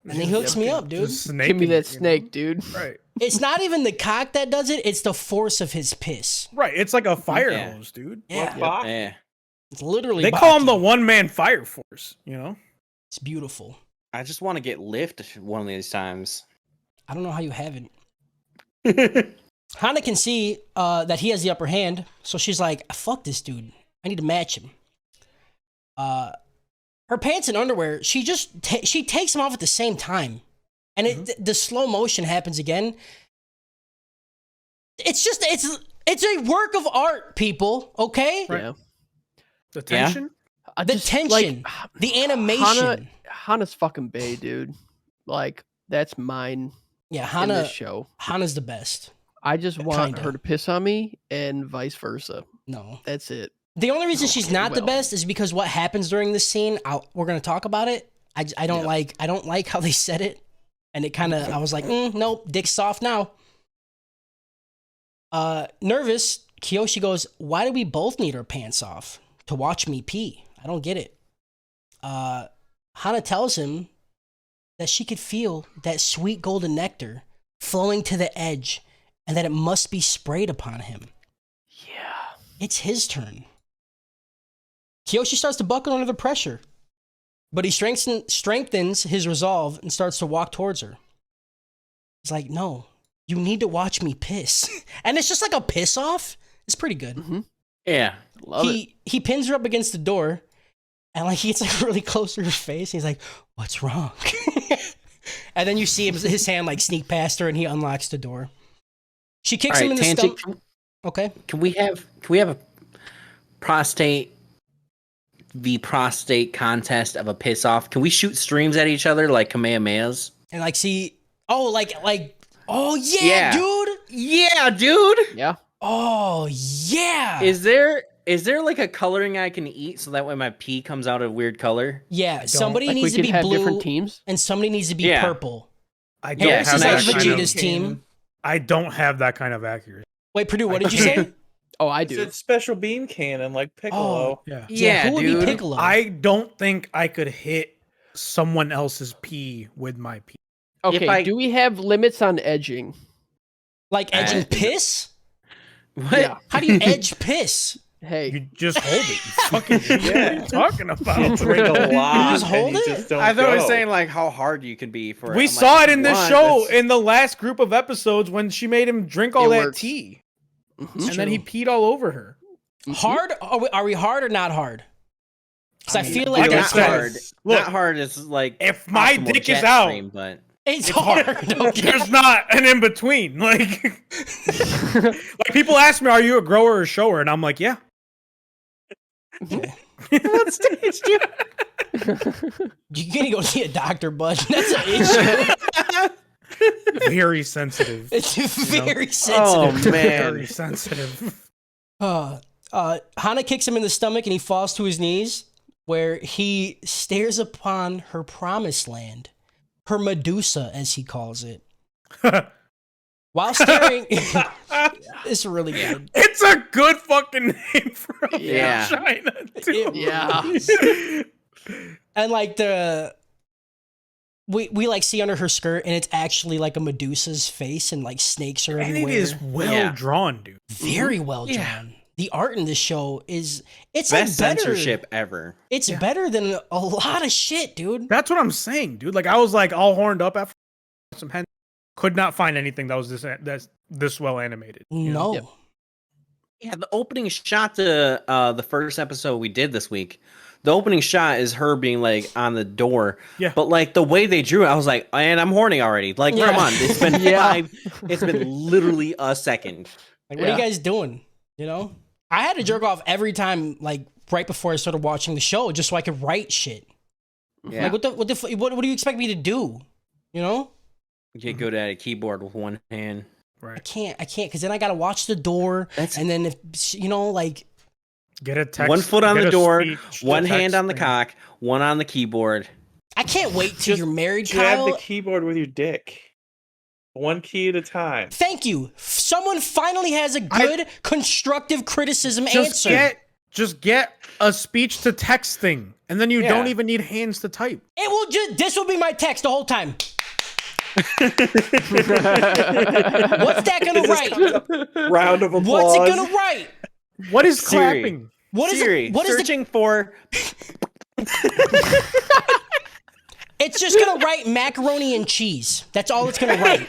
And he hooks me up, dude. Just give me snaking that it, you know? snake, dude. Right. It's not even the cock that does it, it's the force of his piss. Right. It's like a fire Yeah. hose, dude. Yeah. Yeah. It's literally They call him the Baki. one-man fire force, you know? It's beautiful. I just want to get lift one of these times. I don't know how you have it. Hana can see that he has the upper hand, so she's like, fuck this dude. I need to match him. Her pants and underwear, she takes them off at the same time. And the slow motion happens again. It's a work of art, people, okay? Right. Yeah. The tension? I The just, tension, the animation. Hana's fucking bae, dude. Like, that's mine Yeah, in this show. Hana's the best. I just want Kinda. her to piss on me and vice versa. No. That's it. The only reason she's not the well. best is because what happens during this scene, we're going to talk about it. I don't like how they said it. And it kind of, I was like, nope, dick's soft now. Nervous, Kiyoshi goes, why do we both need our pants off? To watch me pee. I don't get it. Hana tells him that she could feel that sweet golden nectar flowing to the edge and that it must be sprayed upon him. Yeah. It's his turn. Kiyoshi starts to buckle under the pressure, but he strengthens his resolve and starts to walk towards her. He's like, no, you need to watch me piss. And it's just like a piss off. It's pretty good. Mm-hmm. Yeah. Love it. He pins her up against the door and like he gets like really close to her face. He's like, what's wrong? And then you see his hand like sneak past her and he unlocks the door. She kicks him in the stomach. Okay. Can we have a prostate contest of a piss off? Can we shoot streams at each other like Kamehamehas? And like see, oh yeah, Yeah. dude. Yeah, dude. Yeah. Oh yeah. Is there like a coloring I can eat so that way my pee comes out a weird color? Yeah, somebody Like we needs to could be have blue different teams. and somebody needs to be Yeah. purple. I don't Yeah, This have is kinda like that kind of- Vegeta's team. I don't have that kind of accuracy. Wait, Purdue, what did you say? Oh, I It's do. a special beam cannon like Piccolo. Yeah. Yeah, who would dude. be Piccolo? I don't think I could hit someone else's pee with my pee. Okay, I- do we have limits on edging? Like edging piss? What? Yeah. How do you edge piss? Hey, You just hold it. You fucking what are you talking You about? drink a lot. just hold and you it? just don't I thought it was go. saying like how hard you could be for it. We I'm saw like, it in this one, show that's- in the last group of episodes when she made him drink all It that works. tea. Mhm. And then he peed all over her. Hard? Are we hard or not hard? Because I, I mean, feel like like I that's said, hard. look, Not hard is like if my optimal dick jet is out, stream, but it's it's hard. hard. Okay. There's not an in between. Like, like people ask me, "Are you a grower or a shower?" And I'm like, "Yeah." what stage do You gotta go see a doctor, bud. That's an issue. Very sensitive. It's very Oh sensitive. Very man. sensitive. Hana kicks him in the stomach and he falls to his knees, where he stares upon her promised land, her Medusa, as he calls it. While staring, it's really good. It's a good fucking name for a Yeah. vagina, too. Yeah. And like the we like see under her skirt, and it's actually like a Medusa's face, and like snakes are And everywhere. it is well drawn, dude. Very well drawn. Yeah. The art in this show it's Best like better. censorship ever. It's better than a lot of shit, dude. That's what I'm saying, dude. Like I was like all horned up after some hen. Could not find anything that was this well animated. you know? No. Yep. Yeah, the opening shot to the first episode we did this week. The opening shot is her being like on the door. Yeah. But like the way they drew it, I was like, and I'm horny already. Like, Yeah. come on. It's been Yeah. it's been literally a second. Like, what are you guys doing? You know? I had to jerk off every time, like right before I started watching the show, just so I could write shit. Yeah. Like, what do you expect me to do? You know? You get good at a keyboard with one hand. I can't, because then I gotta watch the door, and then if you know, like, Get a text. One foot on get the a door, speech, one text hand on the thing. cock, one on the keyboard. I can't wait till Just you're married, Grab Kyle. the keyboard with your dick. One key at a time. Thank you. Someone finally has a good, constructive criticism answer. Just get a speech to text thing, and then you Yeah. don't even need hands to type. It will just. This will be my text the whole time. What's that gonna write? Round of applause. What's it gonna write? What is Siri. clapping? What is Siri, it? What is the? searching for It's just gonna write macaroni and cheese. That's all it's gonna write.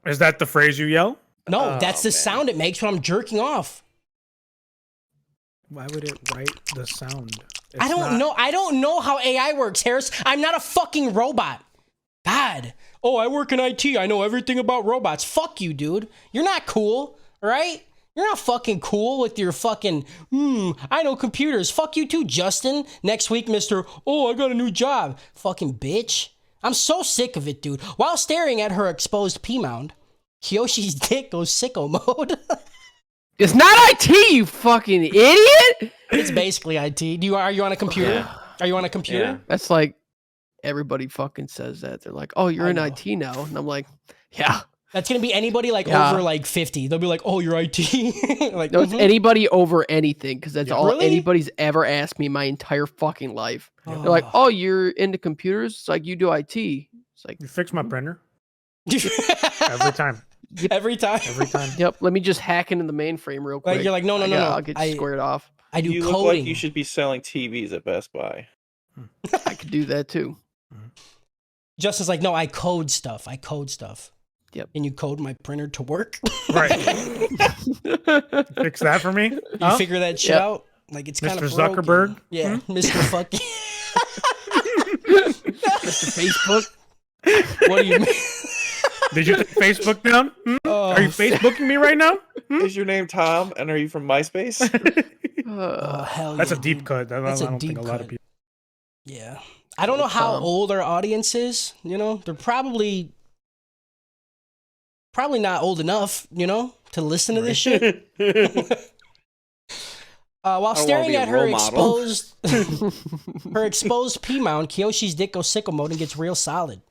Is that the phrase you yell? No, that's the sound it makes when I'm jerking off. Why would it write the sound? I don't know. I don't know how AI works, Harris. I'm not a fucking robot. God. Oh, I work in IT. I know everything about robots. Fuck you, dude. You're not cool, all right? You're not fucking cool with your fucking, I know computers. Fuck you too, Justin. Next week, Mr. Oh, I got a new job. Fucking bitch. I'm so sick of it, dude. While staring at her exposed pea mound, Kyoshi's dick goes sicko mode. It's not IT, you fucking idiot. It's basically IT. Are you on a computer? Yeah. Are you on a computer? Yeah. That's like everybody fucking says that. They're like, "Oh, you're I in know. IT now," and I'm like, "Yeah." That's gonna be anybody like Yeah. over like 50. They'll be like, "Oh, you're IT." Like, No, it's mhm. anybody over anything because that's Yeah. all Really? anybody's ever asked me my entire fucking life. They're like, Oh. "Oh, you're into computers?" It's like you do IT. It's like, You fix my printer every time. Every time. Every time. yep. Let me just hack into the mainframe real quick. Like you're like, no, I'll get I, squared off. I do You look coding. like you should be selling TVs at Best Buy. I could do that too. Justin's like, no, I code stuff. Yep. And you code my printer to work. Right. Fix that for me. You Huh? figure that shit Yep. out. Like it's kind Mr. of Zuckerberg? Yeah, Mr. Fucking. Facebook. What do you mean? Did you take Facebook down? Are you Facebooking me right now? Is your name Tom? And are you from MySpace? Oh hell That's yeah, a deep dude. cut. I That's a don't think deep a lot of cut. people. Yeah. I don't know how old our audience is, you know? They're probably not old enough, you know, to listen to this shit. While wanna staring be a at her role model. exposed pee mound, Kyoshi's dick goes sicko mode and gets real solid.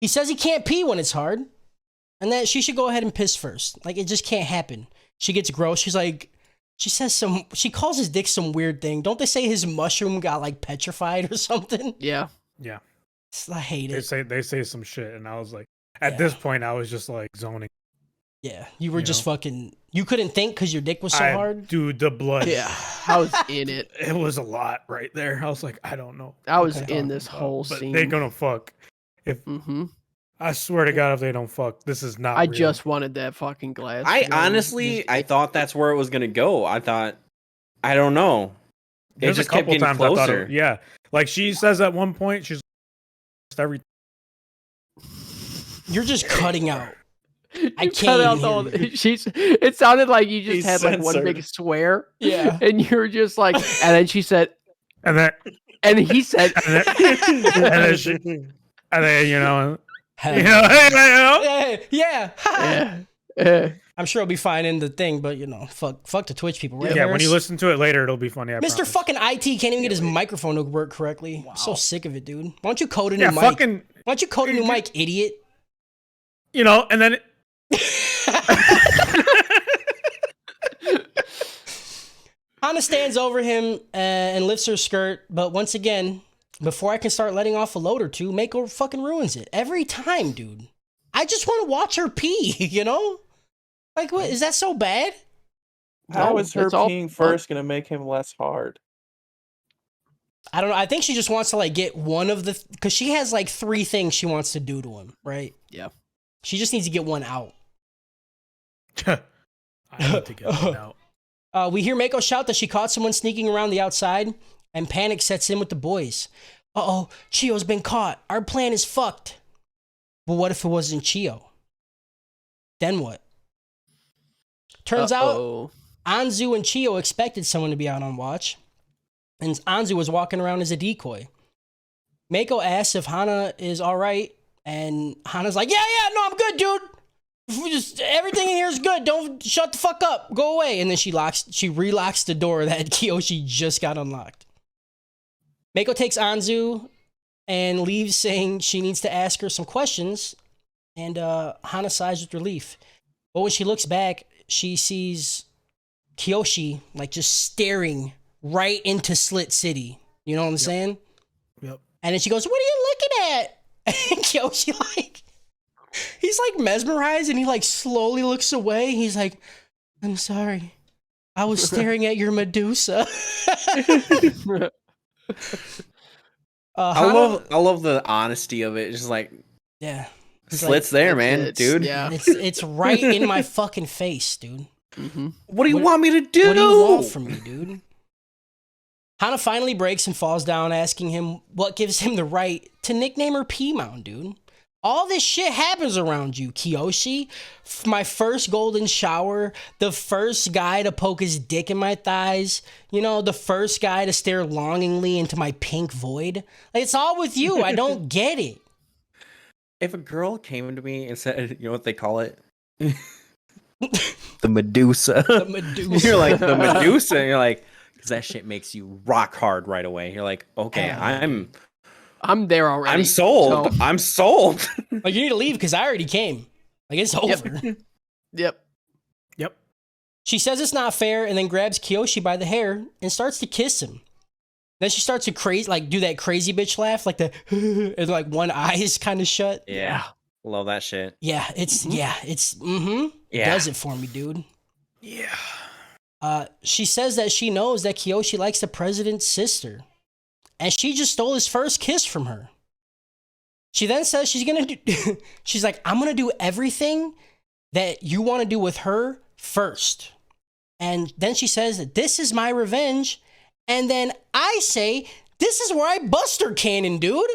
He says he can't pee when it's hard, and that she should go ahead and piss first. Like, it just can't happen. She gets gross. She's like, she calls his dick some weird thing. Don't they say his mushroom got like petrified or something? Yeah. Yeah. I hate it. They say some shit, and I was like, at this point, I was just like zoning. Yeah, you were You just know? fucking. You couldn't think because your dick was so hard. Dude, the blood. Yeah. I was in it. It was a lot right there. I was like, I don't know. I was what they're in this talking about, whole but scene. They're gonna fuck. Mm-hmm. I swear to God, if they don't fuck, this is not. I real. just wanted that fucking glass. I to go. honestly, I thought that's where it was gonna go. I don't know. There's just a kept couple getting times I thought, closer. yeah, like she says at one point, she's every. You're just cutting out. I You can't cut out even the hear whole- it sounded like you just He's had like one censored. big swear. Yeah. And you were just like, and then she said, And then, and he said, and then you know, Hell you yeah. know, hey, you know, Yeah. yeah, yeah. I'm sure it'll be fine in the thing, but you know, fuck the Twitch people, right? yeah. When Harris? you listen to it later, it'll be funny. I Mr. promise. fucking IT can't even get his microphone to work correctly. I'm so sick of it, dude. Why don't you code a new Yeah, mic? fucking, Why don't you code a new mic, idiot? you know, and then. Hana stands over him and lifts her skirt, but once again, Before I can start letting off a load or two, Mako fucking ruins it. Every time, dude. I just want to watch her pee, you know? Like, what? Is that so bad? How No, is her it's all peeing fun. first gonna make him less hard? I don't know. I think she just wants to, like, get one of the... Because she has, like, 3 things she wants to do to him, right? Yeah. She just needs to get one out. I need to get one out. We hear Mako shout that she caught someone sneaking around the outside, and panic sets in with the boys. Uh-oh, Chio's been caught. Our plan is fucked. But what if it wasn't Chio? Then what? Turns out, Anzu and Chio expected someone to be out on watch, and Anzu was walking around as a decoy. Mako asks if Hana is all right, and Hana's like, yeah, no, I'm good, dude. Just everything in here is good. Don't shut the fuck up. Go away. And then she relocks the door that Kiyoshi just got unlocked. Mako takes Anzu and leaves, saying she needs to ask her some questions. And Hana sighs with relief. But when she looks back, she sees Kiyoshi like just staring right into Slit City. You know what I'm saying? Yep. And then she goes, "What are you looking at?" And Kiyoshi like. He's like mesmerized and he like slowly looks away. He's like, "I'm sorry. I was staring at your Medusa." I love the honesty of it. Just like, yeah. Slit's there, man, dude. Yeah. It's right in my fucking face, dude. Mm-hmm. What do you want me to do? What do you want from me, dude? Hana finally breaks and falls down, asking him what gives him the right to nickname her P-Mound, dude. All this shit happens around you, Kiyoshi. My first golden shower, the first guy to poke his dick in my thighs, you know, the first guy to stare longingly into my pink void. Like, it's all with you. I don't get it. If a girl came to me and said, you know what they call it? The Medusa. The Medusa. You're like, the Medusa. And you're like, because that shit makes you rock hard right away. You're like, okay, I'm there already. I'm sold. So. I'm sold. Like, you need to leave because I already came. Like, it's over. Yep. She says it's not fair and then grabs Kiyoshi by the hair and starts to kiss him. Then she starts to do that crazy bitch laugh, like the and like one eye is kind of shut. Yeah. Love that shit. Yeah, it does it for me, dude. Yeah. She says that she knows that Kiyoshi likes the president's sister. And she just stole his first kiss from her. She then says she's like, I'm gonna do everything that you want to do with her first. And then she says that this is my revenge. And then I say, this is where I bust her cannon, dude.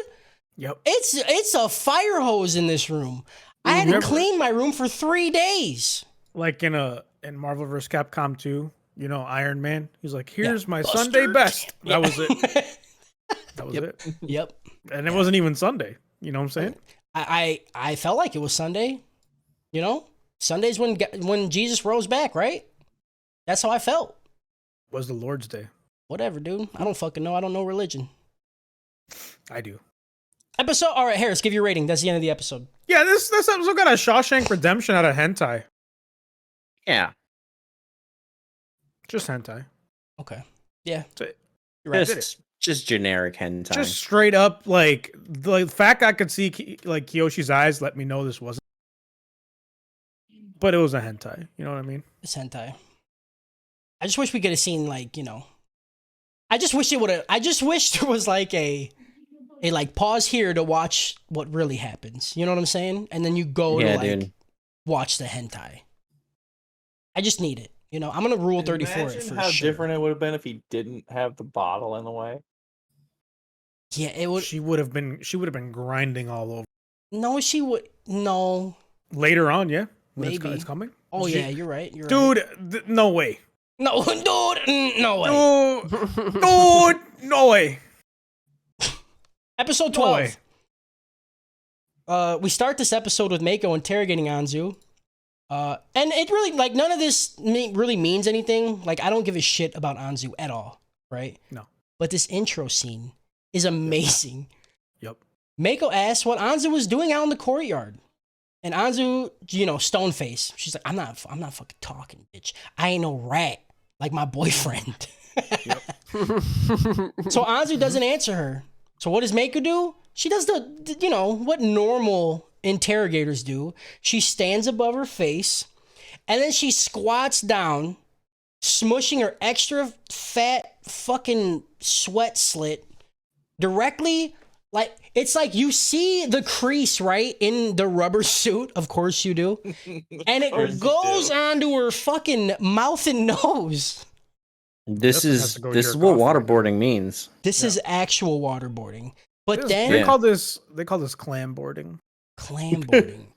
Yep. It's a fire hose in this room. I had to clean my room for 3 days. Like in Marvel vs. Capcom 2, you know, Iron Man. He's like, here's my Buster Sunday best. Yeah. That was it. That was it. Yep. And it wasn't even Sunday. You know what I'm saying? I felt like it was Sunday. You know? Sunday's when Jesus rose back, right? That's how I felt. Was the Lord's Day. Whatever, dude. I don't fucking know. I don't know religion. I do. All right, Harris, give your rating. That's the end of the episode. Yeah, this episode got a Shawshank Redemption out of hentai. Yeah. Just hentai. Okay. Yeah. That's it. You're right. Just generic hentai. Just straight up, like, the fact I could see Kiyoshi's eyes let me know this wasn't. But it was a hentai. You know what I mean? It's hentai. I just wish we could have seen, like, you know. I just wish there was like a like pause here to watch what really happens. You know what I'm saying? And then you go to like watch the hentai. I just need it. You know, I'm gonna rule 34 it for Imagine how sure. different it would have been if he didn't have the bottle in the way. Yeah, it would. She would have been grinding all over. No, she would. No. Later on, yeah. When Maybe. it's coming. Oh yeah, you're right. You're dude, right. No way. No, dude, no way. Dude, no way. Episode 12. We start this episode with Mako interrogating Anzu. And it really, like, none of this really means anything. Like, I don't give a shit about Anzu at all, right? No. But this intro scene is amazing. Yep. Mako asks what Anzu was doing out in the courtyard. And Anzu, you know, stone face. She's like, I'm not fucking talking, bitch. I ain't no rat like my boyfriend. So Anzu doesn't answer her. So what does Mako do? She does what normal interrogators do. She stands above her face, and then she squats down, smushing her extra fat fucking sweat slit directly, like, it's like you see the crease, right, in the rubber suit. Of course you do. And it goes onto her fucking mouth and nose. This Justin has is to go this is jerk what off right now. waterboarding means. This is actual waterboarding. But then They call this clam boarding. clam boarding.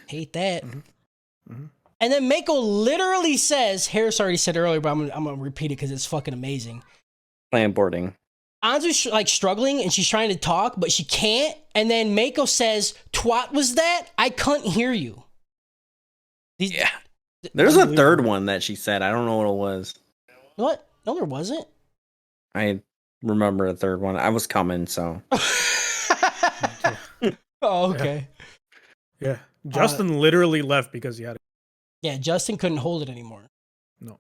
Hate that. Mhm. And then Mako literally says, Harris already said earlier, but I'm gonna repeat it because it's fucking amazing. Clam boarding. Anzu's like struggling and she's trying to talk, but she can't. And then Mako says, "Twat was that? I couldn't hear you." Yeah. There's a third one that she said. I don't know what it was. What? No, there wasn't. I remember a third one. I was coming, so. Oh, okay. Yeah. Justin literally left because he had it. Yeah, Justin couldn't hold it anymore. No.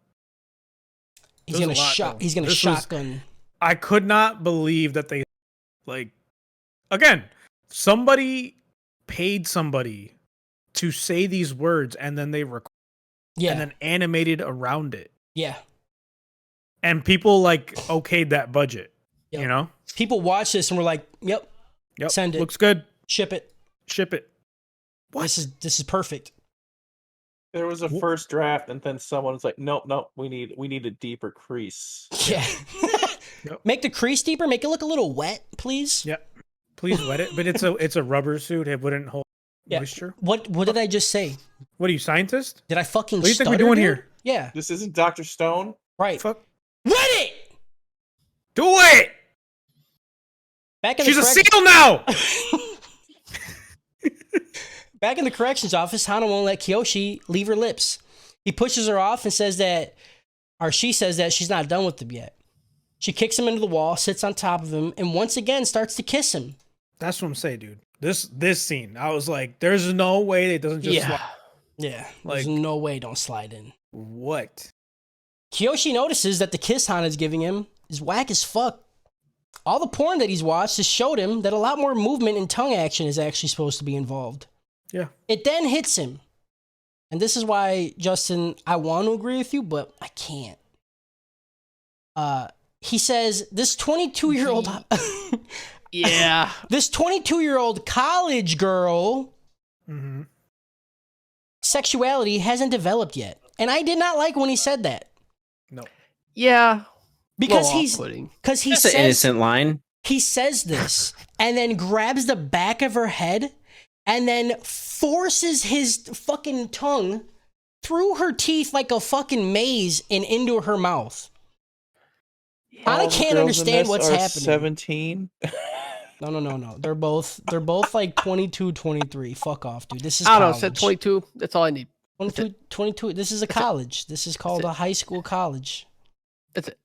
He's There's gonna a lot, shot. though. He's gonna This was- shotgun. I could not believe that they, like, again, somebody paid somebody to say these words and then they record Yeah, and then animated around it. yeah. And people, like, okayed that budget, Yep. you know? People watch this and we're like, "Yep, Yep. Send it. Looks good. ship it. Ship it. What? This is perfect." There was a first draft, and then someone was like, "Nope, we need a deeper crease." Yeah. Yep. Make the crease deeper. Make it look a little wet, please. Yep. Please wet it. But it's a rubber suit. It wouldn't hold Yeah. moisture. What did I just say? What are you, scientist? Did I fucking? What do you think we're stutter, doing dude? here? Yeah. This isn't Dr. Stone. Right. Fuck. Wet it. Do it! Back in She's the a correct- seal now! Back in the corrections office, Hana won't let Kyoshi leave her lips. He pushes her off and says that, or she says that she's not done with him yet. She kicks him into the wall, sits on top of him, and once again starts to kiss him. That's what I'm saying, dude. This scene, I was like, there's no way it doesn't just slide. Yeah. Like- There's no way don't slide in. What? Kyoshi notices that the kiss Hana's giving him is whack as fuck. All the porn that he's watched has showed him that a lot more movement and tongue action is actually supposed to be involved. Yeah. It then hits him. And this is why, Justin, I want to agree with you, but I can't. He says, this 22-year-old... Yeah. This 22-year-old college girl Mm-hmm. sexuality hasn't developed yet. And I did not like when he said that. No. Yeah. Because Little he's... off-putting. Because he That's an says... innocent line. He says this and then grabs the back of her head and then forces his fucking tongue through her teeth like a fucking maze and into her mouth. I All the can't girls in understand this what's are happening. 17. No. They're both like 22, 23. Fuck off, dude. This is I don't know. college. Said 22. That's all I need. 22. This is a college. This is called a high school college. That's it.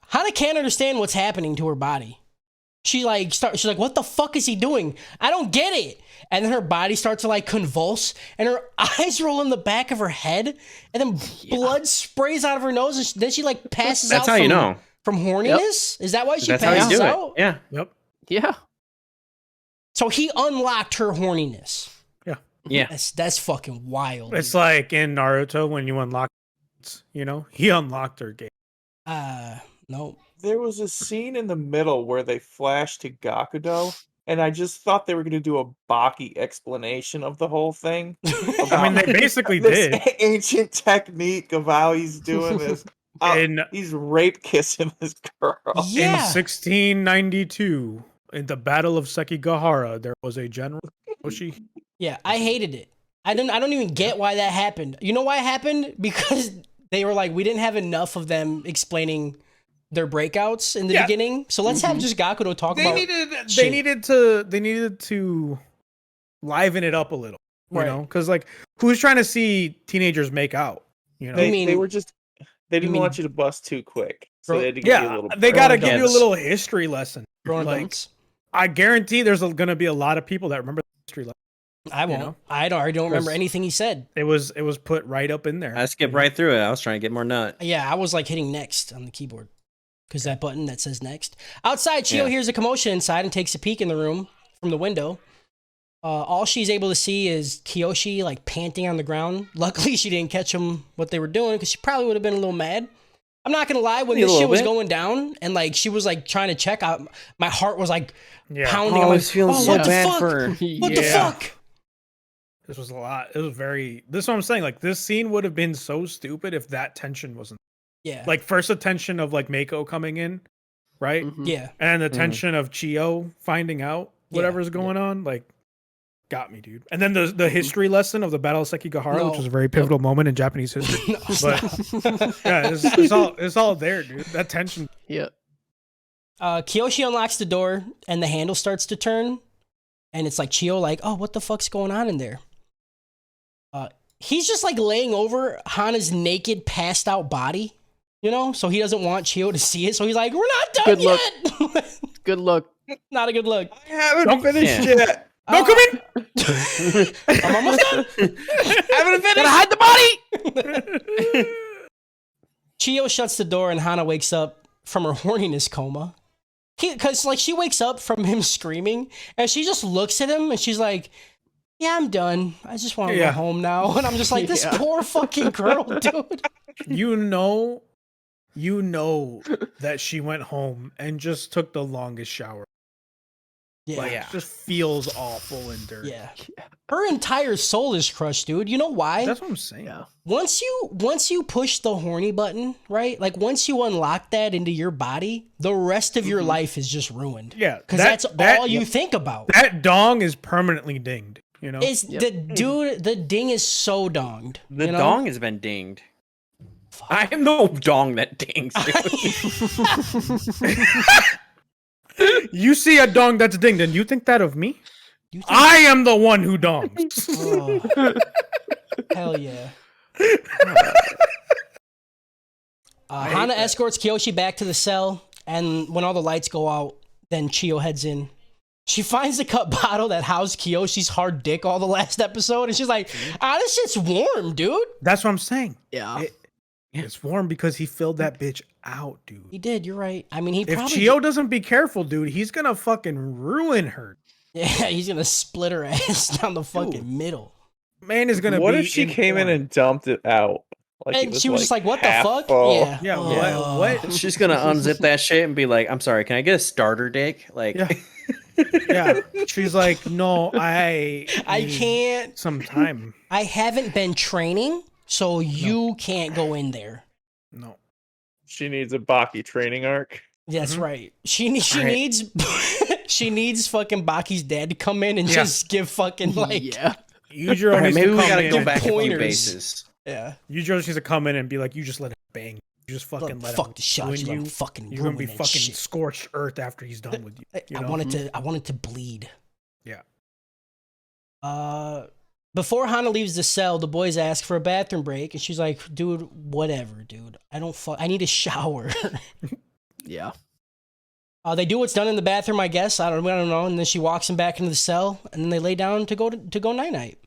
Hana can't understand what's happening to her body. She's like, what the fuck is he doing? I don't get it. And then her body starts to like convulse and her eyes roll in the back of her head and then blood sprays out of her nose and then she like passes That's out how you know. from horniness. Is that why she That's how you passes do out? it. Yeah. Yep. Yeah. So he unlocked her horniness. Yeah. That's fucking wild. It's like in Naruto when you unlock, he unlocked her gate. No. There was a scene in the middle where they flashed to Gakudo, and I just thought they were going to do a Baki explanation of the whole thing. I mean, they basically this did. ancient technique of how he's doing this. He's rape kissing this girl. Yeah. In 1692, in the Battle of Sekigahara, there was a general. Yeah, I hated it. I don't even get why that happened. You know why it happened? Because they were like, we didn't have enough of them explaining their breakouts in the beginning. So let's have just Gakudo talk about They needed to liven it up a little, you know? Because like, who's trying to see teenagers make out? You know, They mean- didn't want you to bust too quick, so Bro- they had to give you a little. they got to Grown give you a adults. little history lesson. grown like, adults. I guarantee there's going to be a lot of people that remember the history lesson. I won't. know? I don't remember Because- anything he said. It was put right up in there. I skipped right through it. I was trying to get more nut. Yeah, I was like hitting next on the keyboard. because that button that says next. Outside, Chio hears a commotion inside and takes a peek in the room from the window. All she's able to see is Kiyoshi like panting on the ground. Luckily, she didn't catch him what they were doing because she probably would have been a little mad. I'm not gonna lie, when this shit was going down and like she was like trying to check out, my heart was like pounding. I was feeling so what the bad fuck? for her. What the fuck? This was a lot. It was very. This is what I'm saying. Like this scene would have been so stupid if that tension wasn't. Yeah. Like first the tension of like Mako coming in, right? Yeah. And the tension of Chio finding out whatever's going on, like, got me, dude. And then the history lesson of the Battle of Sekigahara, which was a very pivotal moment in Japanese history. But yeah, it's all there, dude. That tension. Yeah. Kiyoshi unlocks the door and the handle starts to turn, and it's like Chio, like, oh, what the fuck's going on in there? He's just like laying over Hana's naked, passed out body, you know, so he doesn't want Chio to see it. So he's like, we're not done Good yet. look. Good look. Not a good look. I haven't finished yet. No, come in. I'm almost done. Haven't finished. Gotta hide the body. Chio shuts the door and Hana wakes up from her horniness coma. Because like she wakes up from him screaming and she just looks at him and she's like, yeah, I'm done. I just want to go home now. And I'm just like, this poor fucking girl, dude. You know that she went home and just took the longest shower. Yeah. Like, it just feels awful and dirty. Yeah. Her entire soul is crushed, dude. You know why? That's what I'm saying. Yeah. Once you push the horny button, right? Like once you unlock that into your body, the rest of your life is just ruined. Yeah. Because that's all you think about. That dong is permanently dinged, you know? It's the ding is so donged. The you know? dong has been dinged. I am no dong that dings, dude. You see a dong that's dinged and you think that of me? I am the one who dongs. Oh. Hell yeah. Hana escorts Kiyoshi back to the cell, and when all the lights go out, then Chio heads in. She finds the cup bottle that housed Kiyoshi's hard dick all the last episode, and she's like, this shit's warm, dude. That's what I'm saying. Yeah. It's warm because he filled that bitch out, dude. He did, you're right. I mean, If Chio doesn't be careful, dude, he's gonna fucking ruin her. Yeah, he's gonna split her ass down the fucking middle. Man is gonna What be if she came in and dumped it out? Like And she was just like, what the fuck? full. Yeah. Yeah, what? She's gonna unzip that shit and be like, "I'm sorry, can I get a starter dick?" Like, Yeah. She's like, no, I can't. some time. I haven't been training, so you can't go in there. No. She needs a Baki training arc. That's right. She needs she needs fucking Baki's dad to come in and just give fucking like Yujiro all right, needs maybe to we come gotta in. go back a few pointers. bases. yeah. Yujiro needs to come in and be like, you just let him bang. You just fucking let fuck him the shot. ruin You let him you. fucking You're gonna be ruin that fucking shit. scorched earth after he's done with you. I wanted to bleed. Yeah. Before Hana leaves the cell, the boys ask for a bathroom break, and she's like, "Dude, whatever, dude. I need a shower." Yeah. They do what's done in the bathroom, I guess. I don't know. And then she walks him back into the cell, and then they lay down to go night night.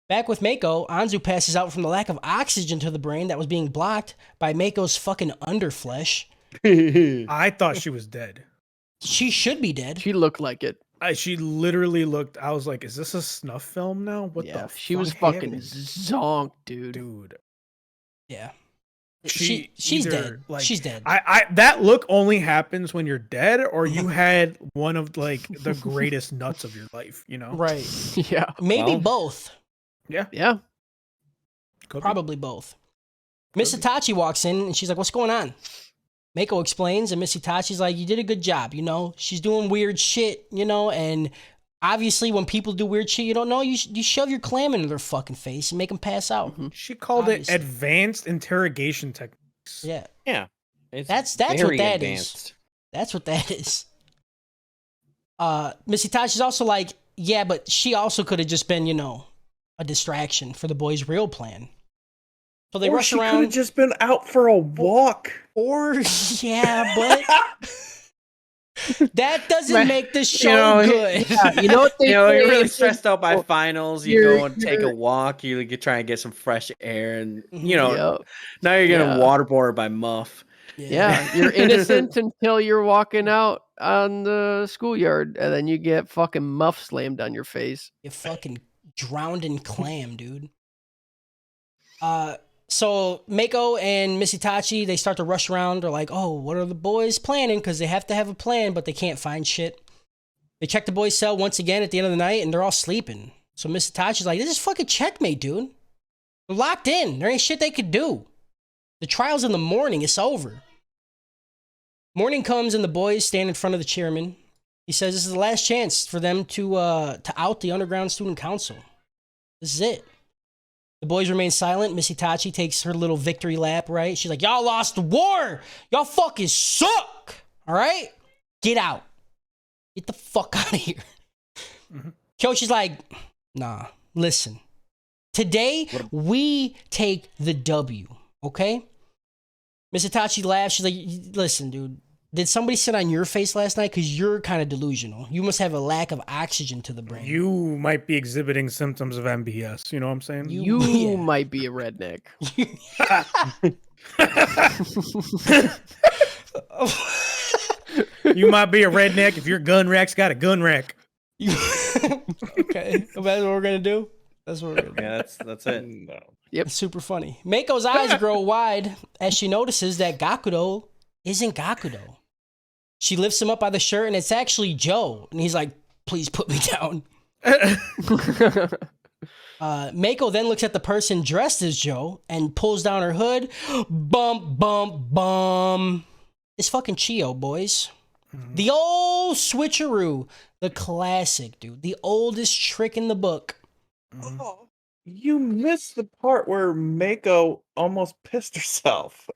Back with Mako, Anzu passes out from the lack of oxygen to the brain that was being blocked by Mako's fucking underflesh. I thought she was dead. She should be dead. She looked like it. She literally looked. I was like, "Is this a snuff film now? What the?" She was fuck fucking happened? zonked, dude. Dude. Yeah. She's She's either, dead. like, She's dead. I that look only happens when you're dead or you had one of like the greatest nuts of your life, you know? Right. Yeah. Maybe Well. both. Yeah. Could be. Probably both. Miss Itachi walks in and she's like, "What's going on?" Mako explains, and Miss Itachi's like, "You did a good job, you know? She's doing weird shit, you know? And obviously when people do weird shit you don't know, you shove your clam into their fucking face and make them pass out." She called Obviously. it advanced interrogation techniques. Yeah. Yeah, it's That's what very that advanced. is. That's what that is. Miss Itachi's also like, "Yeah, but she also could have just been, you know, a distraction for the boys' real plan." So they rush She could around. have just been out for a walk. Or yeah, but that doesn't make the show good. Yeah, you know what they You're say? really stressed out by finals. You you're- go and take a walk. You try and get some fresh air, and Mm-hmm. you know Yep. now you're getting Yeah. waterboarded by Muff. Yeah, you're innocent until you're walking out on the schoolyard, and then you get fucking muff slammed on your face. You fucking drowned in clam, dude. So Mako and Misitachi, they start to rush around. They're like, oh, what are the boys planning? Because they have to have a plan, but they can't find shit. They check the boys' cell once again at the end of the night, and they're all sleeping. So Misitachi's like, this is fucking checkmate, dude. They're locked in. There ain't shit they could do. The trial's in the morning. It's over. Morning comes, and the boys stand in front of the chairman. He says this is the last chance for them to out the Underground Student Council. This is it. The boys remain silent. Misitachi takes her little victory lap, right? She's like, y'all lost the war. Y'all fucking suck. All right? Get out. Get the fuck out of here. Mm-hmm. Kyoshi's like, nah, listen. Today, we take the W, okay? Misitachi laughs. She's like, listen, dude. Did somebody sit on your face last night? Because you're kind of delusional. You must have a lack of oxygen to the brain. You might be exhibiting symptoms of MBS. You know what I'm saying? You might be a redneck. You might be a redneck if your gun rack's got a gun rack. Okay. That's what we're going to do? That's what we're going to do. Yeah, that's it. No. Yep. It's super funny. Mako's eyes grow wide as she notices that Gakudo isn't Gakudo. She lifts him up by the shirt, and it's actually Joe. And he's like, please put me down. Mako then looks at the person dressed as Joe and pulls down her hood. Bump, bump, bum. It's fucking Chio, boys. The old switcheroo. The classic, dude. The oldest trick in the book. Oh, you missed the part where Mako almost pissed herself.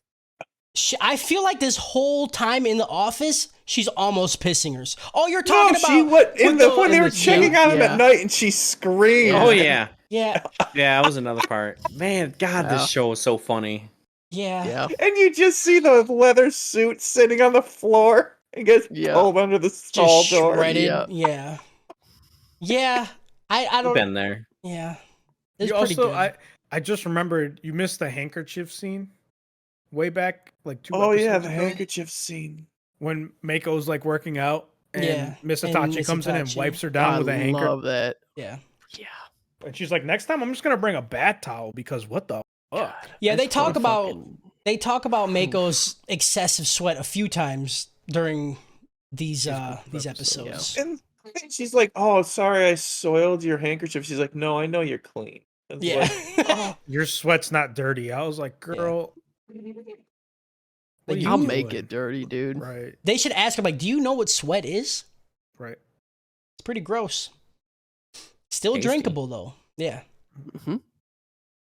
I feel like this whole time in the office, she's almost pissing her. Oh, you're talking about she when they were checking on him at night, and she screamed. Oh yeah, yeah, that was another part. Man, God, this show is so funny. Yeah. And you just see the leather suit sitting on the floor. It gets pulled under the stall Just door. shredded. Yeah. I don't. Been there. Yeah. You also, I just remembered you missed the handkerchief scene way back, like 2 episodes the ago, handkerchief scene when Mako's like working out and Misitachi and comes in and Misitachi. wipes her down with a I handkerchief. love that. Yeah. And she's like, next time I'm just gonna bring a bath towel because what the fuck? Yeah, they That's talk so about fucking- Mako's excessive sweat a few times during these episodes. and she's like, oh, sorry, I soiled your handkerchief. She's like, no, I know you're clean. It's Yeah. like, Your sweat's not dirty. I was like, girl, what are you I'll make doing? it dirty, dude. Right, They should ask him, like, do you know what sweat is? right. It's pretty gross. Still Tasty. drinkable, though. Yeah. hmm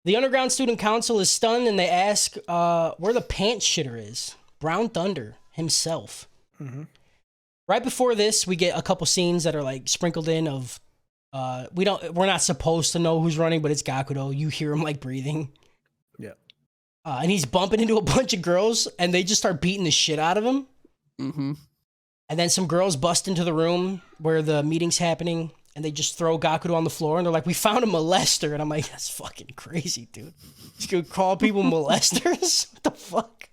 The Underground Student Council is stunned, and they ask where the pants shitter is. Brown Thunder himself. Mm-hmm. Right before this, we get a couple scenes that are like sprinkled in of we're not supposed to know who's running, but it's Gakudo. You hear him like breathing. Yeah. And he's bumping into a bunch of girls, and they just start beating the shit out of him. hmm And then some girls bust into the room where the meeting's happening, and they just throw Gakudo on the floor, and they're like, we found a molester. And I'm like, that's fucking crazy, dude. You could call people molesters? What the fuck?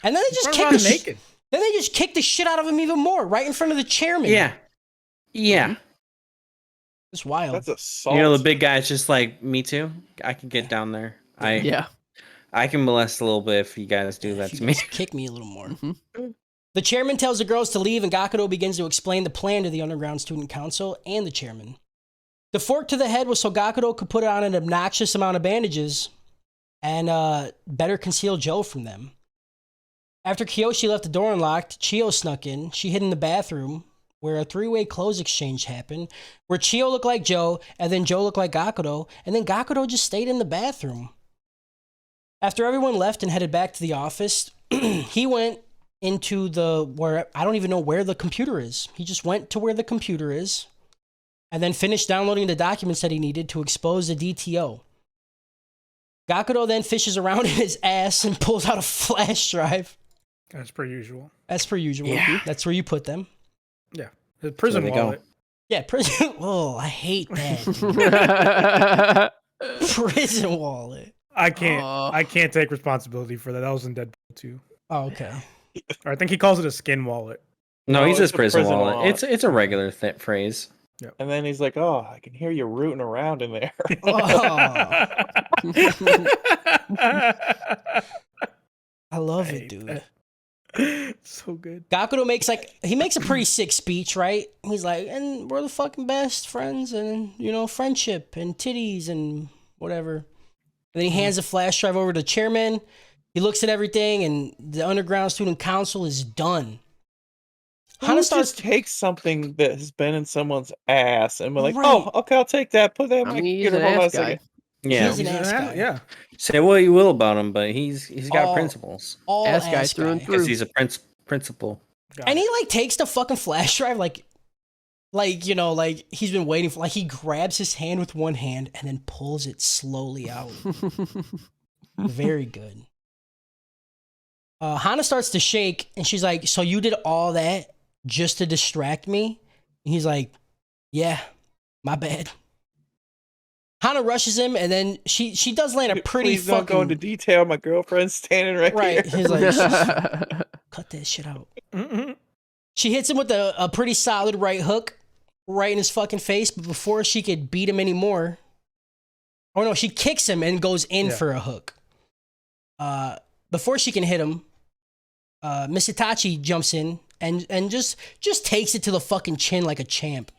And then they just kick naked. Then they just kick the shit out of him even more, right in front of the chairman. Yeah. It's wild. that's assault. You know, the big guy's just like, me too. I can get down there. I can molest a little bit if you guys do that If you to me. guys kick me a little more. Mm-hmm. The chairman tells the girls to leave, and Gakudo begins to explain the plan to the Underground Student Council and the chairman. The fork to the head was so Gakudo could put on an obnoxious amount of bandages and better conceal Joe from them. After Kiyoshi left the door unlocked, Chio snuck in. She hid in the bathroom, where a three-way clothes exchange happened, where Chio looked like Joe, and then Joe looked like Gakudo, and then Gakudo just stayed in the bathroom. After everyone left and headed back to the office, he went into where I don't even know where the computer is. He just went to where the computer is, and then finished downloading the documents that he needed to expose the DTO. Gakudo then fishes around in his ass and pulls out a flash drive. That's per usual. As per usual. Yeah. That's where you put them. Yeah, the prison There they go. wallet. Yeah, prison. Oh, I hate that. Prison wallet. I can't take responsibility for that. That was in Deadpool 2. Oh, okay. Or I think he calls it a skin wallet. No, No, he it's says a prison prison wallet. wallet. It's a regular phrase. And then he's like, "Oh, I can hear you rooting around in there." Oh, I love it, hate dude. that. So good. Gakuto makes a pretty sick speech, right? He's like, and we're the fucking best friends, and friendship and titties and whatever. And then he hands the flash drive over to the chairman. He looks at everything, and the underground student council is done. Who just takes something that has been in someone's ass and be like, Right. "Oh, okay, I'll take that. Put that in I my mean, he's computer. an Hold on a ass guy. second." Yeah, He's an ass guy. Yeah. say what you will about him, but he's got All- principles. All Ass guy through and Because through. he's a principal. And he takes the fucking flash drive like he's been waiting for, he grabs his hand with one hand and then pulls it slowly out. Very good. Hana starts to shake and she's like, so you did all that just to distract me? And he's like, yeah, my bad. Hana rushes him and then she does land a pretty Please don't go into detail. My girlfriend's standing right here. He's like, cut that shit out. She hits him with a pretty solid right hook right in his fucking face, but before she could beat him anymore, oh no, she kicks him and goes in for a hook. Before she can hit him, Miss Itachi jumps in and just takes it to the fucking chin like a champ.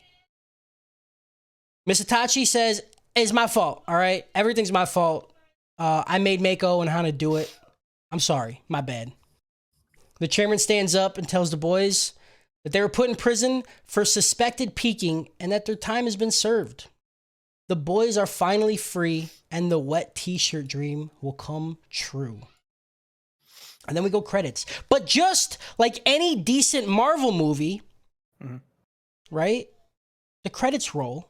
Miss Itachi says, it's my fault, all right? Everything's my fault. I made Mako and Hana do it. I'm sorry, my bad. The chairman stands up and tells the boys that they were put in prison for suspected peeking and that their time has been served. The boys are finally free and the wet t-shirt dream will come true. And then we go credits. But just like any decent Marvel movie, right? The credits roll.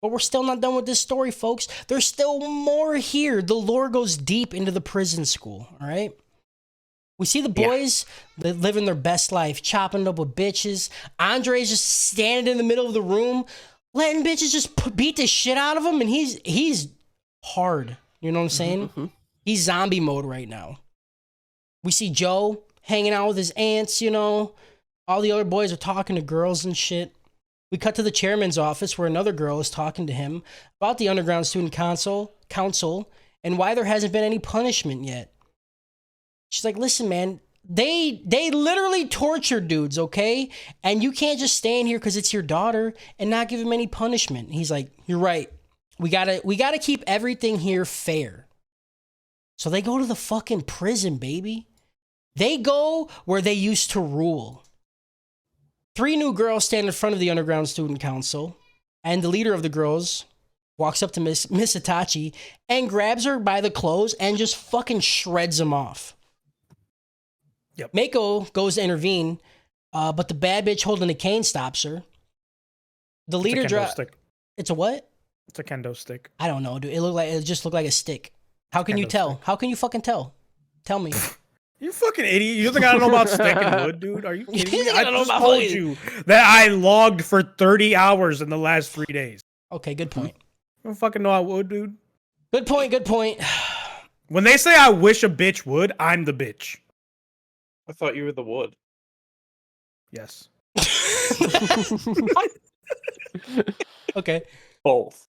But we're still not done with this story, folks. There's still more here. The lore goes deep into the prison school, all right? We see the boys living their best life, chopping it up with bitches. Andre's just standing in the middle of the room, letting bitches just beat the shit out of him, and he's hard. You know what I'm saying? He's zombie mode right now. We see Joe hanging out with his aunts, All the other boys are talking to girls and shit. We cut to the chairman's office where another girl is talking to him about the Underground Student Council and why there hasn't been any punishment yet. She's like, listen, man, they literally torture dudes, okay? And you can't just stay in here because it's your daughter and not give him any punishment. And he's like, you're right. We gotta keep everything here fair. So they go to the fucking prison, baby. They go where they used to rule. 3 new girls stand in front of the Underground Student Council, and the leader of the girls walks up to Miss Itachi and grabs her by the clothes and just fucking shreds them off. Yep. Mako goes to intervene, but the bad bitch holding the cane stops her. The leader drops. It's a what? It's a kendo stick. I don't know, dude. It just looked like a stick. How can you tell? Stick. How can you fucking tell? Tell me. You fucking idiot. You think I don't know about stick and wood, dude? Are you kidding me? think I I don't know just about told wood. you that I logged for 30 hours in the last 3 days. Okay, good point. I don't fucking know I would, dude. Good point. Good point. When they say I wish a bitch would, I'm the bitch. I thought you were the wood. Yes. Okay. Both.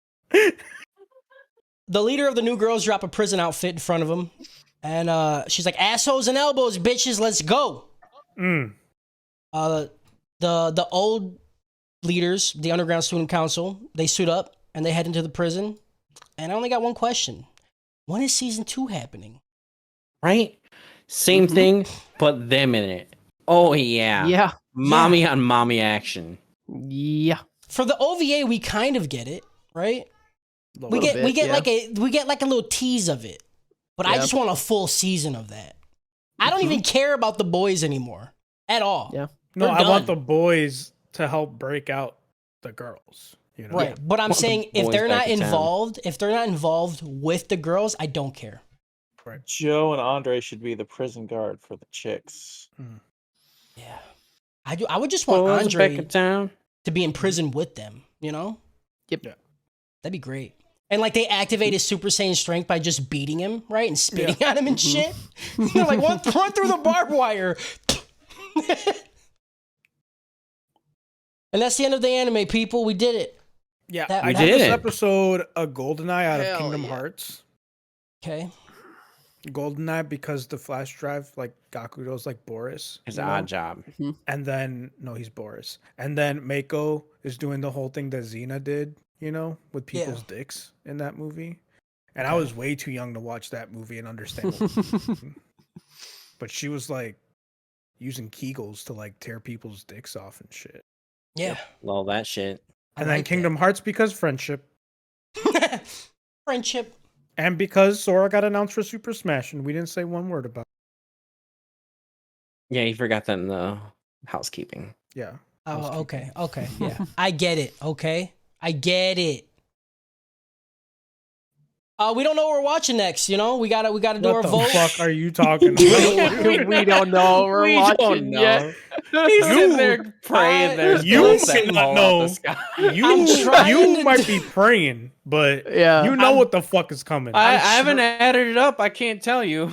The leader of the new girls drop a prison outfit in front of him, and she's like, "Assholes and elbows, bitches, let's go." The old leaders, the Underground Student Council, they suit up and they head into the prison. And I only got one question: when is season 2 happening? Right? Same thing, but them in it. Oh yeah. Yeah. Mommy on mommy action. Yeah. For the OVA, we kind of get it, right? We get like a little tease of it, but I just want a full season of that. I don't even care about the boys anymore at all. Yeah. No, They're I want done. the boys to help break out the girls. You know? Right, but I'm Want the saying if boys they're back not in town. involved with the girls, I don't care. Joe and Andre should be the prison guard for the chicks. Yeah, I would just want Boys back Andre in town. to be in prison with them. Yep. Yeah. That'd be great. And like they activate his Super Saiyan strength by just beating him, right? And spitting on him and shit. They're like, run through the barbed wire. And that's the end of the anime, people. We did it. Yeah, That- I we gave did this it. episode a GoldenEye out Hell of Kingdom yeah. Hearts. Okay. GoldenEye because the flash drive, like Gakudo's like Boris. His you know? odd job. And then he's Boris. And then Mako is doing the whole thing that Xena did, with people's dicks in that movie. And I was way too young to watch that movie and understand. But she was like using Kegels to like tear people's dicks off and shit. Yeah. Love that shit. I And then like Kingdom Hearts because friendship. that. Friendship. And because Sora got announced for Super Smash and we didn't say one word about Yeah, you forgot that in the housekeeping. it. Yeah. Oh, okay. Okay. Yeah. I get it. Okay. I get it. We don't know what we're watching next, We gotta do our What the vote. fuck are you talking about? We don't know. We're watching yet. He's sitting there praying. There's You bullets may that not fall out know. the sky. You trying to might be praying, but Yeah. you know what the fuck is coming. I haven't added it up. I can't tell you.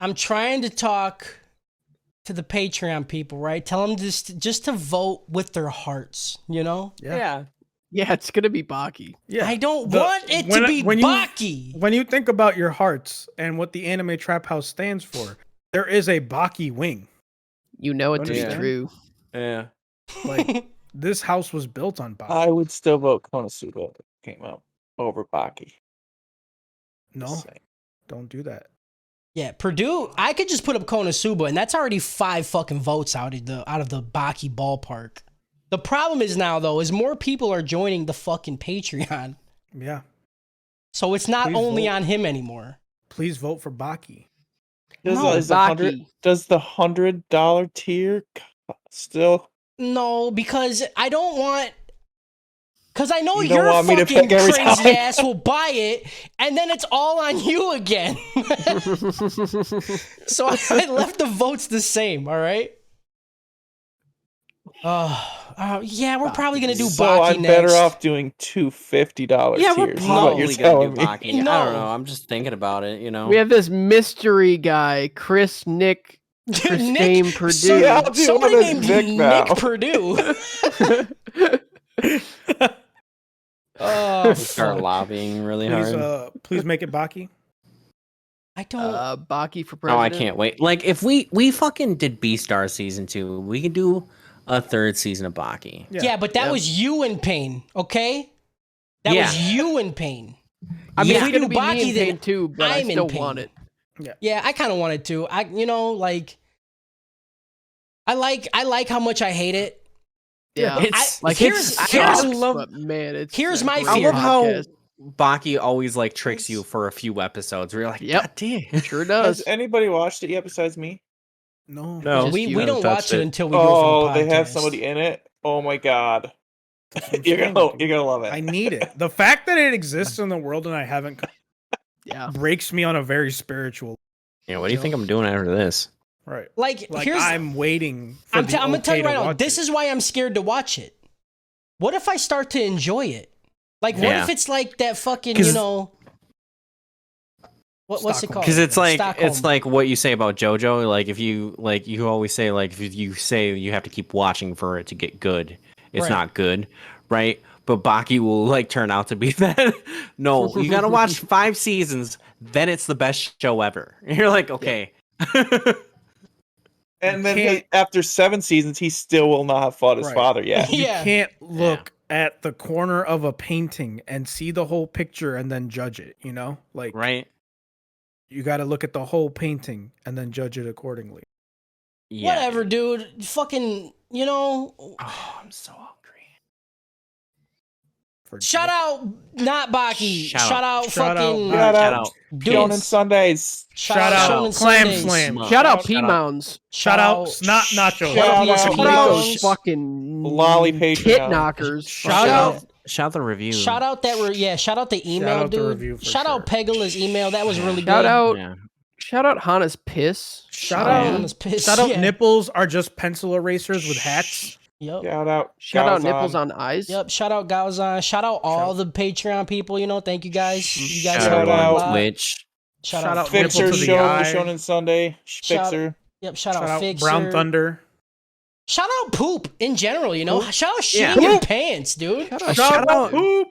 I'm trying to talk to the Patreon people, right? Tell them just to vote with their hearts, Yeah. Yeah, it's gonna be Baki. Yeah. I don't want it to be Baki. When you think about your hearts and what the Anime Trap House stands for, there is a Baki wing. You know it to be Understand? true. Yeah. Like this house was built on Baki. I would still vote Konosuba if it came out over Baki. No, Just saying. don't do that. Yeah, Purdue. I could just put up Konosuba, and that's already 5 fucking votes out of the Baki ballpark. The problem is now though is more people are joining the fucking Patreon, Yeah. so it's not Please only vote. on him anymore. Please vote for Baki. Does Baki. does the $100 tier still? No, because I don't want. Because I know You don't your want me to fucking pick every crazy time. ass will buy it, and then it's all on you again. So I left the votes the same. All right. Yeah, we're probably gonna do So Baki I'm next. better off doing two $50 Yeah, we're tiers. is what you're probably gonna do telling me. Baki. No. I don't know. I'm just thinking about it. We have this mystery guy, Chris Nick Christine Purdue. Yeah, I'll do Somebody one as named Nick now. Nick Purdue. Oh, Start fuck. lobbying really Please, hard. please make it Baki. I don't. Baki for Oh, president. I can't wait. Like if we fucking did Beastar season 2, we could do a 3rd season of Baki. Yeah, but that Yep. was you in pain, okay? That Yeah. was you in pain. I mean, If it's we gonna do be me Baki, in then pain too, but I I'm in still pain. want it. Yeah, I kind of wanted to. I like how much I hate it. Yeah, It's like here's- it's here's- sucks, love- but man, it's here's a my great I fear. love how podcast. Baki always like tricks you for a few episodes where you're like, Yep. God damn. Sure Has does. anybody watched it yet besides me? No. No. Just we you we haven't don't touched watch it it. until we do it for Oh, the they have podcast. somebody in it. Oh my god, That's what I'm you're saying, gonna dude. you're gonna love it. I need it. The fact that it exists in the world and I haven't Yeah. breaks me on a very spiritual. Yeah, what do you think I'm doing after this? Right. Like, Like here's I'm waiting for I'm the gonna tell okay you to right now. watch This it. is why I'm scared to watch it. What if I start to enjoy it? Like, what Yeah. if it's like that fucking, 'Cause- what's it Stockholm. called? Because it's like Stockholm. it's like what you say about JoJo. Like if you always say like if you say you have to keep watching for it to get good, it's Right. not good, right? But Baki will like turn out to be that. No, you gotta watch 5 seasons, then it's the best show ever. And you're like, okay. And then can't- after 7 seasons, he still will not have fought his Right. father yet. You Yeah. can't look at the corner of a painting and see the whole picture and then judge it, Like Right? you got to look at the whole painting and then judge it accordingly. Yeah. Whatever, dude. Fucking, Oh, I'm so hungry. For shout out not Baki. Shout Shout out Shout out fucking Shout Shout out out. Shonen dudes. Sundays. Shout out Shonen Clam Sundays. Slam. Smut. Shout out Shout P out- Mounds. Shout out Snot Nachos. Shout out Shout P out Mounds. fucking Lolly Patreon. tit knockers. Shout out Shout the review. Shout out that shout out the email, out the dude. review for Shout out sure. Pegala's email. That was really Shout good. out, Yeah. shout out Hana's piss. Shout Yeah, out on his piss. Shout out Yeah. nipples are just pencil erasers with hats. Yep. Shout out Galzon. nipples on eyes. Yep. Shout out Galzon. Shout out all the Patreon people. You know, thank you guys. You guys Shout help out a lot. Twitch. Shout Shout out out Nipple Fixer to the Shonen, eye. Shonen Sunday. Shout- Fixer. Yep. Shout Shout out out Fixer. Brown Thunder. Shout out Poop in general. You know. Shout out shitting Yeah. your pants, dude. Shout out Shout out Poop.